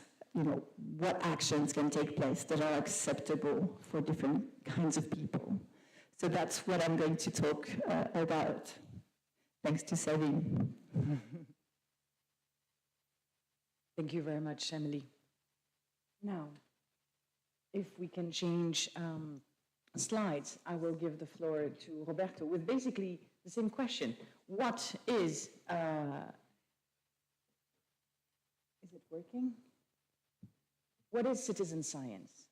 what actions can take place that are acceptable for different kinds of people. So that's what I'm going to talk about. Thanks to Sabine. Thank you very much, Emily. Now, if we can change slides, I will give the floor to Roberto with basically the same question. What is it working? What is citizen science?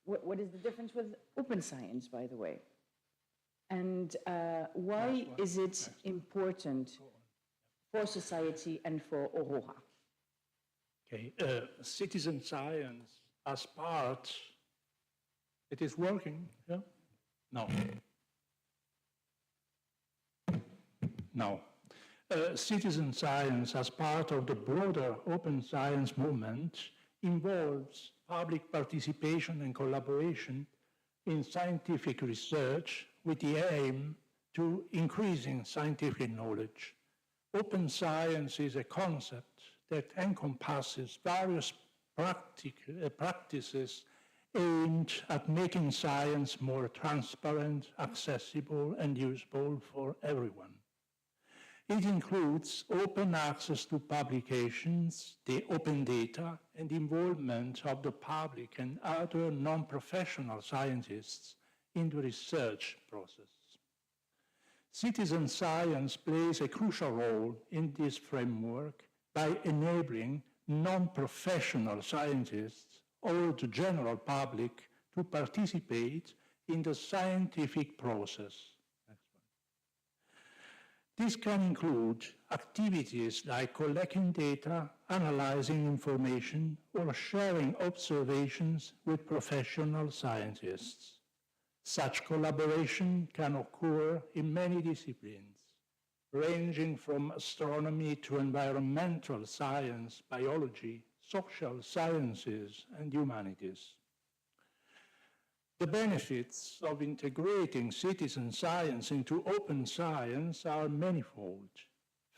What is the difference with open science, by the way? And why is it important for society and for Aurora? Okay, citizen science as part, it is working, yeah? No. No. Citizen science as part of the broader open science movement involves public participation and collaboration in scientific research with the aim to increasing scientific knowledge. Open science is a concept that encompasses various practices aimed at making science more transparent, accessible, and usable for everyone. It includes open access to publications, the open data, and involvement of the public and other non-professional scientists in the research process. Citizen science plays a crucial role in this framework by enabling non-professional scientists or the general public to participate in the scientific process. This can include activities like collecting data, analyzing information, or sharing observations with professional scientists. Such collaboration can occur in many disciplines, ranging from astronomy to environmental science, biology, social sciences, and humanities. The benefits of integrating citizen science into open science are manifold.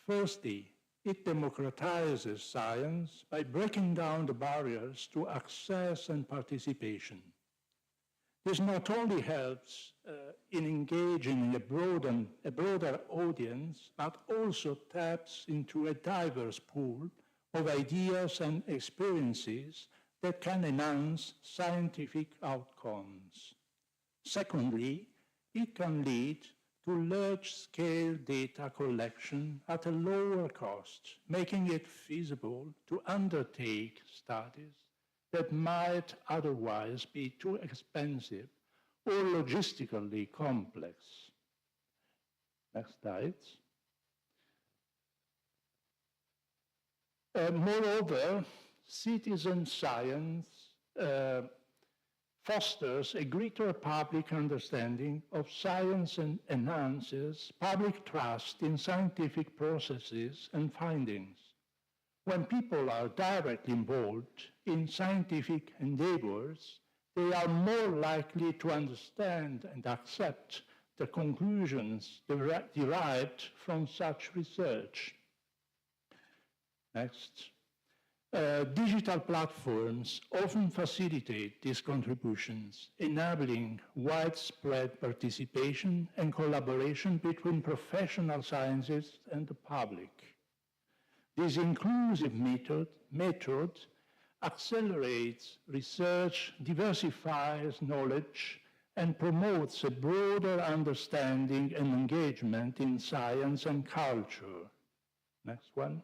Firstly, it democratizes science by breaking down the barriers to access and participation. This not only helps in engaging a broader audience, but also taps into a diverse pool of ideas and experiences that can enhance scientific outcomes. Secondly, it can lead to large-scale data collection at a lower cost, making it feasible to undertake studies that might otherwise be too expensive or logistically complex. Next slide. Moreover, citizen science fosters a greater public understanding of science and enhances public trust in scientific processes and findings. When people are directly involved in scientific endeavors, they are more likely to understand and accept the conclusions derived from such research. Next. Digital platforms often facilitate these contributions, enabling widespread participation and collaboration between professional scientists and the public. This inclusive method accelerates research, diversifies knowledge, and promotes a broader understanding and engagement in science and culture. Next one.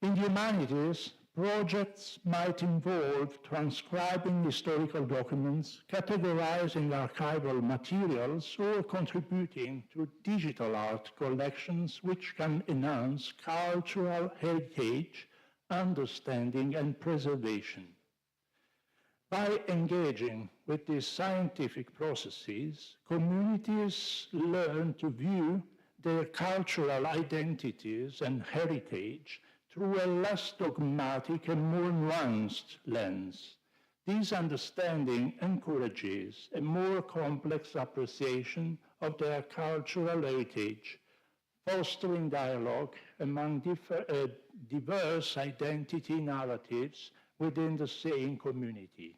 In the humanities, projects might involve transcribing historical documents, categorizing archival materials, or contributing to digital art collections which can enhance cultural heritage, understanding, and preservation. By engaging with these scientific processes, communities learn to view their cultural identities and heritage through a less dogmatic and more nuanced lens. This understanding encourages a more complex appreciation of their cultural heritage, fostering dialogue among diverse identity narratives within the same community.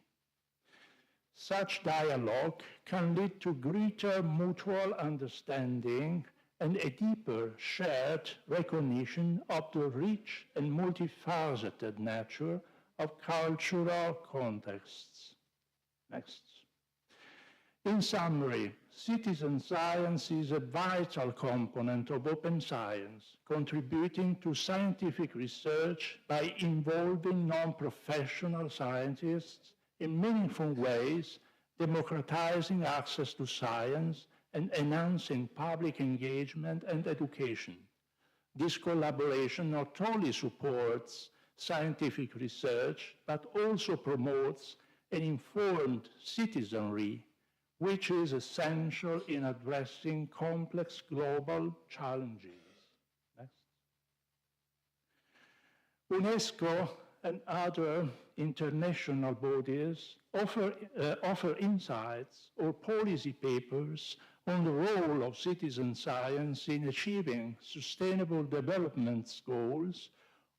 Such dialogue can lead to greater mutual understanding and a deeper shared recognition of the rich and multifaceted nature of cultural contexts. Next. In summary, citizen science is a vital component of open science, contributing to scientific research by involving non-professional scientists in meaningful ways, democratizing access to science, and enhancing public engagement and education. This collaboration not only supports scientific research, but also promotes an informed citizenry, which is essential in addressing complex global challenges. Next. UNESCO and other international bodies offer insights or policy papers on the role of citizen science in achieving sustainable development goals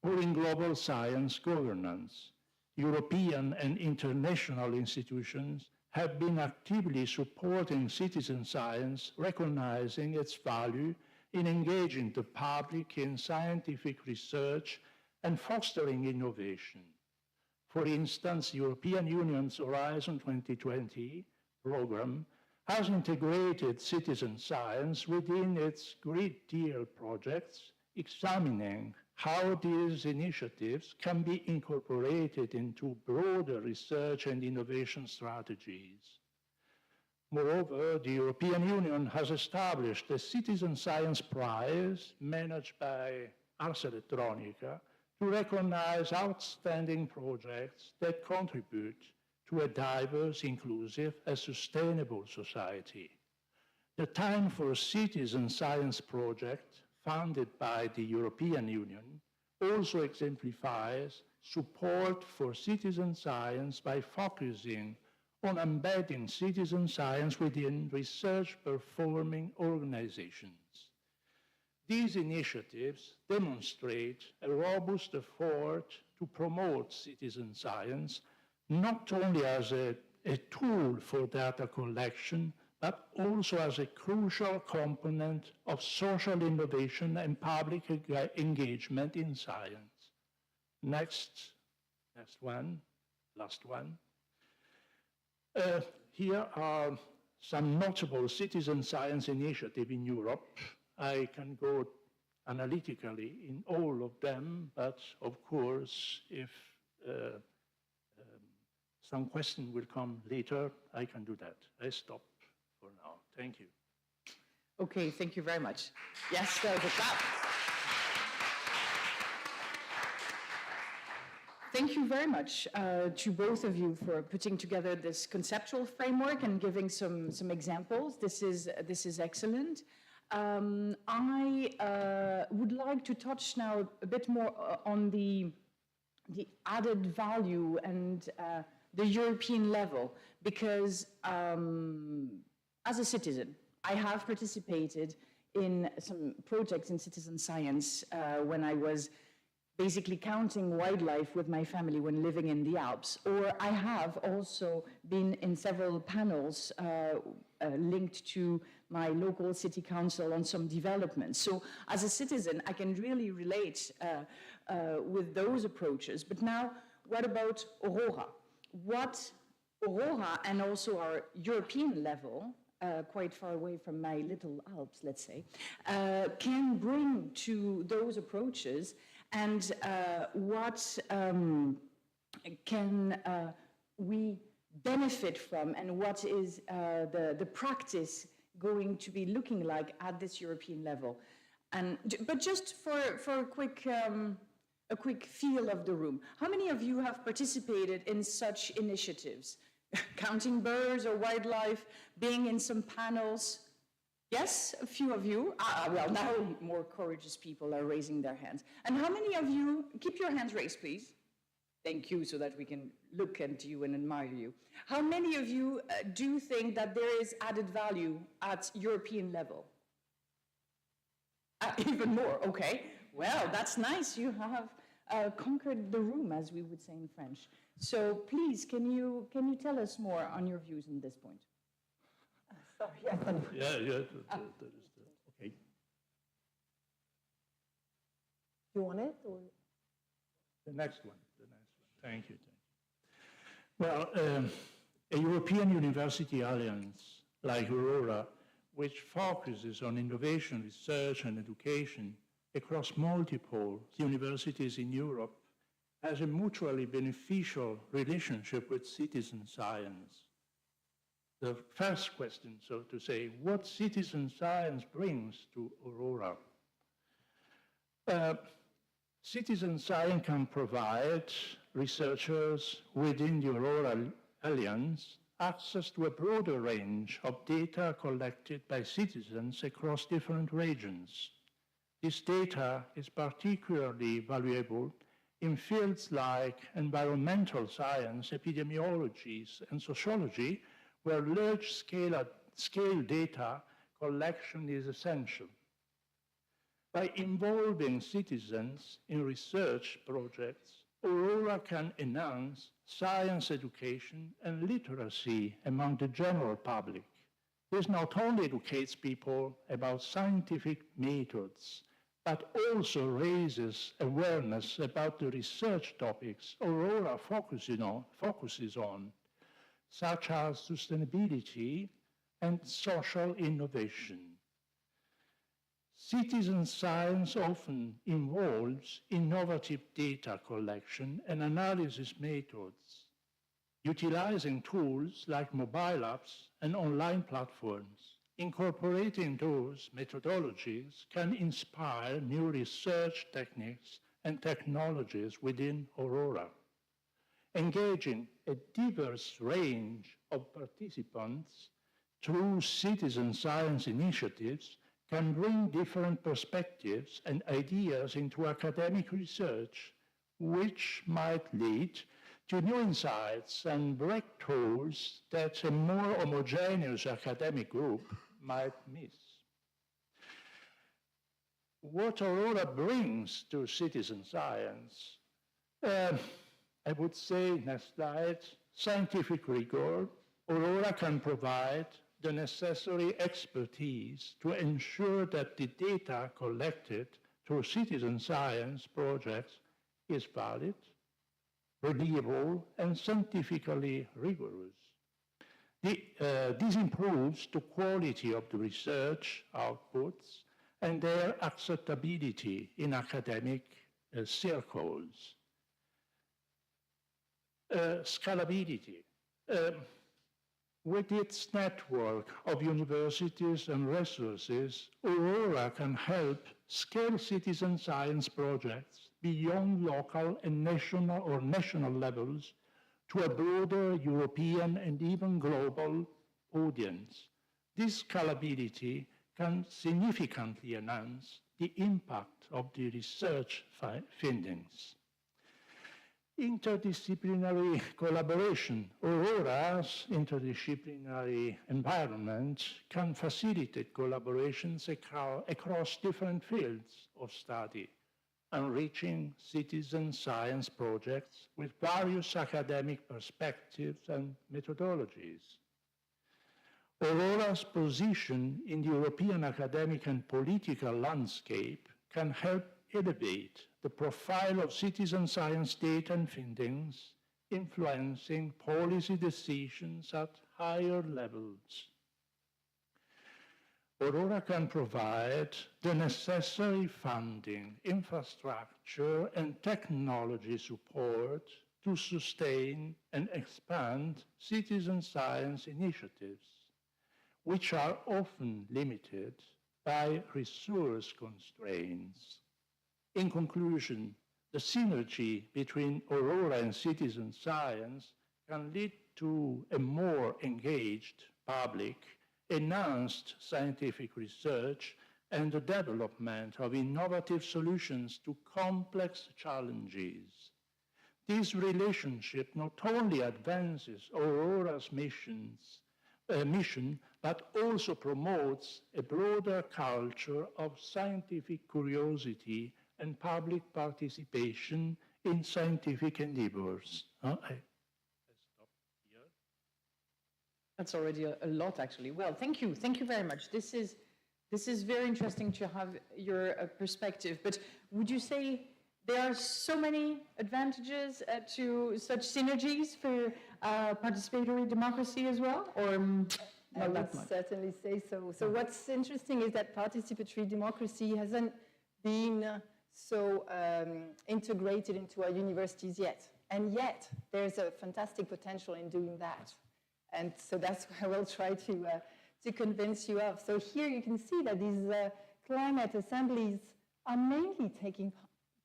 or in global science governance. European and international institutions have been actively supporting citizen science, recognizing its value in engaging the public in scientific research and fostering innovation. For instance, the European Union's Horizon 2020 program has integrated citizen science within its Green Deal projects, examining how these initiatives can be incorporated into broader research and innovation strategies. Moreover, the European Union has established a Citizen Science Prize managed by Ars Electronica to recognize outstanding projects that contribute to a diverse, inclusive, and sustainable society. The Time for Citizen Science project, funded by the European Union, also exemplifies support for citizen science by focusing on embedding citizen science within research-performing organizations. These initiatives demonstrate a robust effort to promote citizen science, not only as a tool for data collection, but also as a crucial component of social innovation and public engagement in science. Next one, last one. Here are some notable citizen science initiatives in Europe. I can go analytically in all of them, but of course, if some question will come later, I can do that. I stop for now. Thank you. Okay, thank you very much. Yes, there's a clap. Thank you very much to both of you for putting together this conceptual framework and giving some examples. This is excellent. I would like to touch now a bit more on the added value and the European level, because as a citizen, I have participated in some projects in citizen science when I was basically counting wildlife with my family when living in the Alps. Or I have also been in several panels linked to my local city council on some developments. So as a citizen, I can really relate with those approaches. But now, what about Aurora? What Aurora and also our European level, quite far away from my little Alps, let's say, can bring to those approaches, and what can we benefit from, and what is the practice going to be looking like at this European level? But just for a quick feel of the room, how many of you have participated in such initiatives? Counting birds or wildlife, being in some panels? Yes, a few of you. Well, now more courageous people are raising their hands. And how many of you, keep your hands raised, please. Thank you, so that we can look at you and admire you. How many of you do think that there is added value at European level? Even more, okay. Well, that's nice. You have conquered the room, as we would say in French. So please, can you tell us more on your views on this point? Sorry, Okay. You want it? Or? The next one. Thank you. Well, a European University Alliance like Aurora, which focuses on innovation, research, and education across multiple universities in Europe, has a mutually beneficial relationship with citizen science. The first question, so to say, what citizen science brings to Aurora? Citizen science can provide researchers within the Aurora Alliance access to a broader range of data collected by citizens across different regions. This data is particularly valuable in fields like environmental science, epidemiology, and sociology, where large-scale data collection is essential. By involving citizens in research projects, Aurora can enhance science education and literacy among the general public. This not only educates people about scientific methods, but also raises awareness about the research topics Aurora focuses on, such as sustainability and social innovation. Citizen science often involves innovative data collection and analysis methods. utilizing tools like mobile apps and online platforms. Incorporating those methodologies can inspire new research techniques and technologies within Aurora. Engaging a diverse range of participants through citizen science initiatives can bring different perspectives and ideas into academic research, which might lead to new insights and breakthroughs that a more homogeneous academic group might miss. What Aurora brings to citizen science, I would say, next slide, scientific rigor. Aurora can provide the necessary expertise to ensure that the data collected through citizen science projects is valid, reliable, and scientifically rigorous. This improves the quality of the research outputs and their acceptability in academic circles. Scalability. With its network of universities and resources, Aurora can help scale citizen science projects beyond local and national levels to a broader European and even global audience. This scalability can significantly enhance the impact of the research findings. Interdisciplinary collaboration. Aurora's interdisciplinary environment can facilitate collaborations across different fields of study, enriching citizen science projects with various academic perspectives and methodologies. Aurora's position in the European academic and political landscape can help elevate the profile of citizen science data and findings, influencing policy decisions at higher levels. Aurora can provide the necessary funding, infrastructure, and technology support to sustain and expand citizen science initiatives, which are often limited by resource constraints. In conclusion, the synergy between Aurora and citizen science can lead to a more engaged public, enhanced scientific research, and the development of innovative solutions to complex challenges. This relationship not only advances Aurora's mission, but also promotes a broader culture of scientific curiosity and public participation in scientific endeavors. I stop here. That's already a lot, actually. Well, thank you very much. This is very interesting to have your perspective. But would you say there are so many advantages to such synergies for participatory democracy as well, or I would certainly say so. So what's interesting is that participatory democracy hasn't been so integrated into our universities yet. And yet, there's a fantastic potential in doing that. And so that's what I will try to convince you of. So here you can see that these climate assemblies are mainly taking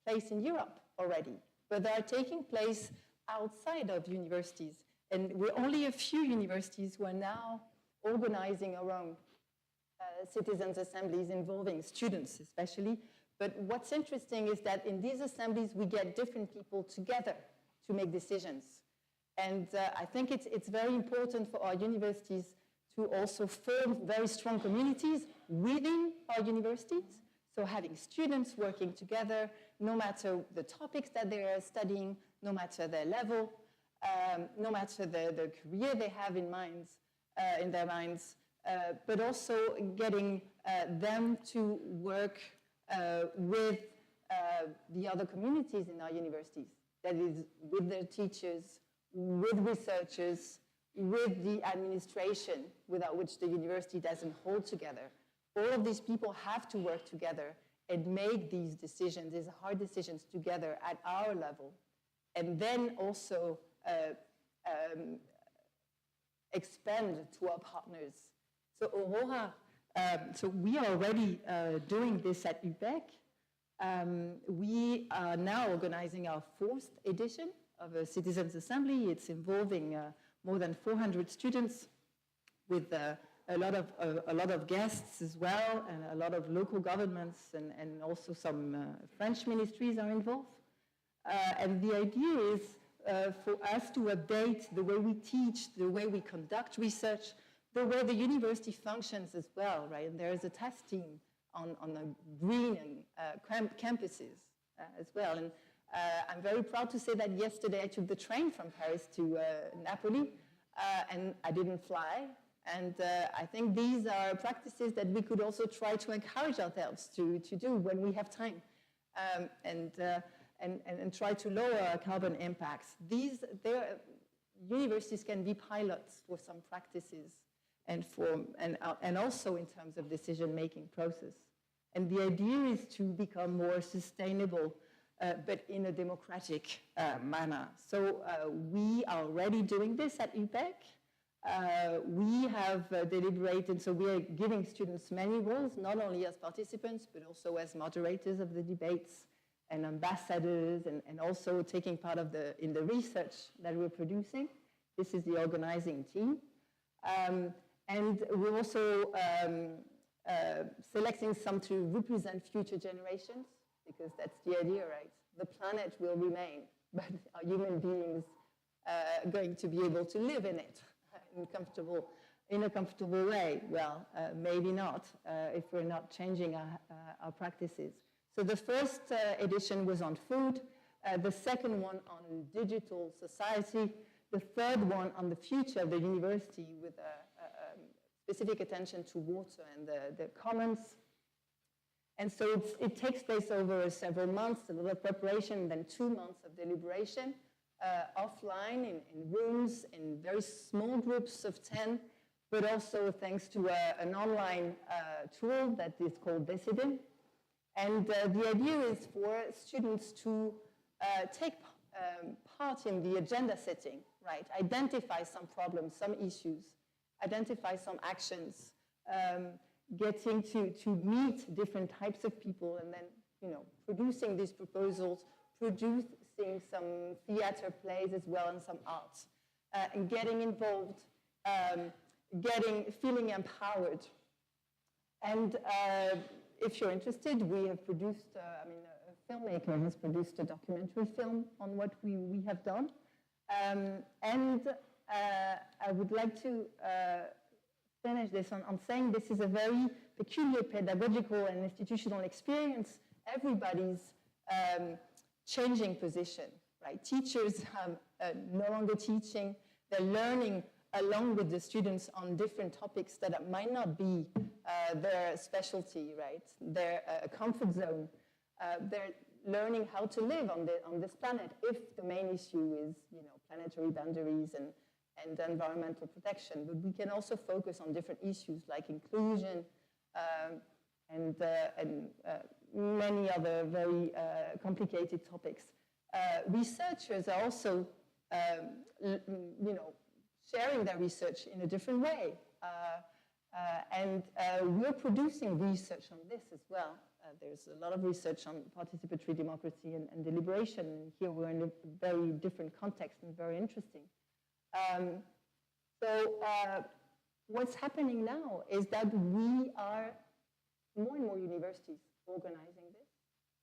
place in Europe already, but they are taking place outside of universities. And we're only a few universities who are now organizing our own citizens' assemblies involving students especially. But what's interesting is that in these assemblies, we get different people together to make decisions. And I think it's very important for our universities to also form very strong communities within our universities. So having students working together, no matter the topics that they are studying, no matter their level, no matter the career they have in their minds, but also getting them to work with the other communities in our universities, that is, with their teachers, with researchers, with the administration, without which the university doesn't hold together. All of these people have to work together and make these decisions, these hard decisions together at our level, and then also expand to our partners. So Aurora, so we are already doing this at UPEC. We are now organizing our 4th edition of a Citizens Assembly. It's involving more than 400 students with a lot of guests as well, and a lot of local governments, and also some French ministries are involved. And the idea is for us to update the way we teach, the way we conduct research, the way the university functions as well, right? And there is a task team on the green and campuses as well. And I'm very proud to say that yesterday I took the train from Paris to Napoli, and I didn't fly. And I think these are practices that we could also try to encourage ourselves to do when we have time, and try to lower our carbon impacts. Universities can be pilots for some practices, and also in terms of decision-making process. And the idea is to become more sustainable, but in a democratic manner. So we are already doing this at UPEC. We have deliberated, so we are giving students many roles, not only as participants, but also as moderators of the debates and ambassadors, and also taking part in the research that we're producing. This is the organizing team. And we're also selecting some to represent future generations, because that's the idea, right? The planet will remain, but are human beings going to be able to live in it in a comfortable way? Well, maybe not, if we're not changing our practices. So the first edition was on food, the second one on digital society, the third one on the future of the university with specific attention to water and the commons. And so it takes place over several months, a lot of preparation, then 2 months of deliberation, offline in rooms, in very small groups of 10, but also thanks to an online tool that is called Decidin. And the idea is for students to take part in the agenda setting, right? Identify some problems, some issues, identify some actions, getting to meet different types of people, and then, producing these proposals, producing some theater plays as well, and some arts, and getting involved, feeling empowered. And if you're interested, we have produced, a filmmaker has produced a documentary film on what we have done. And I would like to finish this on saying this is a very peculiar pedagogical and institutional experience. Everybody's changing position, right? Teachers are no longer teaching. They're learning along with the students on different topics that might not be their specialty, right? Their comfort zone. They're learning how to live on this planet if the main issue is, planetary boundaries and environmental protection. But we can also focus on different issues like inclusion and many other very complicated topics. Researchers are also, sharing their research in a different way. And we're producing research on this as well. There's a lot of research on participatory democracy and deliberation. And here we're in a very different context and very interesting. So what's happening now is that we are more and more universities organizing this.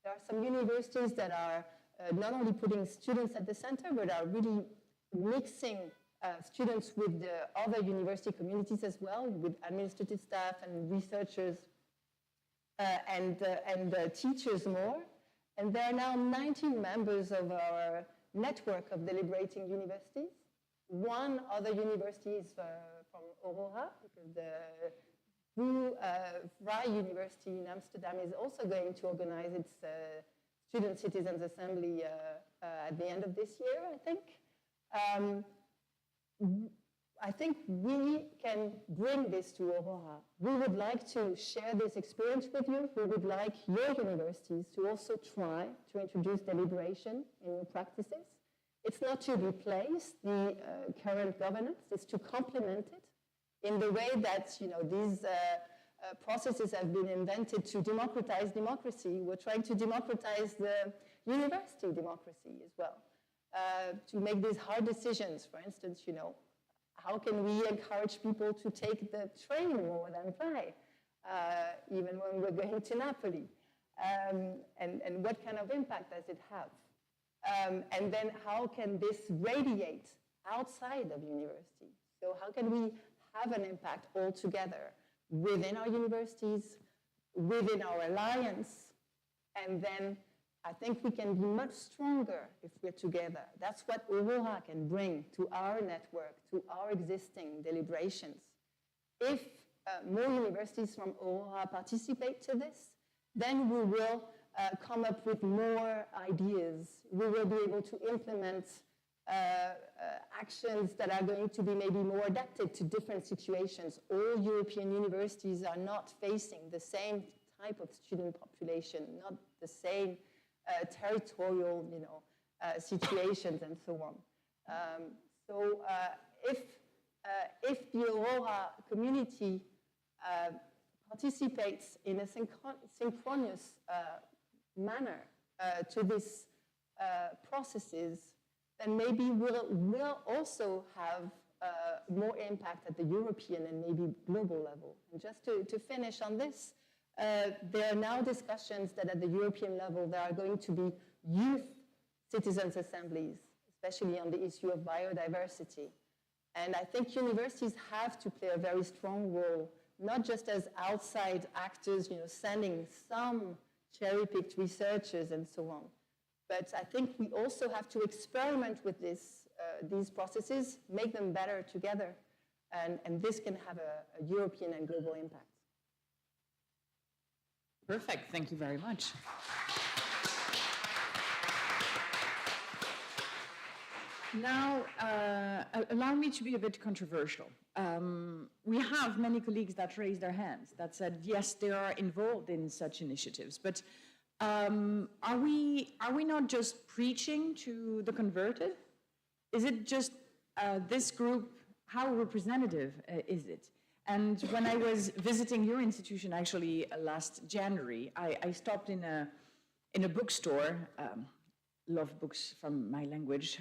There are some universities that are not only putting students at the center, but are really mixing students with the other university communities as well, with administrative staff and researchers and teachers more. And there are now 19 members of our network of deliberating universities. One other university is from Aurora, because the Vrij University in Amsterdam is also going to organize its Student Citizens Assembly at the end of this year, I think. I think we can bring this to Aurora. We would like to share this experience with you. We would like your universities to also try to introduce deliberation in your practices. It's not to replace the current governance, it's to complement it in the way that, you know, these processes have been invented to democratize democracy. We're trying to democratize the university democracy as well, to make these hard decisions. For instance, you know, how can we encourage people to take the train more than fly, even when we're going to Napoli? And what kind of impact does it have? And then how can this radiate outside of university? So how can we have an impact all together within our universities, within our alliance, and then I think we can be much stronger if we're together. That's what Aurora can bring to our network, to our existing deliberations. If more universities from Aurora participate to this, then we will come up with more ideas. We will be able to implement actions that are going to be maybe more adapted to different situations. All European universities are not facing the same type of student population, not the same territorial, you know, situations and so on. So if the Aurora community participates in a synchronous manner to these processes, then maybe we'll also have more impact at the European and maybe global level. And just to finish on this, there are now discussions that at the European level there are going to be youth citizens' assemblies, especially on the issue of biodiversity. And I think universities have to play a very strong role, not just as outside actors, you know, sending some cherry-picked researchers and so on. But I think we also have to experiment with these processes, make them better together, and this can have a European and global impact. Perfect, thank you very much. Now, allow me to be a bit controversial. We have many colleagues that raised their hands, that said, yes, they are involved in such initiatives, but are we not just preaching to the converted? Is it just this group, how representative is it? And when I was visiting your institution actually last January, I stopped in a bookstore, love books from my language,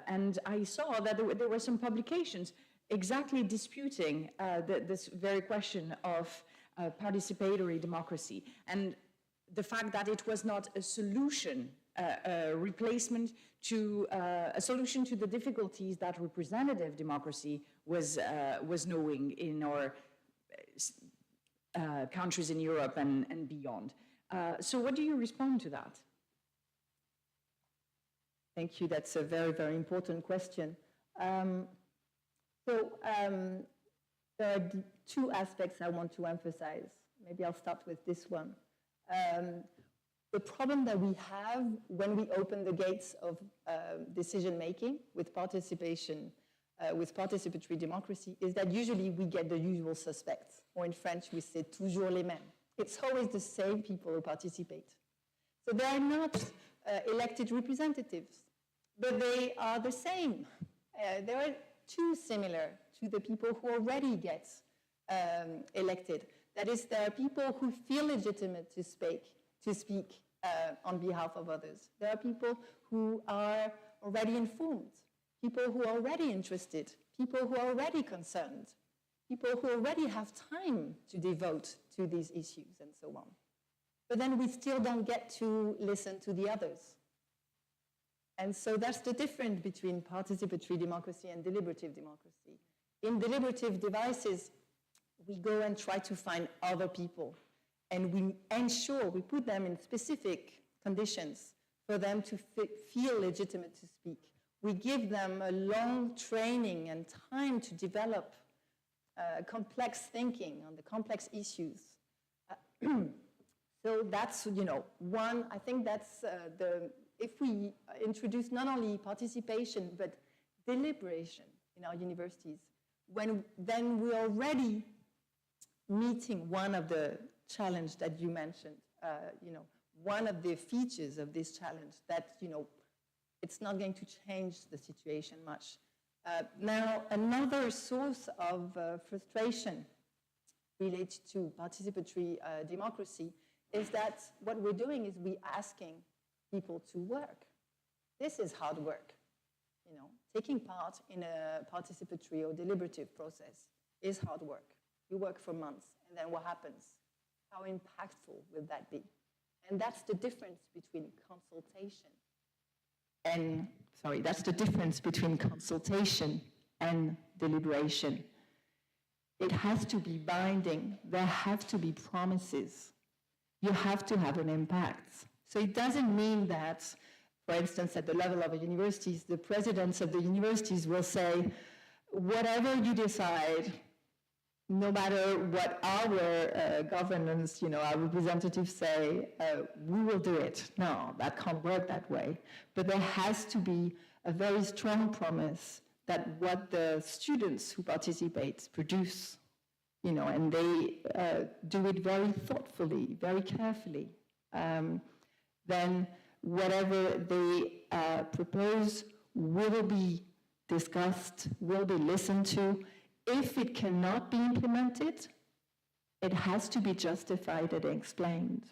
and I saw that there were some publications exactly disputing this very question of participatory democracy, and the fact that it was not a solution, a replacement to a solution to the difficulties that representative democracy was knowing in our countries in Europe and beyond. So what do you respond to that? Thank you. That's a very, very important question. There are two aspects I want to emphasize. Maybe I'll start with this one. The problem that we have when we open the gates of decision-making with participation, with participatory democracy, is that usually we get the usual suspects, or in French we say toujours les mêmes. It's always the same people who participate. So they are not elected representatives, but they are the same. They are too similar to the people who already get elected. That is, there are people who feel legitimate to speak on behalf of others. There are people who are already informed, people who are already interested, people who are already concerned, people who already have time to devote to these issues and so on. But then we still don't get to listen to the others. And so that's the difference between participatory democracy and deliberative democracy. In deliberative devices, we go and try to find other people, and we ensure, we put them in specific conditions for them to feel legitimate to speak. We give them a long training and time to develop complex thinking on the complex issues. So that's, you know, one, I think that's if we introduce not only participation, but deliberation in our universities, then we're already meeting one of the challenge that you mentioned, you know, one of the features of this challenge that, you know, it's not going to change the situation much. Now, another source of frustration related to participatory democracy is that what we're doing is we're asking people to work. This is hard work. You know, taking part in a participatory or deliberative process is hard work. You work for months, and then what happens? How impactful will that be? And that's the difference between consultation and, that's the difference between consultation and deliberation. It has to be binding. There have to be promises. You have to have an impact. So it doesn't mean that, for instance, at the level of the universities, the presidents of the universities will say, whatever you decide, no matter what our governance, our representatives say, we will do it. No, that can't work that way. But there has to be a very strong promise that what the students who participate produce, and they do it very thoughtfully, very carefully, then whatever they propose will be discussed, will be listened to. If it cannot be implemented, it has to be justified and explained.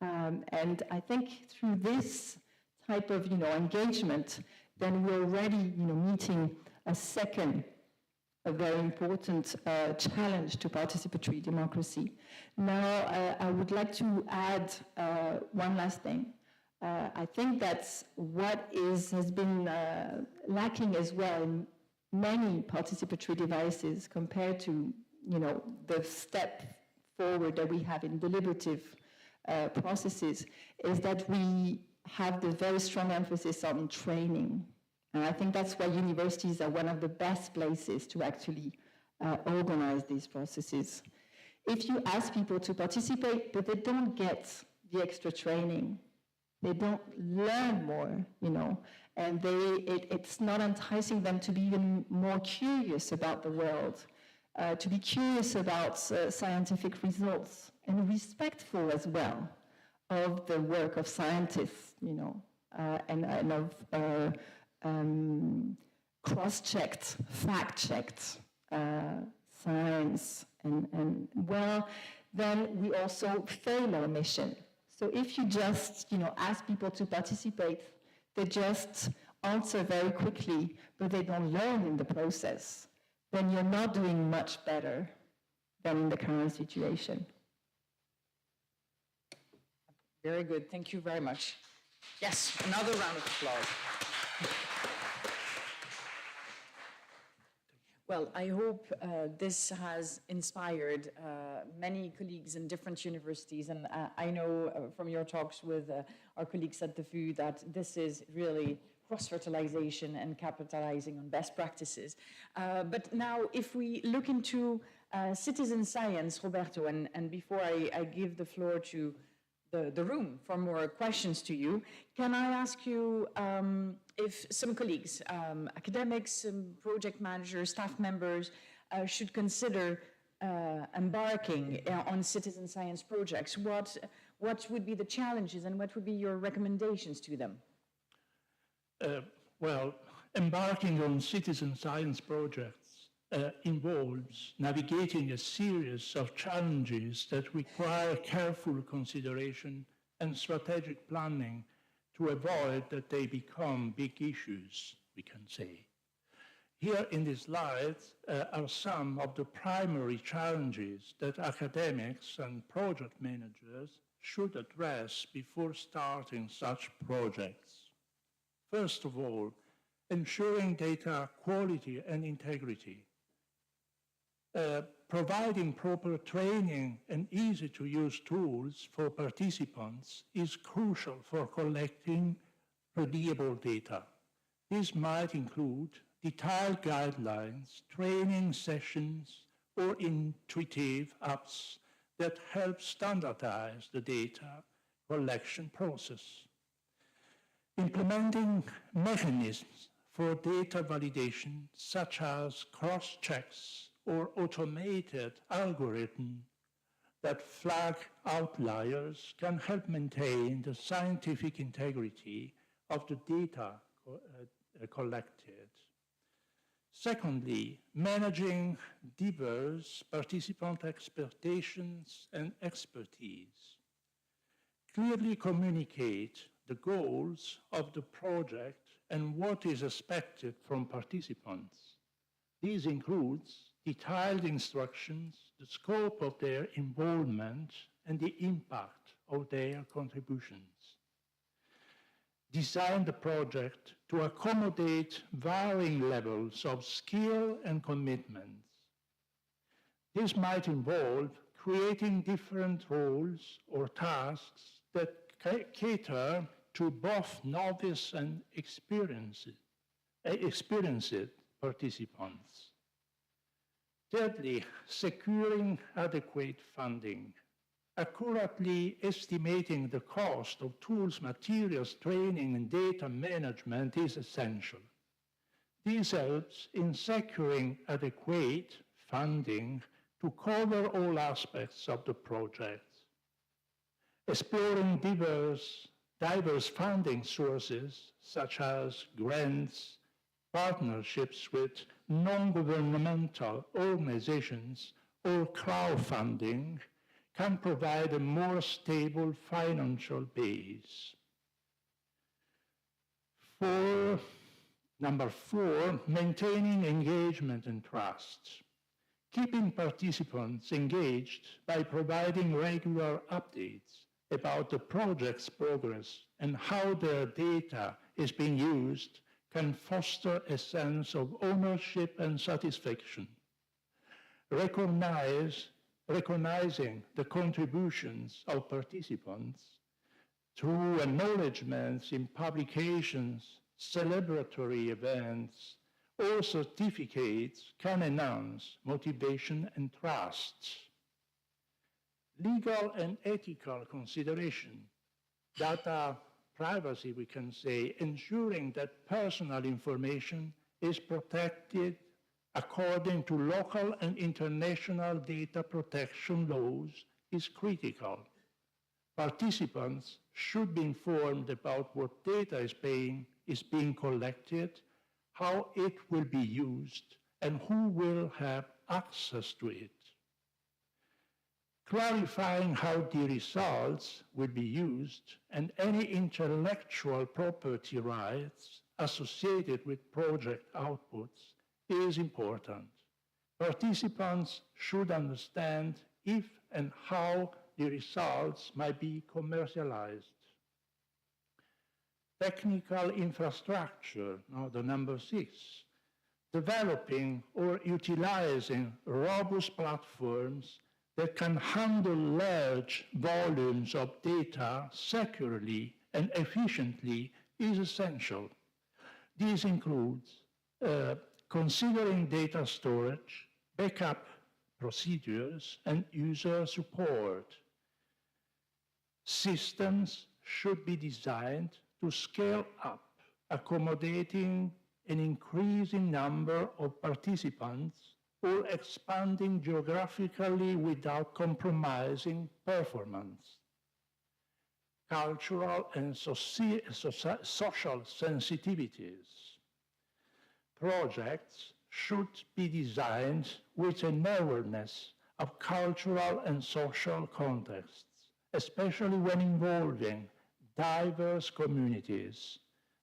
And I think through this type of engagement, then we're already meeting a second, a very important challenge to participatory democracy. Now, I would like to add one last thing. I think that's what has been lacking as well in many participatory devices compared to, the step forward that we have in deliberative processes, is that we have the very strong emphasis on training. And I think that's why universities are one of the best places to actually organize these processes. If you ask people to participate, but they don't get the extra training, they don't learn more, and it's not enticing them to be even more curious about the world, to be curious about scientific results, and respectful as well of the work of scientists, and of cross-checked, fact-checked science, and well, then we also fail our mission. So if you just, ask people to participate, they just answer very quickly, but they don't learn in the process, then you're not doing much better than in the current situation. Very good. Thank you very much. Yes, another round of applause. Well, I hope this has inspired many colleagues in different universities, and I know from your talks with our colleagues at the VU that this is really cross-fertilization and capitalizing on best practices. But now, if we look into citizen science, Roberto, and before I give the floor to the room for more questions to you, can I ask you if some colleagues, academics, project managers, staff members, should consider embarking on citizen science projects? What would be the challenges and what would be your recommendations to them? Well, embarking on citizen science projects involves navigating a series of challenges that require careful consideration and strategic planning to avoid that they become big issues, we can say. Here in these slides are some of the primary challenges that academics and project managers should address before starting such projects. First of all, ensuring data quality and integrity. Providing proper training and easy-to-use tools for participants is crucial for collecting reliable data. This might include detailed guidelines, training sessions, or intuitive apps that help standardize the data collection process. Implementing mechanisms for data validation, such as cross-checks or automated algorithms that flag outliers, can help maintain the scientific integrity of the data collected. Secondly, managing diverse participant expectations and expertise. Clearly communicate the goals of the project and what is expected from participants. These includes detailed instructions, the scope of their involvement, and the impact of their contributions. Design the project to accommodate varying levels of skill and commitment. This might involve creating different roles or tasks that cater to both novice and experienced participants. Thirdly, securing adequate funding. Accurately estimating the cost of tools, materials, training, and data management is essential. This helps in securing adequate funding to cover all aspects of the project. Exploring diverse funding sources, such as grants, partnerships with non-governmental organizations, or crowdfunding, can provide a more stable financial base. Number four, maintaining engagement and trust. Keeping participants engaged by providing regular updates about the project's progress and how their data is being used can foster a sense of ownership and satisfaction. Recognizing the contributions of participants through acknowledgements in publications, celebratory events, or certificates can enhance motivation and trust. Legal and ethical consideration, data privacy, we can say, ensuring that personal information is protected according to local and international data protection laws is critical. Participants should be informed about what data is being collected, how it will be used, and who will have access to it. Clarifying how the results will be used and any intellectual property rights associated with project outputs is important. Participants should understand if and how the results might be commercialized. Technical infrastructure, now the number 6, developing or utilizing robust platforms that can handle large volumes of data securely and efficiently is essential. This includes considering data storage, backup procedures, and user support. Systems should be designed to scale up, accommodating an increasing number of participants or expanding geographically without compromising performance. Cultural and social sensitivities. Projects should be designed with an awareness of cultural and social contexts, especially when involving diverse communities.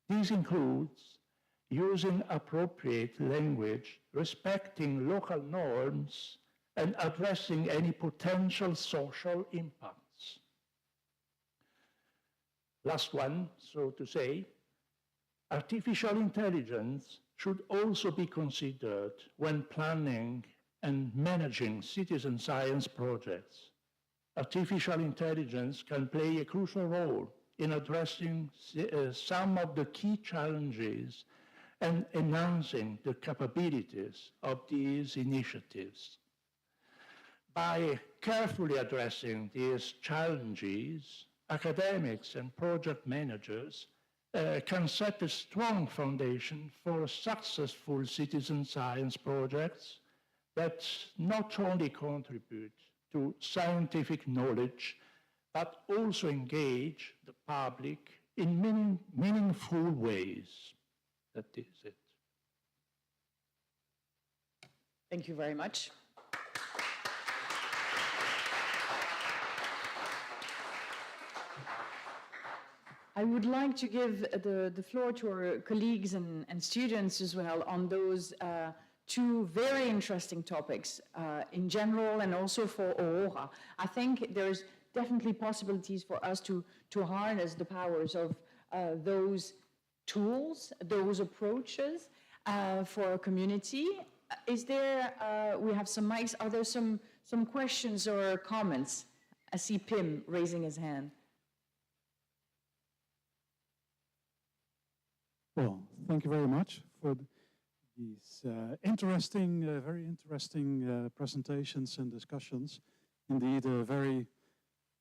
This includes using appropriate language, respecting local norms, and addressing any potential social impacts. Last one, so to say, artificial intelligence should also be considered when planning and managing citizen science projects. Artificial intelligence can play a crucial role in addressing some of the key challenges and enhancing the capabilities of these initiatives. By carefully addressing these challenges, academics and project managers can set a strong foundation for successful citizen science projects that not only contribute to scientific knowledge, but also engage the public in meaningful ways. That is it. Thank you very much. I would like to give the floor to our colleagues and students as well on those two very interesting topics in general and also for Aurora. I think there's definitely possibilities for us to harness the powers of those tools, those approaches for our community. Is there, we have some mics, are there some questions or comments? I see Pim raising his hand. Well, thank you very much for these very interesting presentations and discussions. Indeed, a very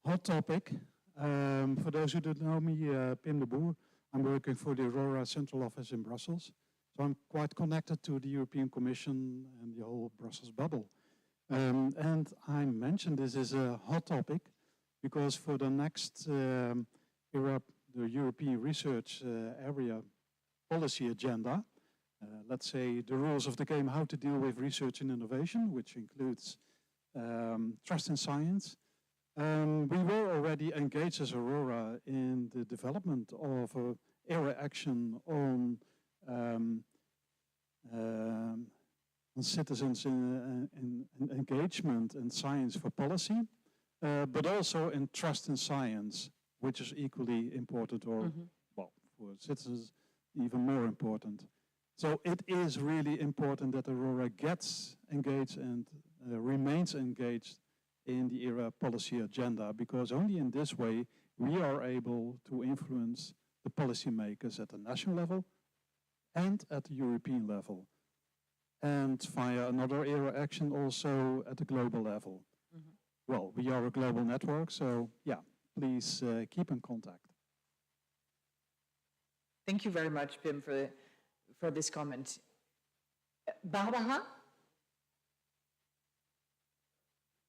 hot topic. For those who don't know me, Pim de Boer, I'm working for the Aurora Central Office in Brussels. So I'm quite connected to the European Commission and the whole Brussels bubble. And I mentioned this is a hot topic because for the next the European Research Area policy agenda, let's say the rules of the game, how to deal with research and innovation, which includes trust in science. We were already engaged as Aurora in the development of an area action on citizens in engagement and science for policy, but also in trust in science, which is equally important, or well, for citizens, even more important. So it is really important that Aurora gets engaged and remains engaged in the ERA policy agenda, because only in this way we are able to influence the policymakers at the national level and at the European level, and via another ERA action also at the global level. Well, we are a global network, so yeah, please keep in contact. Thank you very much, Pim, for this comment. Barbara?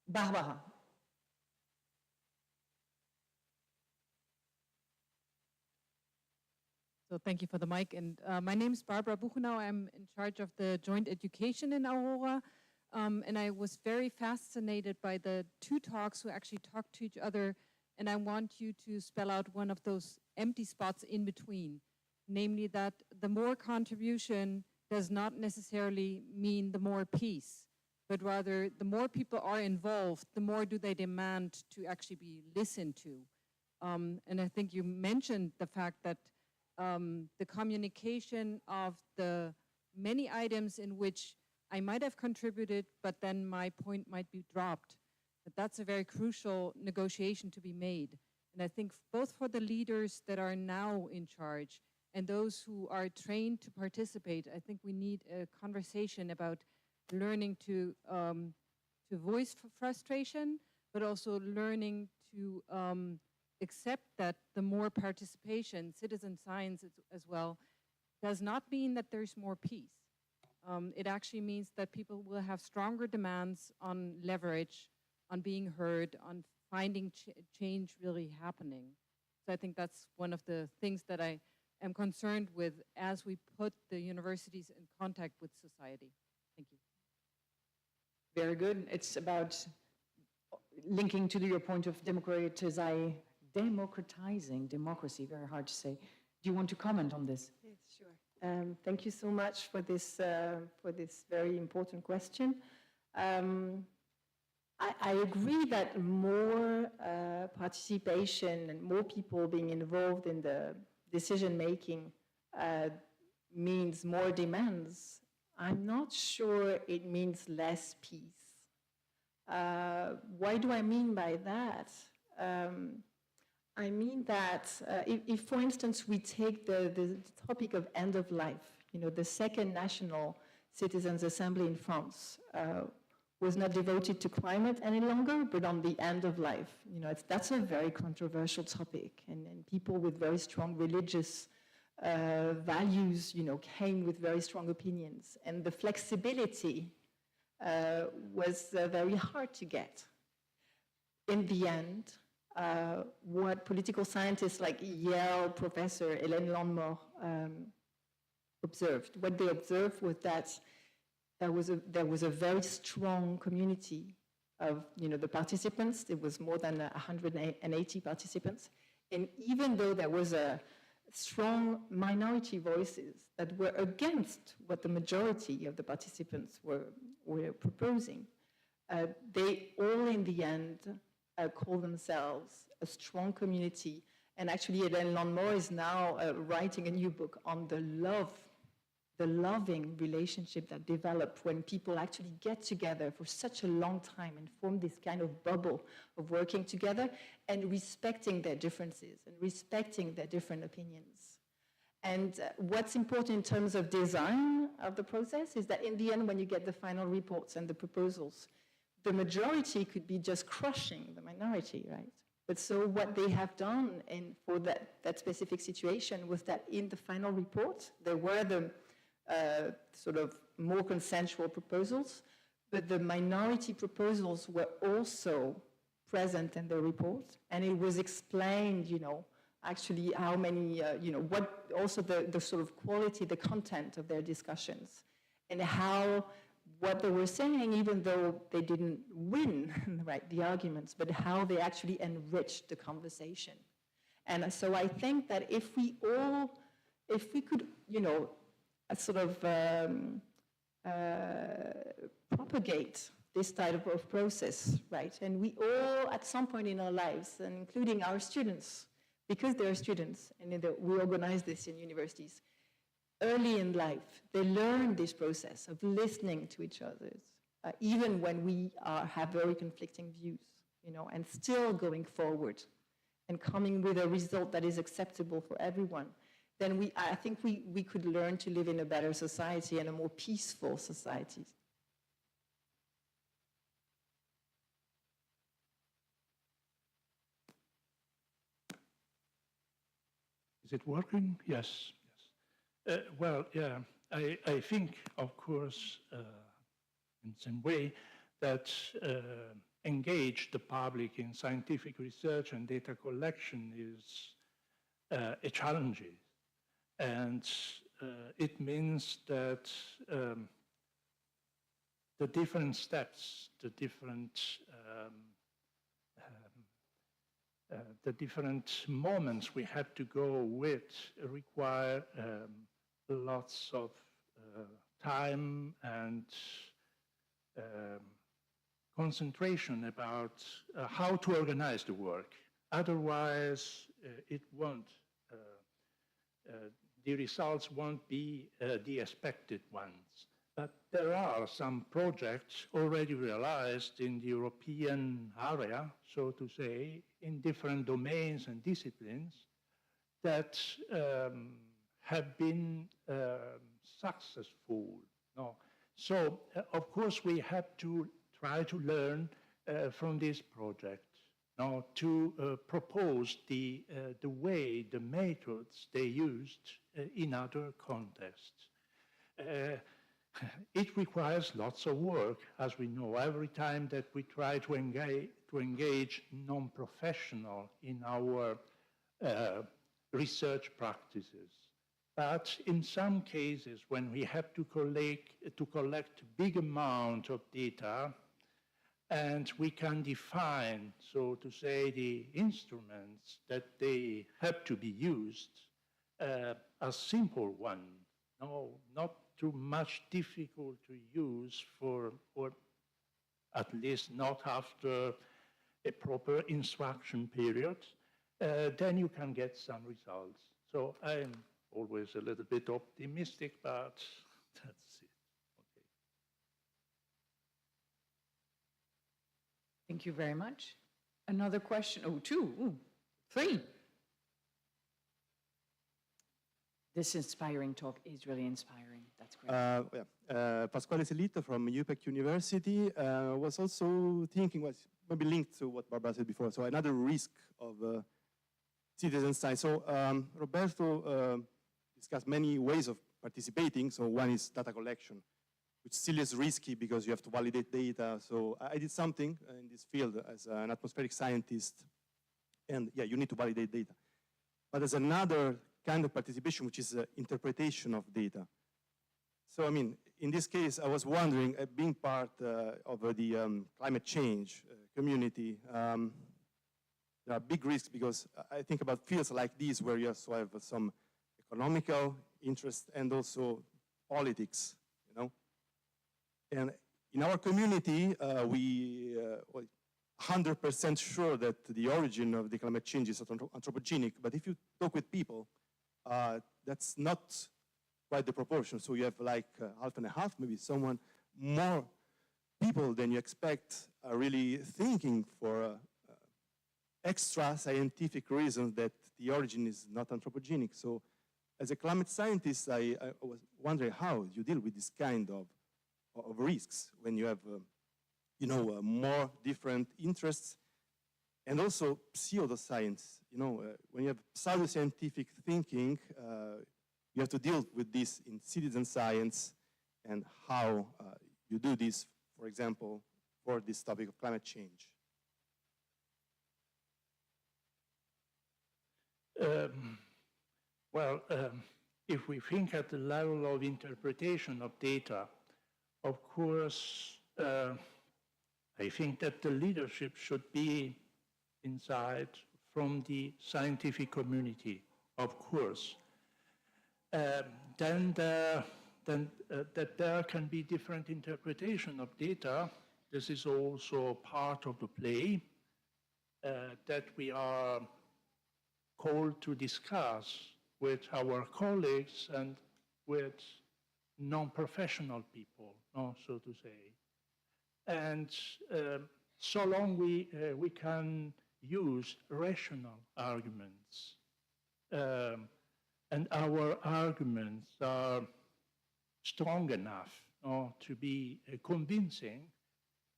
Barbara. So thank you for the mic. And my name is Barbara Buchenau. I'm in charge of the joint education in Aurora. And I was very fascinated by the two talks who actually talked to each other. And I want you to spell out one of those empty spots in between. Namely that the more contribution does not necessarily mean the more peace, but rather the more people are involved, the more do they demand to actually be listened to. And I think you mentioned the fact that the communication of the many items in which I might have contributed, but then my point might be dropped. But that's a very crucial negotiation to be made. And I think both for the leaders that are now in charge and those who are trained to participate, I think we need a conversation about learning to voice frustration, but also learning to accept that the more participation, citizen science as well, does not mean that there's more peace. It actually means that people will have stronger demands on leverage, on being heard, on finding change really happening. So I think that's one of the things that I am concerned with as we put the universities in contact with society. Thank you. Very good. It's about linking to your point of democratizing democracy, very hard to say. Do you want to comment on this? Yes, sure. Thank you so much for this very important question. I agree that more participation and more people being involved in the decision-making means more demands. I'm not sure it means less peace. What do I mean by that? I mean that if, for instance, we take the topic of end of life, you know, the second National Citizens Assembly in France was not devoted to climate any longer, but on the end of life. You know, that's a very controversial topic, and people with very strong religious values, you know, came with very strong opinions, and the flexibility was very hard to get. In the end, what political scientists like Yale professor Hélène Landemort observed. What they observed was that there was a very strong community of the participants. There was more than 180 participants. And even though there was a strong minority voices that were against what the majority of the participants were proposing, they all in the end call themselves a strong community. And actually, Hélène Landemort is now writing a new book on the loving relationship that develop when people actually get together for such a long time and form this kind of bubble of working together and respecting their differences and respecting their different opinions. And what's important in terms of design of the process is that in the end, when you get the final reports and the proposals, the majority could be just crushing the minority, right? But so what they have done for that specific situation was that in the final report, there were the sort of more consensual proposals, but the minority proposals were also present in the report, and it was explained, actually how many, what also the sort of quality, the content of their discussions, and how what they were saying, even though they didn't win, right, the arguments, but how they actually enriched the conversation. And so I think that if we could, sort of propagate this type of process, right? And we all, at some point in our lives, and including our students, because they are students, and we organize this in universities, early in life, they learn this process of listening to each other, even when we have very conflicting views, and still going forward and coming with a result that is acceptable for everyone. Then I think we could learn to live in a better society and a more peaceful society. Is it working? Yes. Well, yeah, I think, of course, in some way, that engage the public in scientific research and data collection is a challenge. And it means that the different steps, the different moments we have to go with require lots of time and concentration about how to organize the work. Otherwise, it won't. The results won't be the expected ones. But there are some projects already realized in the European area, so to say, in different domains and disciplines that have been successful. No? So, of course, we have to try to learn from this project. Now, to propose the way, the methods they used in other contexts. It requires lots of work, as we know, every time that we try to engage non-professional in our research practices. But in some cases, when we have to collect big amount of data, and we can define, so to say, the instruments that they have to be used, a simple one, no, not too much difficult to use or at least not after a proper instruction period, then you can get some results. So I'm always a little bit optimistic, but that's it. Okay. Thank you very much. Another question? Oh, two, three. This inspiring talk is really inspiring. That's great. Pasquale Sellito from UPEC University was also thinking, was maybe linked to what Barbara said before, so another risk of citizen science. So Roberto discussed many ways of participating. So one is data collection, which still is risky because you have to validate data. So I did something in this field as an atmospheric scientist, and yeah, you need to validate data. But there's another kind of participation, which is interpretation of data. So, I mean, in this case, I was wondering, being part of the climate change community, there are big risks because I think about fields like these where you also have some economical interest and also politics, you know. And in our community, we 100% sure that the origin of the climate change is anthropogenic, but if you talk with people, that's not quite the proportion. So you have like half and a half, maybe someone more people than you expect are really thinking for extra scientific reasons that the origin is not anthropogenic. So as a climate scientist, I was wondering how you deal with this kind of risks when you have you know, more different interests, and also pseudoscience. You know, when you have pseudoscientific thinking, you have to deal with this in citizen science and how you do this, for example, for this topic of climate change. If we think at the level of interpretation of data, of course, I think that the leadership should be inside from the scientific community, of course. Then that there can be different interpretation of data. This is also part of the play that we are called to discuss with our colleagues and with non-professional people, so to say. And so long we can use rational arguments, and our arguments are strong enough to be convincing,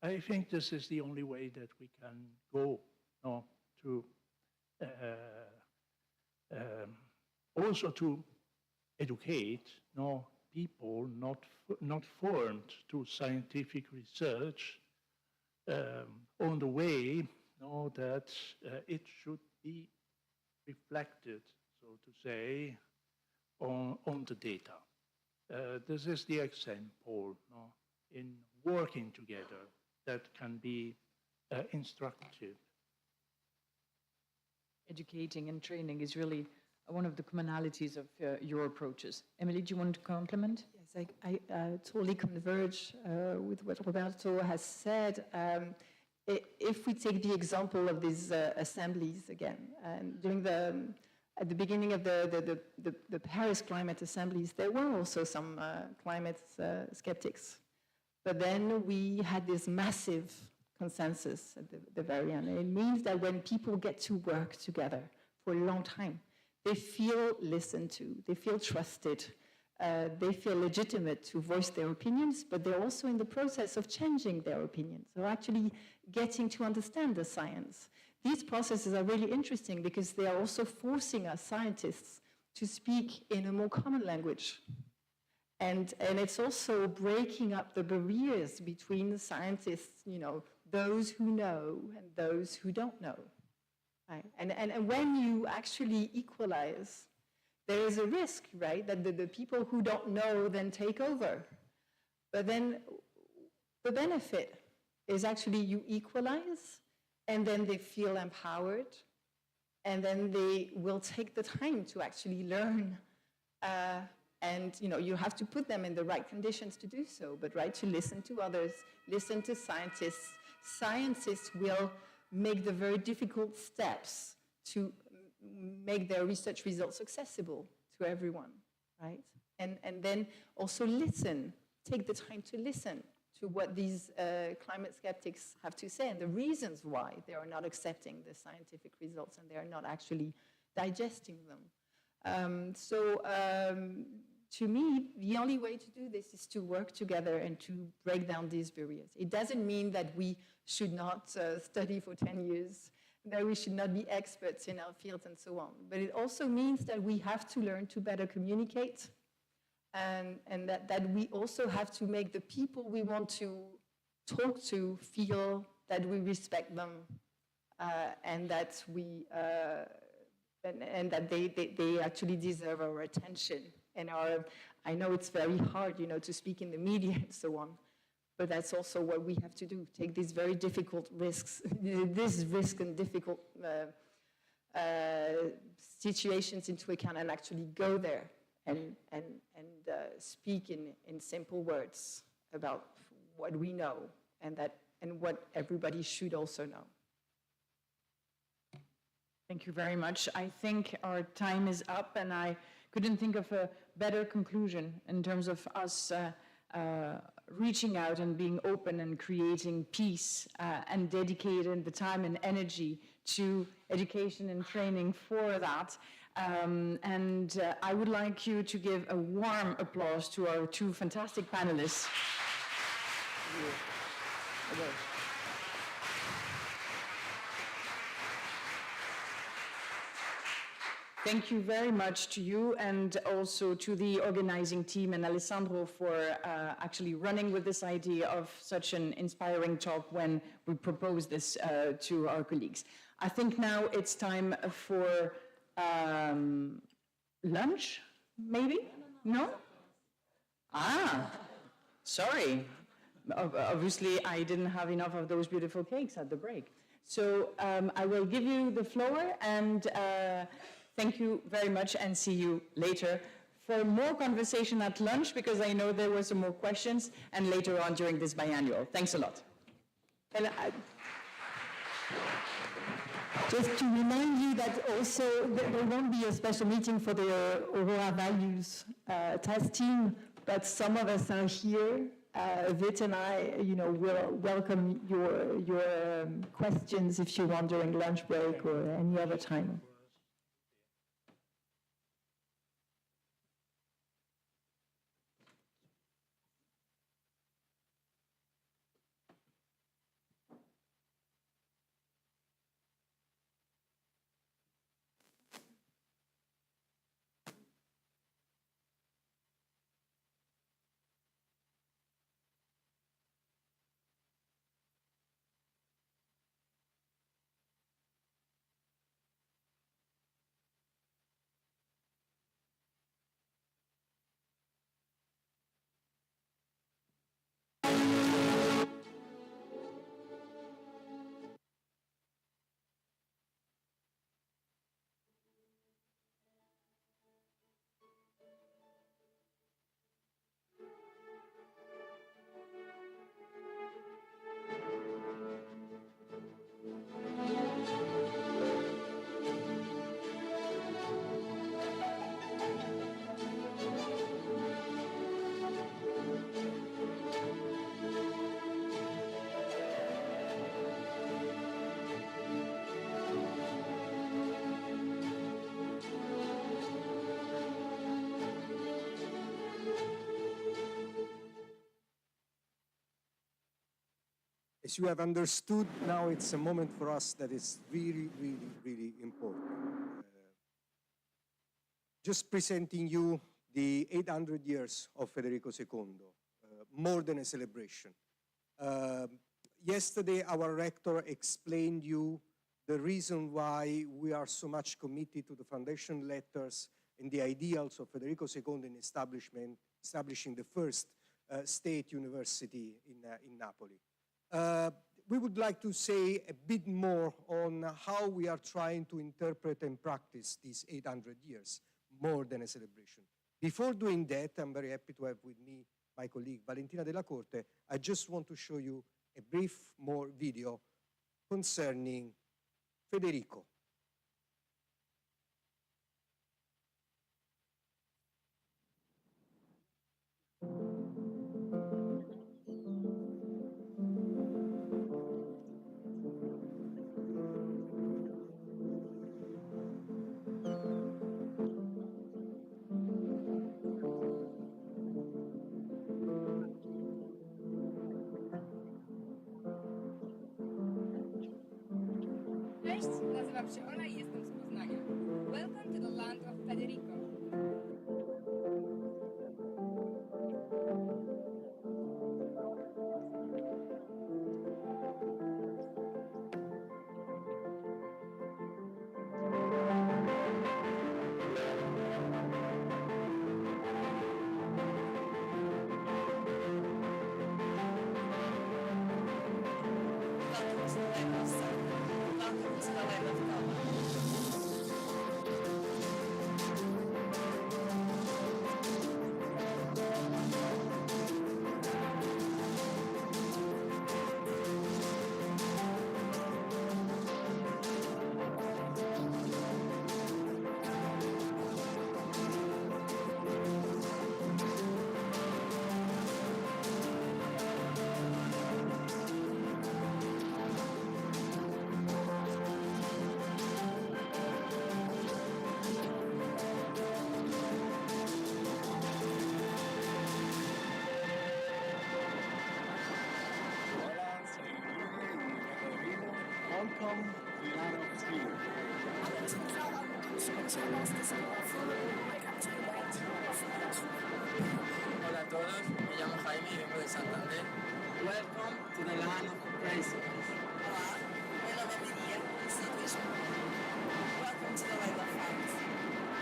I think this is the only way that we can go to also to educate people not formed to scientific research on the way that it should be reflected, so to say, on the data. This is the example in working together that can be instructive. Educating and training is really one of the commonalities of your approaches. Emily, do you want to complement? Yes, I totally converge with what Roberto has said. If we take the example of these assemblies again, during at the beginning of the Paris climate assemblies, there were also some climate skeptics. But then we had this massive consensus at the very end. And it means that when people get to work together for a long time, they feel listened to, they feel trusted, they feel legitimate to voice their opinions, but they're also in the process of changing their opinions, or actually getting to understand the science. These processes are really interesting because they are also forcing us scientists to speak in a more common language. And it's also breaking up the barriers between the scientists, you know, those who know and those who don't know. Right? And when you actually equalize, there is a risk, right, that the people who don't know then take over. But then the benefit is actually you equalize, and then they feel empowered, and then they will take the time to actually learn. And you know, you have to put them in the right conditions to do so, but right, to listen to others, listen to scientists. Scientists will make the very difficult steps to make their research results accessible to everyone, right? And then also listen, take the time to listen to what these climate skeptics have to say and the reasons why they are not accepting the scientific results and they are not actually digesting them. To me, the only way to do this is to work together and to break down these barriers. It doesn't mean that we should not study for 10 years, that we should not be experts in our fields and so on. But it also means that we have to learn to better communicate, and that we also have to make the people we want to talk to feel that we respect them and that we and that they actually deserve our attention. And I know it's very hard, to speak in the media and so on, but that's also what we have to do, take these very difficult risks, this risk and difficult situations into account and actually go there and speak in simple words about what we know and what everybody should also know. Thank you very much. I think our time is up, and I couldn't think of a better conclusion in terms of us reaching out and being open and creating peace and dedicating the time and energy to education and training for that. I would like you to give a warm applause to our two fantastic panelists. Thank you very much to you, and also to the organizing team and Alessandro for actually running with this idea of such an inspiring talk when we proposed this to our colleagues. I think now it's time for lunch, maybe? No? Ah, sorry. Obviously, I didn't have enough of those beautiful cakes at the break. So I will give you the floor, and thank you very much, and see you later for more conversation at lunch, because I know there were some more questions, and later on during this biannual. Thanks a lot. And just to remind you that also there won't be a special meeting for the Aurora Values task team, but some of us are here. Vit and I, will welcome your questions if you want during lunch break or any other time. As you have understood, now it's a moment for us that is really, really, really important. Just presenting you the 800 years of Federico II, more than a celebration. Yesterday, our rector explained you the reason why we are so much committed to the foundation letters and the ideals of Federico II in establishing the first state university in Napoli. We would like to say a bit more on how we are trying to interpret and practice these 800 years, more than a celebration. Before doing that, I'm very happy to have with me my colleague Valentina Della Corte. I just want to show you a brief more video concerning Federico. Cześć, nazywam się Ola i jestem z Poznania. Welcome to the land of Federico. Welcome to the land of freedom. Hola a todos, me llamo Jaime y vengo de Santander. Welcome to the land of craziness. Olá, meu nome é Maria e sou de Lisboa. Welcome to the land of facts.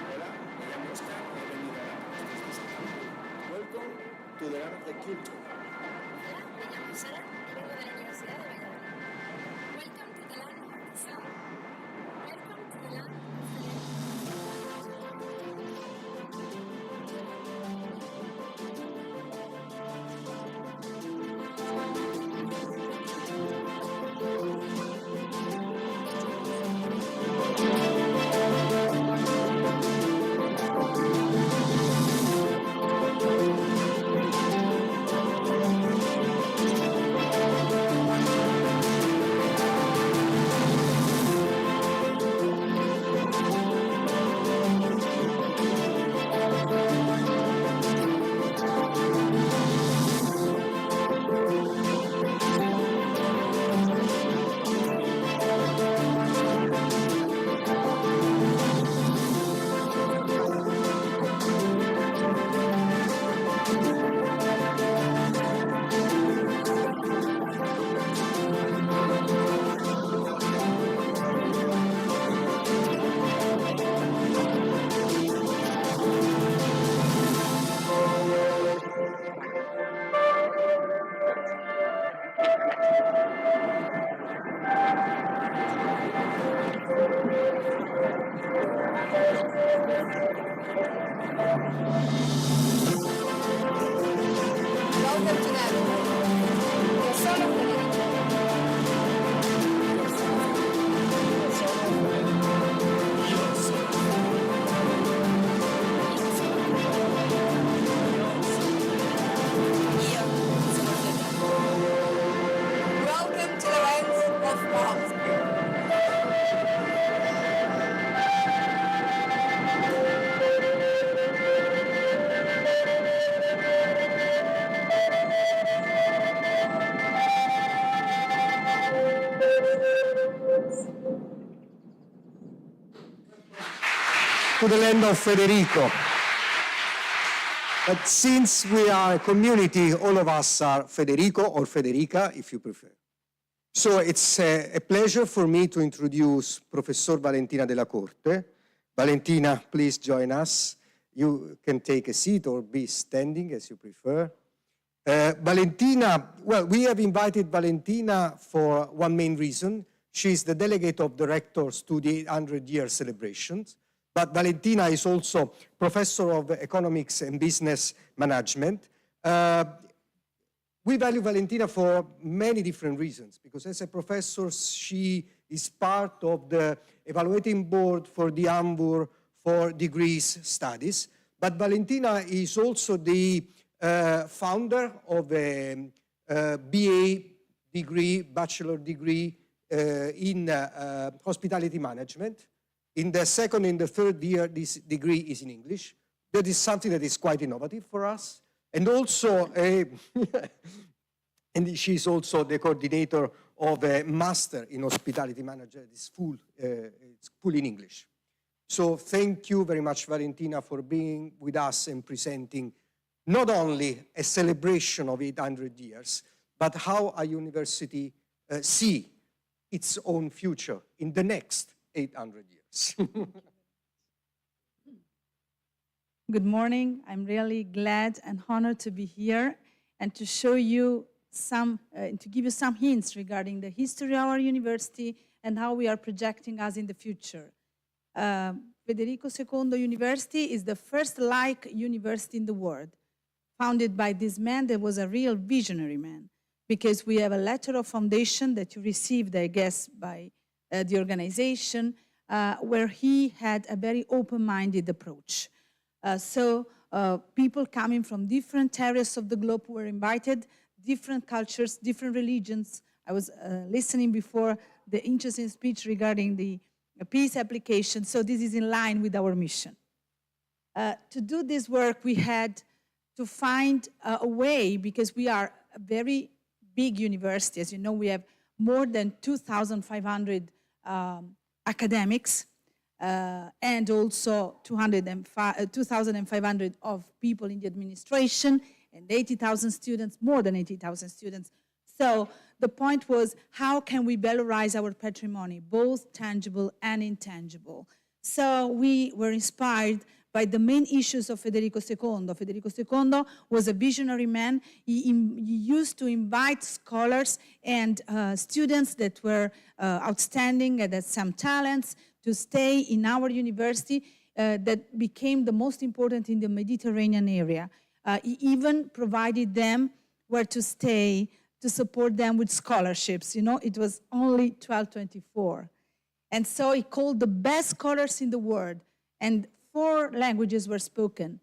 Hola, me llamo Oscar y he venido a la Costa de Santander. Welcome to the land of the culture. Hola, me llamo Sara y vengo de la Universidad de Valladolid. Welcome to the land of the sound. Welcome to the land of Welcome to them. The son of Welcome to the lands of Mars. To the land of Federico. But since we are a community, all of us are Federico or Federica, if you prefer. So it's a pleasure for me to introduce Professor Valentina Della Corte. Valentina, please join us. You can take a seat or be standing as you prefer. Valentina, well, we have invited Valentina for one main reason. She's the delegate of directors to the 800-year celebrations. But Valentina is also professor of economics and business management. We value Valentina for many different reasons, because as a professor, she is part of the evaluating board for the Biannual for degrees studies. But Valentina is also the founder of a BA degree, bachelor degree in hospitality management. In the second and the third year, this degree is in English. That is something that is quite innovative for us. And also, and she is also the coordinator of a master in hospitality management. It's full in English. So thank you very much, Valentina, for being with us and presenting not only a celebration of 800 years, but how a university see its own future in the next 800 years. Good morning. I'm really glad and honored to be here and to show you to give you some hints regarding the history of our university and how we are projecting us in the future. Federico II University is the first like university in the world, founded by this man that was a real visionary man, because we have a letter of foundation that you received, I guess, by the organization, where he had a very open-minded approach. So people coming from different areas of the globe were invited, different cultures, different religions. I was listening before the interesting speech regarding the peace application, so this is in line with our mission. To do this work, we had to find a way, because we are a very big university. As you know, we have more than 2,500 academics, and also 2,500 of people in the administration, and 80,000 students, more than 80,000 students. So the point was, how can we valorize our patrimony, both tangible and intangible? So we were inspired by the main issues of Federico II. Federico II was a visionary man. He used to invite scholars and students that were outstanding and had some talents to stay in our university that became the most important in the Mediterranean area. He even provided them where to stay to support them with scholarships. You know, it was only 1224. And so he called the best scholars in the world, and 4 languages were spoken: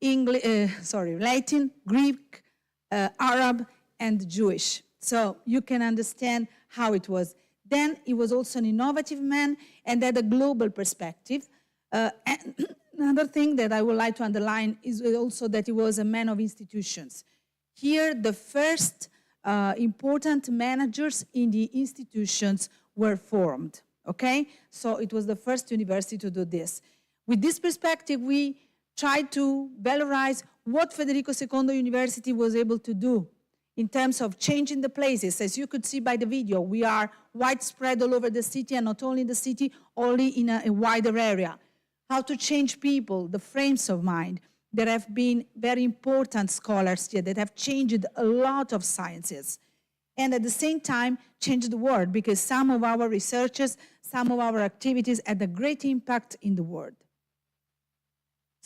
Latin, Greek, Arab, and Jewish. So you can understand how it was. Then he was also an innovative man and had a global perspective. And another thing that I would like to underline is also that he was a man of institutions. Here, the first important managers in the institutions were formed, okay? So it was the first university to do this. With this perspective, we tried to valorize what Federico II University was able to do in terms of changing the places. As you could see by the video, we are widespread all over the city, and not only in the city, only in a wider area. How to change people, the frames of mind. There have been very important scholars here that have changed a lot of sciences. And at the same time, changed the world, because some of our researchers, some of our activities had a great impact in the world.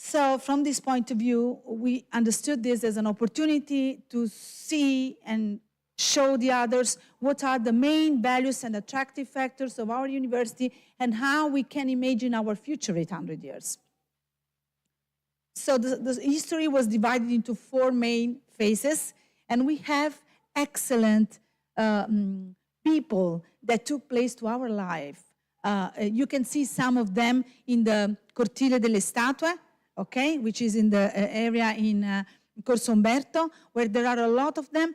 So from this point of view, we understood this as an opportunity to see and show the others what are the main values and attractive factors of our university and how we can imagine our future 800 years. So the history was divided into 4 main phases, and we have excellent people that took place to our life. You can see some of them in the Cortile delle Statue, okay, which is in the area in Corso Umberto, where there are a lot of them.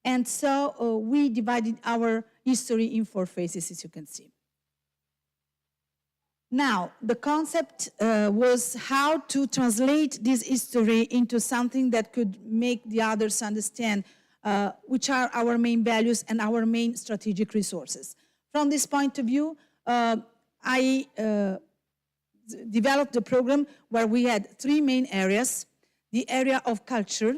And so we divided our history in 4 phases, as you can see. Now, the concept was how to translate this history into something that could make the others understand which are our main values and our main strategic resources. From this point of view, I developed a program where we had 3 main areas: the area of culture,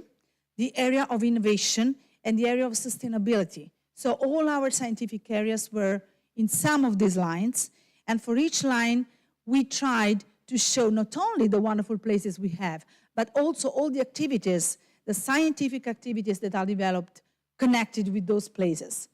the area of innovation, and the area of sustainability. So all our scientific areas were in some of these lines, and for each line, we tried to show not only the wonderful places we have, but also all the activities, the scientific activities that are developed connected with those places.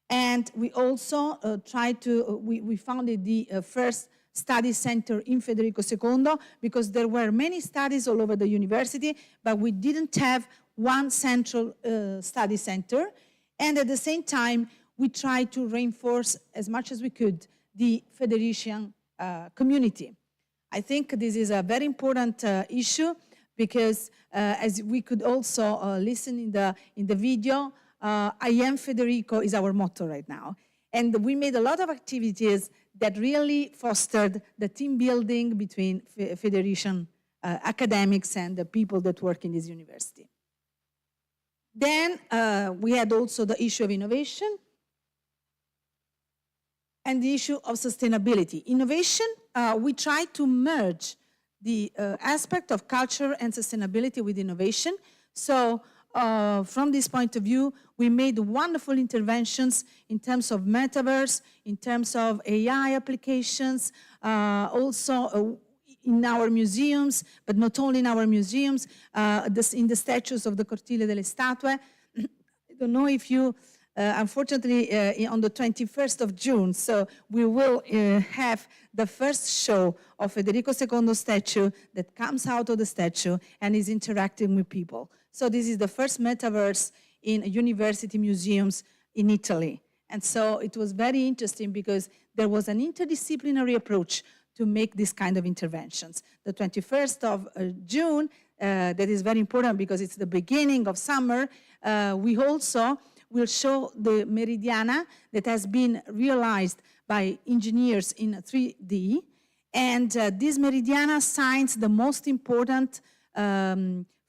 And we also tried to, we founded the first study center in Federico II, because there were many studies all over the university, but we didn't have one central study center. And at the same time, we tried to reinforce as much as we could the Federician community. I think this is a very important issue, because as we could also listen in the video, I am Federico is our motto right now. And we made a lot of activities that really fostered the team building between Federician academics and the people that work in this university. Then we had also the issue of innovation and the issue of sustainability. Innovation, we try to merge the aspect of culture and sustainability with innovation. So from this point of view, we made wonderful interventions in terms of metaverse, in terms of AI applications, also in our museums, but not only in our museums, in the statues of the Cortile delle Statue. I don't know if you, unfortunately, on the 21st of June, so we will have the first show of Federico II statue that comes out of the statue and is interacting with people. So this is the first metaverse in university museums in Italy. And so it was very interesting because there was an interdisciplinary approach to make this kind of interventions. The 21st of June, that is very important because it's the beginning of summer, we also will show the Meridiana that has been realized by engineers in 3D. And this Meridiana signs the most important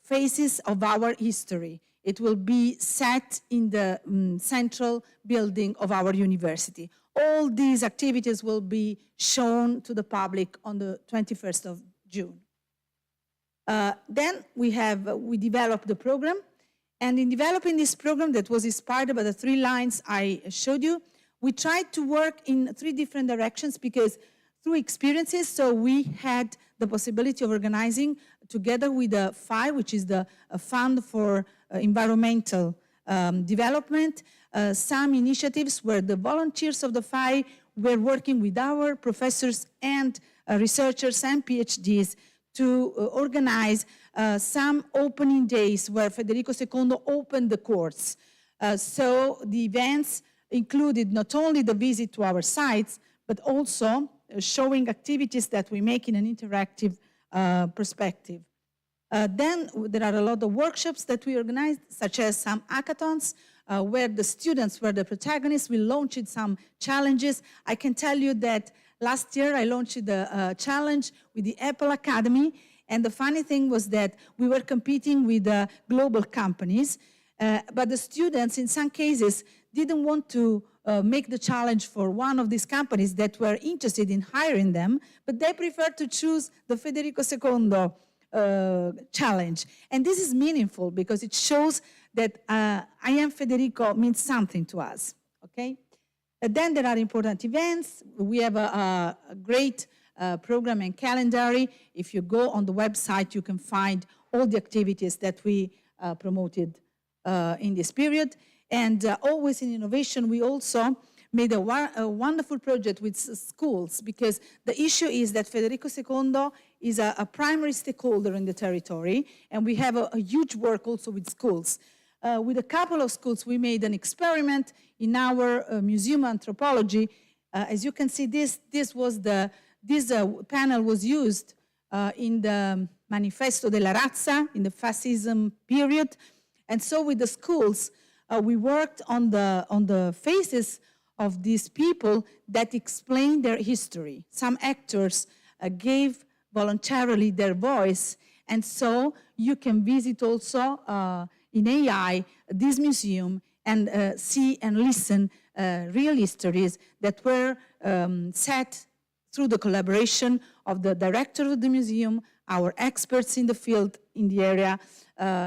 phases of our history. It will be set in the central building of our university. All these activities will be shown to the public on the 21st of June. Then we developed the program, and in developing this program that was inspired by the 3 lines I showed you, we tried to work in 3 different directions because through experiences, so we had the possibility of organizing together with the FI, which is the Fund for Environmental Development, some initiatives where the volunteers of the FI were working with our professors and researchers and PhDs to organize some opening days where Federico II opened the courts. So the events included not only the visit to our sites, but also showing activities that we make in an interactive perspective. Then there are a lot of workshops that we organized, such as some hackathons, where the students were the protagonists. We launched some challenges. I can tell you that last year I launched the challenge with the Apple Academy, and the funny thing was that we were competing with global companies, but the students in some cases didn't want to make the challenge for one of these companies that were interested in hiring them, but they preferred to choose the Federico II challenge. And this is meaningful because it shows that I am Federico means something to us, okay? Then there are important events. We have a great program and calendar. If you go on the website, you can find all the activities that we promoted in this period. And always in innovation, we also made a wonderful project with schools, because the issue is that Federico II is a primary stakeholder in the territory, and we have a huge work also with schools. With a couple of schools, we made an experiment in our museum anthropology. As you can see, this panel was used in the Manifesto della Razza in the fascism period. And so with the schools, we worked on the faces of these people that explain their history. Some actors gave voluntarily their voice, and so you can visit also in AI this museum and see and listen real histories that were set through the collaboration of the director of the museum, our experts in the field, in the area,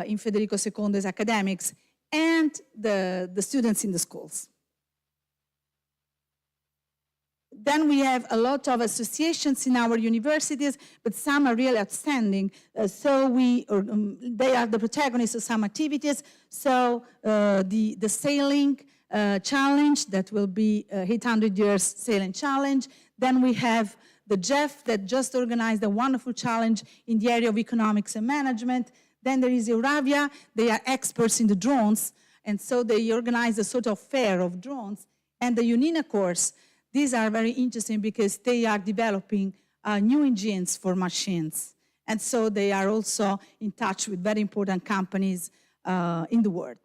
in Federico II's academics, and the students in the schools. Then we have a lot of associations in our universities, but some are really outstanding. So they are the protagonists of some activities. So the sailing challenge, that will be 800 years sailing challenge. Then we have the Jeff that just organized a wonderful challenge in the area of economics and management. Then there is Euravia. They are experts in the drones, and so they organize a sort of fair of drones. And the UNINA course, these are very interesting because they are developing new engines for machines. And so they are also in touch with very important companies in the world.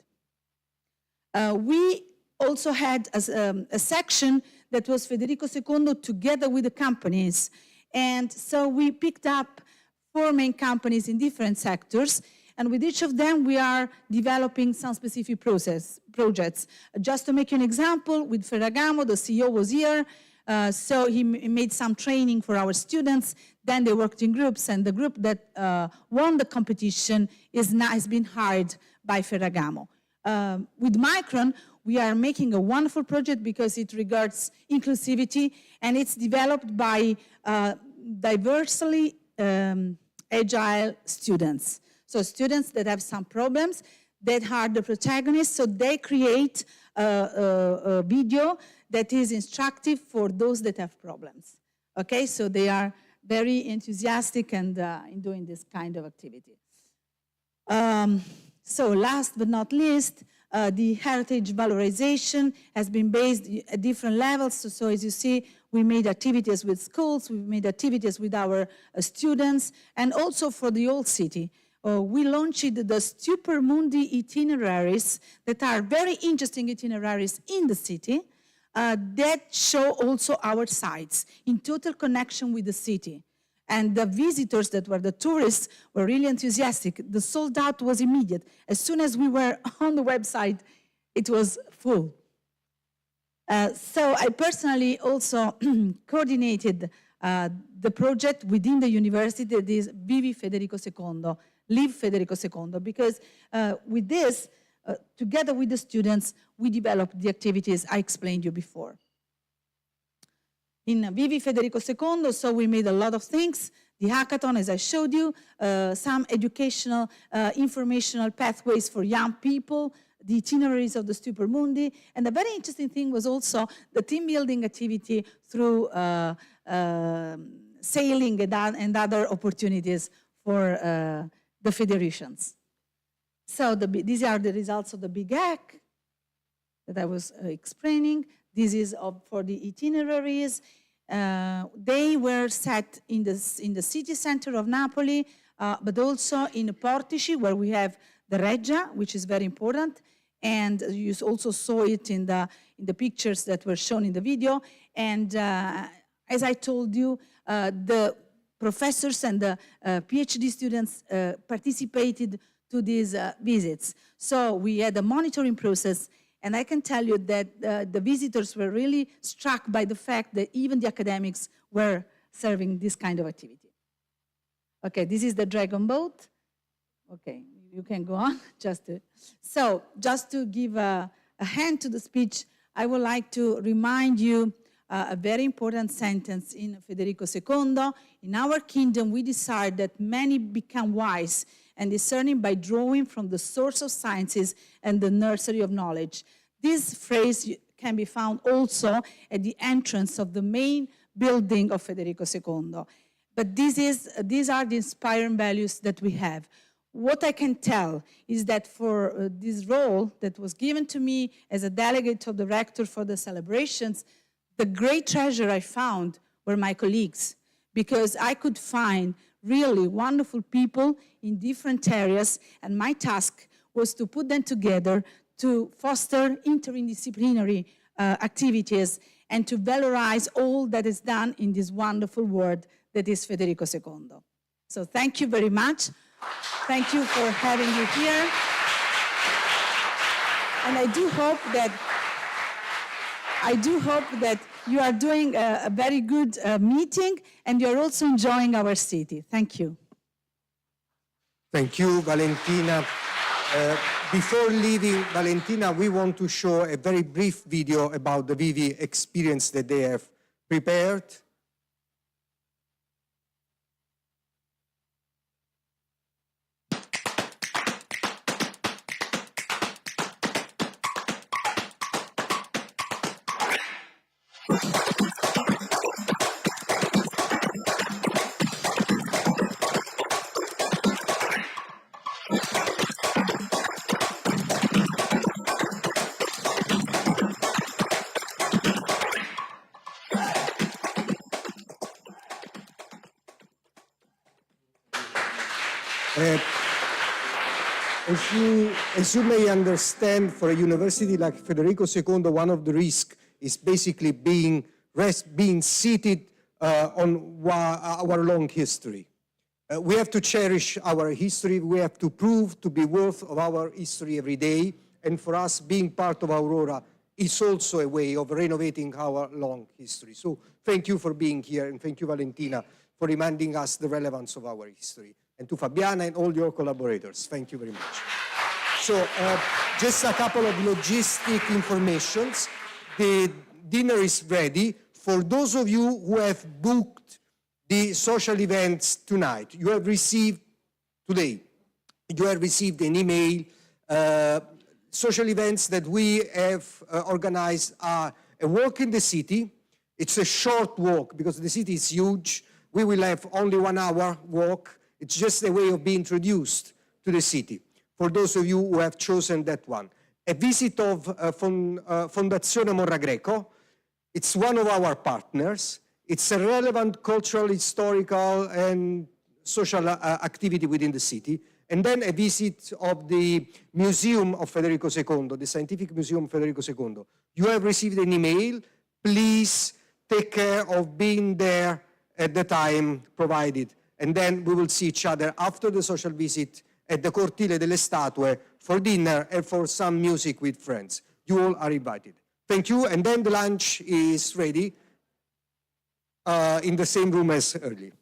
We also had a section that was Federico II together with the companies. And so we picked up 4 main companies in different sectors, and with each of them we are developing some specific projects. Just to make you an example, with Ferragamo, the CEO was here, so he made some training for our students. Then they worked in groups, and the group that won the competition has been hired by Ferragamo. With Micron, we are making a wonderful project because it regards inclusivity, and it's developed by diversely agile students. So students that have some problems, that are the protagonists, so they create a video that is instructive for those that have problems. Okay, so they are very enthusiastic and in doing this kind of activity. So last but not least, the heritage valorization has been based at different levels. So as you see, we made activities with schools, we made activities with our students, and also for the old city. we launched the Stupor Mundi itineraries that are very interesting itineraries in the city that show also our sites in total connection with the city. And the visitors that were the tourists were really enthusiastic. The sold out was immediate. As soon as we were on the website, it was full. So I personally also coordinated the project within the university that is Vivi Federico II, Live Federico II, because with this, together with the students, we developed the activities I explained you before. In Vivi Federico II, so we made a lot of things. The hackathon, as I showed you, some educational, informational pathways for young people, the itineraries of the Stupor Mundi, and a very interesting thing was also the team building activity through sailing and other opportunities for the federations. So these are the results of the big hack that I was explaining. This is for the itineraries. They were set in the city center of Napoli, but also in Portici, where we have the Reggia, which is very important. And you also saw it in the pictures that were shown in the video. And as I told you, the professors and the PhD students participated to these visits. So we had a monitoring process, and I can tell you that the visitors were really struck by the fact that even the academics were serving this kind of activity. Okay, this is the dragon boat. Okay, you can go on. Just to give a hand to the speech, I would like to remind you a very important sentence in Federico II. In our kingdom, we decide that many become wise and discerning by drawing from the source of sciences and the nursery of knowledge. This phrase can be found also at the entrance of the main building of Federico II. But these are the inspiring values that we have. What I can tell is that for this role that was given to me as a delegate of the rector for the celebrations, the great treasure I found were my colleagues, because I could find really wonderful people in different areas, and my task was to put them together to foster interdisciplinary activities and to valorize all that is done in this wonderful world that is Federico II. So thank you very much. Thank you for having me here. And I do hope that you are doing a very good meeting and you're also enjoying our city. Thank you. Thank you, Valentina. Before leaving, Valentina, we want to show a very brief video about the Vivi experience that they have prepared. As you may understand, for a university like Federico II, one of the risks is basically being seated on our long history. We have to cherish our history. We have to prove to be worth of our history every day. And for us, being part of Aurora is also a way of renovating our long history. So thank you for being here, and thank you, Valentina, for reminding us the relevance of our history. And to Fabiana and all your collaborators, thank you very much. So just a couple of logistic informations. The dinner is ready. For those of you who have booked the social events tonight, you have received today, you have received an email. Social events that we have organized are a walk in the city. It's a short walk because the city is huge. We will have only 1 hour walk. It's just a way of being introduced to the city, for those of you who have chosen that one. A visit of Fondazione Morra Greco. It's one of our partners. It's a relevant cultural, historical, and social activity within the city. and then a visit of the Museum of Federico II, the Scientific Museum of Federico II. You have received an email. Please take care of being there at the time provided. And then we will see each other after the social visit at the Cortile delle Statue for dinner and for some music with friends. You all are invited. Thank you, and then the lunch is ready in the same room as earlier.